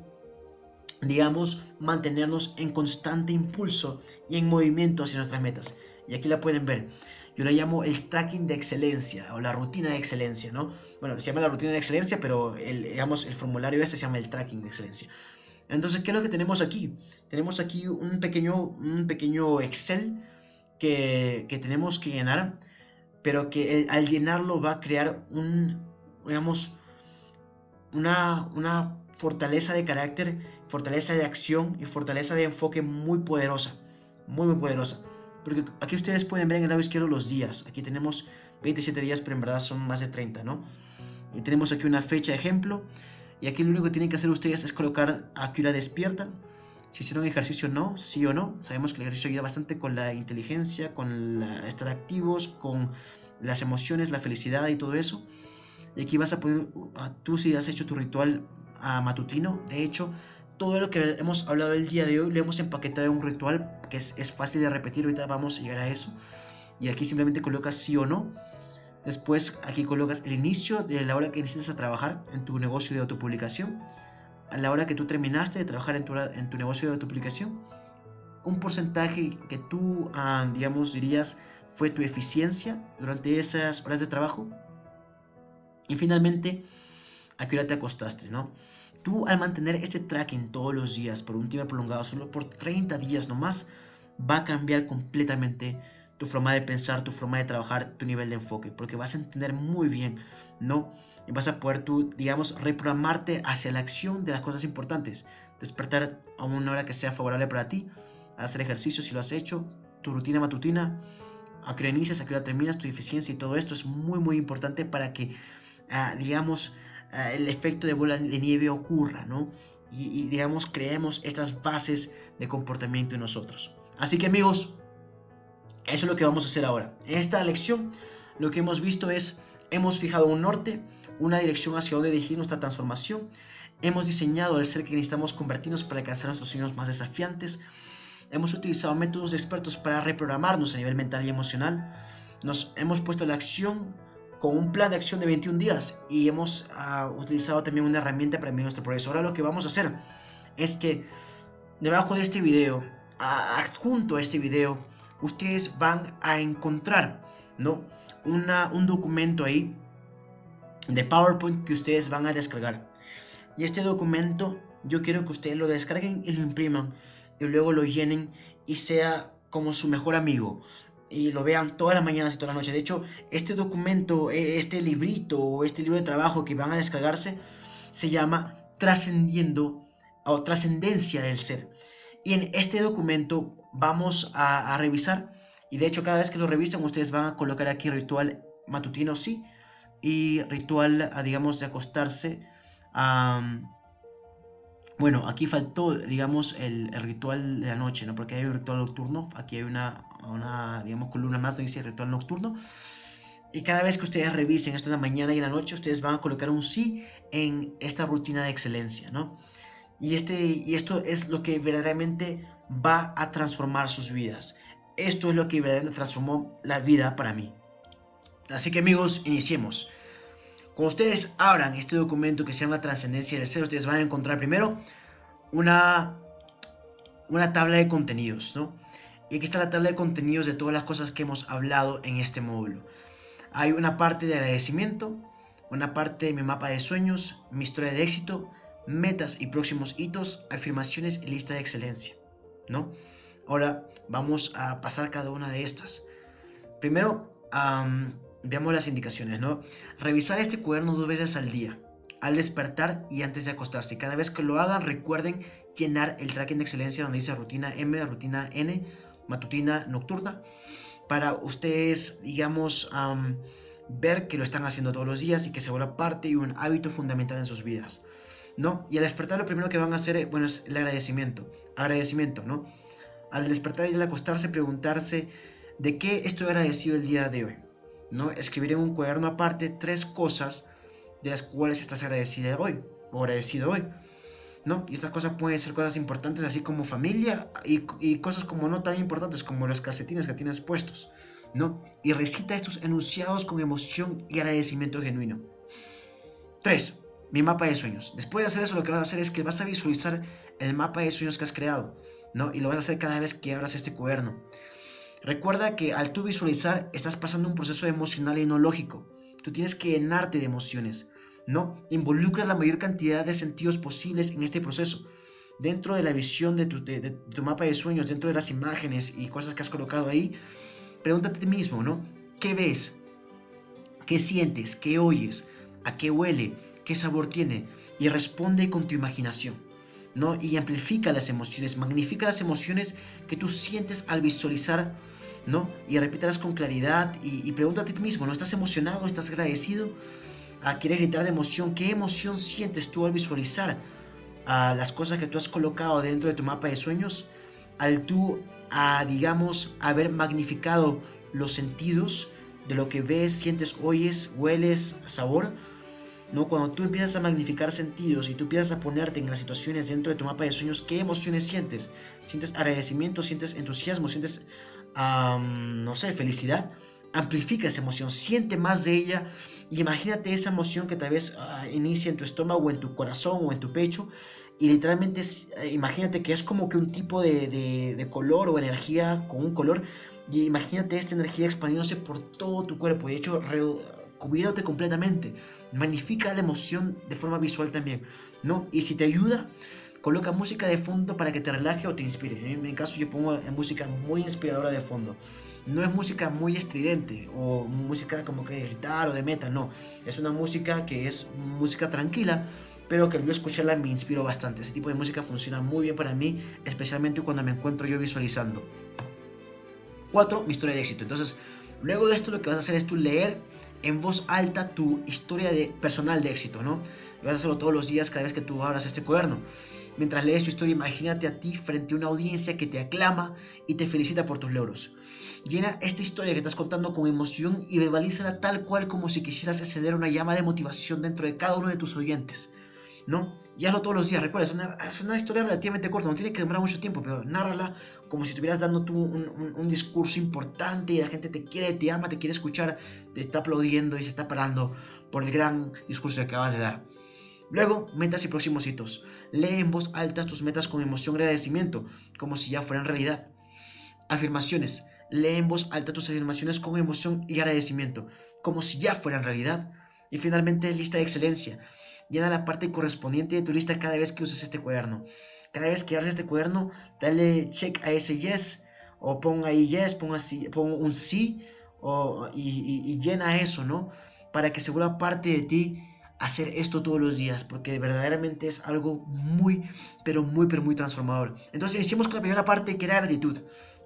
digamos, mantenernos en constante impulso y en movimiento hacia nuestras metas. Y aquí la pueden ver. Yo la llamo el tracking de excelencia o la rutina de excelencia, ¿no? Bueno, se llama la rutina de excelencia, pero digamos, el formulario este se llama el tracking de excelencia. Entonces, ¿qué es lo que tenemos aquí? Tenemos aquí un pequeño Excel que tenemos que llenar, pero que al llenarlo va a crear digamos, una fortaleza de carácter, fortaleza de acción y fortaleza de enfoque muy poderosa, muy poderosa. Porque aquí ustedes pueden ver en el lado izquierdo los días. Aquí tenemos 27 días, pero en verdad son más de 30, ¿no? Y tenemos aquí una fecha de ejemplo. Y aquí lo único que tienen que hacer ustedes es colocar a qué hora despiertan. Si hicieron ejercicio no, sí o no. Sabemos que el ejercicio ayuda bastante con la inteligencia, con estar activos, con las emociones, la felicidad y todo eso. Y aquí vas a poder, tú si has hecho tu ritual matutino, de hecho, todo lo que hemos hablado el día de hoy lo hemos empaquetado en un ritual que es fácil de repetir, ahorita vamos a llegar a eso. Y aquí simplemente colocas sí o no. Después aquí colocas el inicio de la hora que necesitas a trabajar en tu negocio de autopublicación, a la hora que tú terminaste de trabajar en tu negocio de autopublicación, un porcentaje que tú, digamos, dirías fue tu eficiencia durante esas horas de trabajo. Y finalmente, a qué hora te acostaste, ¿no? Tú al mantener este tracking todos los días por un tiempo prolongado, solo por 30 días nomás, va a cambiar completamente tu forma de pensar, tu forma de trabajar, tu nivel de enfoque, porque vas a entender muy bien, ¿no? Y vas a poder tú, digamos, reprogramarte hacia la acción de las cosas importantes, despertar a una hora que sea favorable para ti, hacer ejercicio si lo has hecho, tu rutina matutina, a qué hora inicias, a qué hora terminas, tu eficiencia y todo esto es muy importante para que, digamos, el efecto de bola de nieve ocurra, ¿no? Y digamos, creemos estas bases de comportamiento en nosotros. Así que amigos, eso es lo que vamos a hacer ahora. En esta lección lo que hemos visto es, hemos fijado un norte, una dirección hacia donde dirigir nuestra transformación, hemos diseñado el ser que necesitamos convertirnos para alcanzar nuestros sueños más desafiantes, hemos utilizado métodos expertos para reprogramarnos a nivel mental y emocional, nos hemos puesto la acción con un plan de acción de 21 días y hemos utilizado también una herramienta para medir nuestro progreso. Ahora lo que vamos a hacer es que debajo de este video, adjunto a este video, ustedes van a encontrar, ¿no? un documento ahí de PowerPoint que ustedes van a descargar. Y este documento yo quiero que ustedes lo descarguen y lo impriman y luego lo llenen y sea como su mejor amigo y lo vean todas las mañanas y todas las noches. De hecho, este documento, este librito o este libro de trabajo que van a descargarse se llama Trascendiendo o Trascendencia del Ser. Y en este documento vamos a revisar, y de hecho cada vez que lo revisen ustedes van a colocar aquí ritual matutino sí y ritual, digamos, de acostarse. Bueno, aquí faltó, digamos, el ritual de la noche, ¿no? Porque hay un ritual nocturno, aquí hay una digamos, columna más donde dice ritual nocturno. Y cada vez que ustedes revisen esto en la mañana y en la noche, ustedes van a colocar un sí en esta rutina de excelencia, ¿no? Y esto es lo que verdaderamente va a transformar sus vidas. Esto es lo que verdaderamente transformó la vida para mí. Así que amigos, iniciemos. Cuando ustedes abran este documento que se llama Trascendencia del Ser, ustedes van a encontrar primero una tabla de contenidos, ¿no? Y aquí está la tabla de contenidos de todas las cosas que hemos hablado en este módulo. Hay una parte de agradecimiento, una parte de mi mapa de sueños, mi historia de éxito, metas y próximos hitos, afirmaciones y lista de excelencia, ¿no? Ahora vamos a pasar cada una de estas. Primero, veamos las indicaciones, ¿no? Revisar este cuaderno 2 veces al día, al despertar y antes de acostarse. Cada vez que lo hagan, recuerden llenar el tracking de excelencia donde dice rutina M, rutina N, matutina, nocturna, para ustedes, digamos, ver que lo están haciendo todos los días y que se vuelva parte y un hábito fundamental en sus vidas, ¿no? Y al despertar lo primero que van a hacer, bueno, es el agradecimiento, ¿no? Al despertar y al acostarse, preguntarse de qué estoy agradecido el día de hoy, ¿no? Escribir en un cuaderno aparte 3 cosas de las cuales estás agradecida hoy o agradecido hoy, ¿no? Y estas cosas pueden ser cosas importantes, así como familia y cosas como no tan importantes como los calcetines que tienes puestos, ¿no? Y recita estos enunciados con emoción y agradecimiento genuino. 3. Mi mapa de sueños. Después de hacer eso, lo que vas a hacer es que vas a visualizar el mapa de sueños que has creado, ¿no? Y lo vas a hacer cada vez que abras este cuaderno. Recuerda que al tú visualizar estás pasando un proceso emocional y no lógico. Tú tienes que llenarte de emociones, ¿no? Involucra la mayor cantidad de sentidos posibles en este proceso. Dentro de la visión de tu mapa de sueños, dentro de las imágenes y cosas que has colocado ahí, pregúntate a ti mismo, ¿no? ¿Qué ves? ¿Qué sientes? ¿Qué oyes? ¿A qué huele? qué sabor tiene, y responde con tu imaginación, ¿no? Y amplifica las emociones, magnifica las emociones que tú sientes al visualizar, ¿no? Y repítalas con claridad y pregúntate a ti mismo, ¿no? ¿Estás emocionado? ¿Estás agradecido? ¿Quieres gritar de emoción? ¿Qué emoción sientes tú al visualizar las cosas que tú has colocado dentro de tu mapa de sueños? Al tú, digamos, haber magnificado los sentidos de lo que ves, sientes, oyes, hueles, sabor, ¿no? Cuando tú empiezas a magnificar sentidos y tú empiezas a ponerte en las situaciones dentro de tu mapa de sueños, ¿qué emociones sientes? ¿Sientes agradecimiento? ¿Sientes entusiasmo? ¿Sientes, no sé, felicidad? Amplifica esa emoción, siente más de ella y imagínate esa emoción que tal vez inicia en tu estómago o en tu corazón o en tu pecho y literalmente imagínate que es como que un tipo de color o energía con un color y imagínate esta energía expandiéndose por todo tu cuerpo y de hecho cubriéndote completamente. Magnifica la emoción de forma visual también, ¿no? Y si te ayuda, coloca música de fondo para que te relaje o te inspire. En mi caso yo pongo música muy inspiradora de fondo. No es música muy estridente o música como que de gritar o de metal, no. Es una música que es música tranquila, pero que al yo escucharla me inspiro bastante. Ese tipo de música funciona muy bien para mí, especialmente cuando me encuentro yo visualizando. 4. Mi historia de éxito. Entonces, luego de esto lo que vas a hacer es tú leer en voz alta tu historia personal de éxito, ¿no? Y vas a hacerlo todos los días cada vez que tú abras este cuaderno. Mientras lees tu historia, imagínate a ti frente a una audiencia que te aclama y te felicita por tus logros. Llena esta historia que estás contando con emoción y verbalízala tal cual como si quisieras encender una llama de motivación dentro de cada uno de tus oyentes, ¿no? Y hazlo todos los días, recuerda, es una historia relativamente corta, no tiene que demorar mucho tiempo, pero nárrala como si estuvieras dando tú un discurso importante y la gente te quiere, te ama, te quiere escuchar, te está aplaudiendo y se está parando por el gran discurso que acabas de dar. Luego, metas y próximos hitos. Lee en voz alta tus metas con emoción y agradecimiento, como si ya fueran realidad. Afirmaciones. Lee en voz alta tus afirmaciones con emoción y agradecimiento, como si ya fueran realidad. Y finalmente, lista de excelencia. Llena la parte correspondiente de tu lista cada vez que uses este cuaderno. Cada vez que abres este cuaderno, dale check a ese yes, o pon ahí yes, pon un sí, y llena eso, ¿no? Para que se vuelva parte de ti hacer esto todos los días, porque verdaderamente es algo muy, pero muy transformador. Entonces iniciemos con la primera parte, que era gratitud.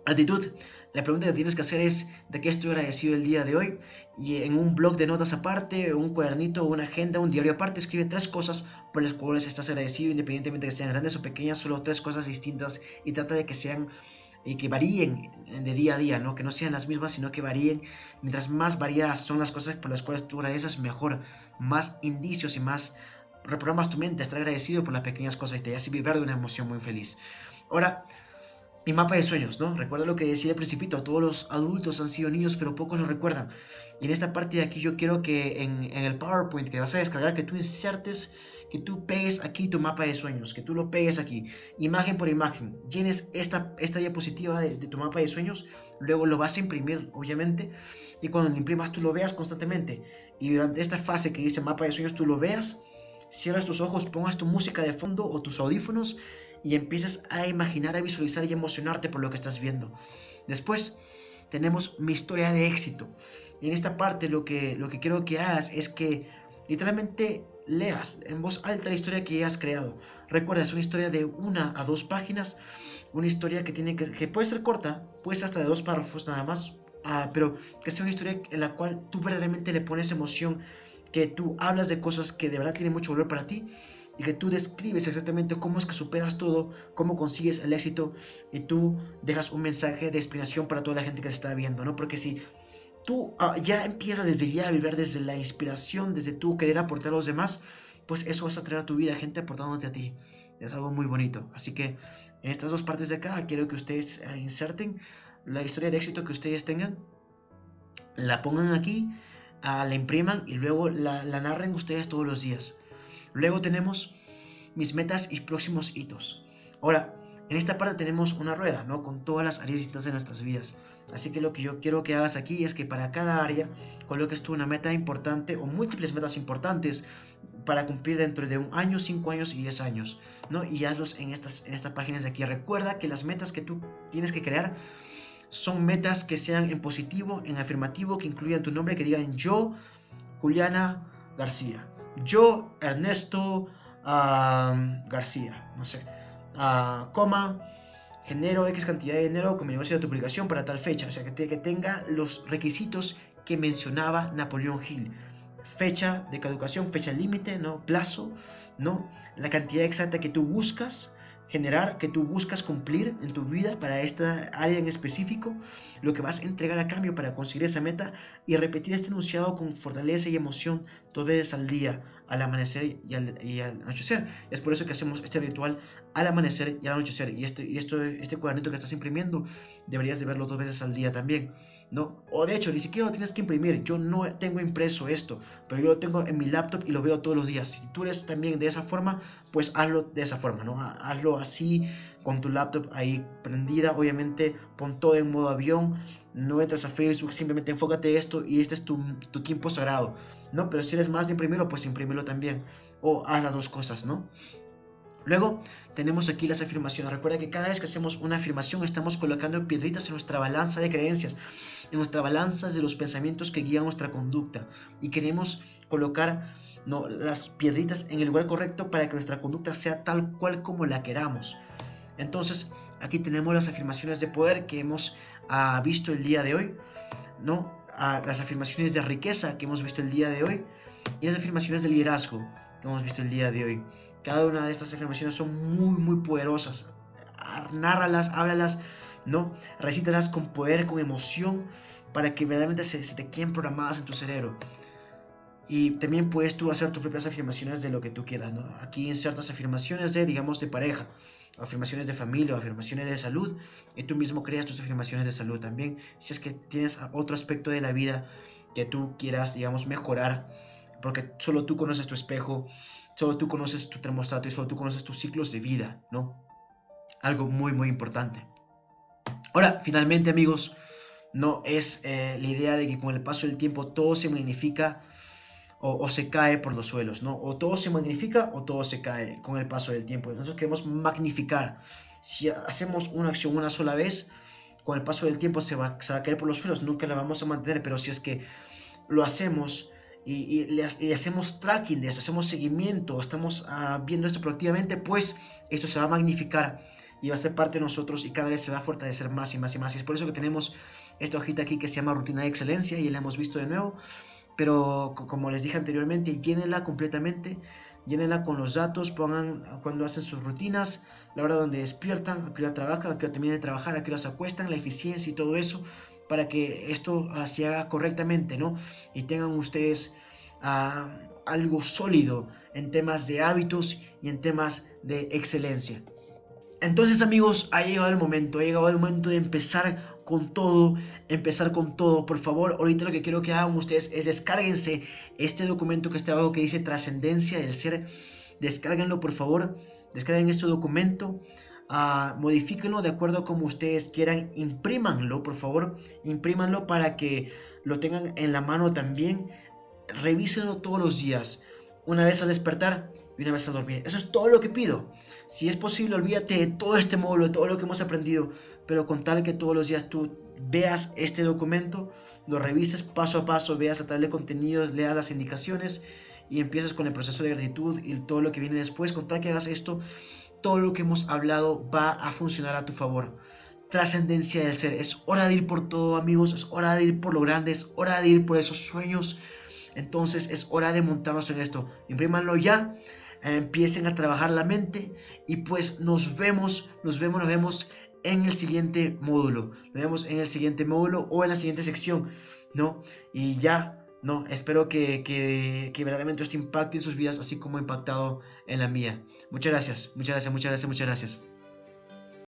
Gratitud. La pregunta que tienes que hacer es de qué estoy agradecido el día de hoy, y en un blog de notas aparte, un cuadernito, una agenda, un diario aparte, escribe 3 cosas por las cuales estás agradecido, independientemente de que sean grandes o pequeñas, solo 3 cosas distintas, y trata de que sean que varíen de día a día, ¿no? Que no sean las mismas, sino que varíen. Mientras más variadas son las cosas por las cuales tú agradeces, mejor. Más indicios y más reprogramas tu mente a estar agradecido por las pequeñas cosas y te hace vibrar de una emoción muy feliz. Ahora, mi mapa de sueños, ¿no? Recuerda lo que decía al principito, todos los adultos han sido niños, pero pocos lo recuerdan. Y en esta parte de aquí yo quiero que en el PowerPoint que vas a descargar, que tú insertes, que tú pegues aquí tu mapa de sueños, que tú lo pegues aquí, imagen por imagen, llenes esta diapositiva de tu mapa de sueños, luego lo vas a imprimir, obviamente, y cuando lo imprimas tú lo veas constantemente. Y durante esta fase que dice mapa de sueños tú lo veas, cierras tus ojos, pongas tu música de fondo o tus audífonos y empiezas a imaginar, a visualizar y emocionarte por lo que estás viendo. Después tenemos mi historia de éxito. Y en esta parte lo que quiero que hagas es que literalmente leas en voz alta la historia que has creado. Recuerda, es una historia de 1 a 2 páginas, una historia que puede ser corta, puede ser hasta de 2 párrafos nada más, pero que sea una historia en la cual tú verdaderamente le pones emoción, que tú hablas de cosas que de verdad tienen mucho valor para ti y que tú describes exactamente cómo es que superas todo, cómo consigues el éxito y tú dejas un mensaje de inspiración para toda la gente que te está viendo, ¿no? Porque si tú ya empiezas desde ya a vivir desde la inspiración, desde tu querer aportar a los demás, pues eso vas a traer a tu vida gente aportándote a ti. Es algo muy bonito. Así que en estas 2 partes de acá quiero que ustedes inserten la historia de éxito que ustedes tengan, la pongan aquí, la impriman y luego la narren ustedes todos los días. Luego tenemos mis metas y próximos hitos. Ahora, en esta parte tenemos una rueda, ¿no? Con todas las áreas distintas de nuestras vidas. Así que lo que yo quiero que hagas aquí es que para cada área coloques tú una meta importante o múltiples metas importantes para cumplir dentro de 1 año, 5 años y 10 años, ¿no? Y hazlos en estas páginas de aquí. Recuerda que las metas que tú tienes que crear son metas que sean en positivo, en afirmativo, que incluyan tu nombre, que digan yo, Juliana García. yo, Ernesto García, no sé, coma, genero X cantidad de dinero con mi negocio de duplicación para tal fecha, o sea, que tenga los requisitos que mencionaba Napoleón Hill. Fecha de caducación, fecha límite, ¿no? Plazo, ¿no? La cantidad exacta que tú buscas generar, que tú buscas cumplir en tu vida para esta área en específico, lo que vas a entregar a cambio para conseguir esa meta, y repetir este enunciado con fortaleza y emoción 2 veces al día, al amanecer y al anochecer. Es por eso que hacemos este ritual al amanecer y al anochecer, y este cuadernito que estás imprimiendo deberías de verlo 2 veces al día también, ¿no? O de hecho, ni siquiera lo tienes que imprimir. Yo no tengo impreso esto, pero yo lo tengo en mi laptop y lo veo todos los días. Si tú eres también de esa forma, pues hazlo de esa forma, ¿no? Hazlo así, con tu laptop ahí prendida. Obviamente, pon todo en modo avión. No entres a Facebook, simplemente enfócate en esto y este es tu tiempo sagrado, ¿no? Pero si eres más de imprimirlo, pues imprímelo también. O haz las dos cosas, ¿no? Luego tenemos aquí las afirmaciones. Recuerda que cada vez que hacemos una afirmación estamos colocando piedritas en nuestra balanza de creencias, en nuestra balanza de los pensamientos que guían nuestra conducta. Y queremos colocar, ¿no?, las piedritas en el lugar correcto para que nuestra conducta sea tal cual como la queramos. Entonces aquí tenemos las afirmaciones de poder que hemos visto el día de hoy, ¿no? Las afirmaciones de riqueza que hemos visto el día de hoy y las afirmaciones de liderazgo que hemos visto el día de hoy. Cada una de estas afirmaciones son muy poderosas. Nárralas, háblalas, ¿no? Recítalas con poder, con emoción, para que verdaderamente se te queden programadas en tu cerebro. Y también puedes tú hacer tus propias afirmaciones de lo que tú quieras, ¿no? Aquí en ciertas afirmaciones de, digamos, de pareja, afirmaciones de familia, o afirmaciones de salud, y tú mismo creas tus afirmaciones de salud también. Si es que tienes otro aspecto de la vida que tú quieras, digamos, mejorar, porque solo tú conoces tu espejo, solo tú conoces tu termostato y solo tú conoces tus ciclos de vida, ¿no? Algo muy importante. Ahora, finalmente, amigos, no es la idea de que con el paso del tiempo todo se magnifica o se cae por los suelos, ¿no? O todo se magnifica o todo se cae con el paso del tiempo. Nosotros queremos magnificar. Si hacemos una acción una sola vez, con el paso del tiempo se va a caer por los suelos, nunca la vamos a mantener, pero si es que lo hacemos y hacemos tracking de eso, hacemos seguimiento, estamos viendo esto proactivamente, pues esto se va a magnificar y va a ser parte de nosotros y cada vez se va a fortalecer más y más y más. Y es por eso que tenemos esta hojita aquí que se llama rutina de excelencia y la hemos visto de nuevo. Pero como les dije anteriormente, llénenla completamente, llénenla con los datos, pongan cuando hacen sus rutinas, la hora donde despiertan, a qué hora trabajan, a qué hora terminan de trabajar, a qué hora se acuestan, la eficiencia y todo eso, para que esto se haga correctamente, ¿no? Y tengan ustedes algo sólido en temas de hábitos y en temas de excelencia. Entonces, amigos, ha llegado el momento de empezar con todo, por favor. Ahorita lo que quiero que hagan ustedes es descárguense este documento que está abajo que dice Trascendencia del Ser. Descárguenlo, por favor, descarguen este documento, modifíquenlo de acuerdo a como ustedes quieran, imprímanlo, por favor, imprímanlo para que lo tengan en la mano también, revísenlo todos los días, una vez al despertar y una vez al dormir. Eso es todo lo que pido. Si es posible, olvídate de todo este módulo, de todo lo que hemos aprendido, pero con tal que todos los días tú veas este documento, lo revises paso a paso, veas a través de contenidos, leas las indicaciones y empieces con el proceso de gratitud y todo lo que viene después. Con tal que hagas esto, todo lo que hemos hablado va a funcionar a tu favor. Trascendencia del ser. Es hora de ir por todo, amigos. Es hora de ir por lo grande. Es hora de ir por esos sueños. Entonces es hora de montarnos en esto. Imprímanlo ya. Empiecen a trabajar la mente. Y pues nos vemos en el siguiente módulo. Nos vemos en el siguiente módulo o en la siguiente sección, ¿no? Y ya, ¿no? Espero que verdaderamente esto impacte en sus vidas así como ha impactado en la mía. Muchas gracias.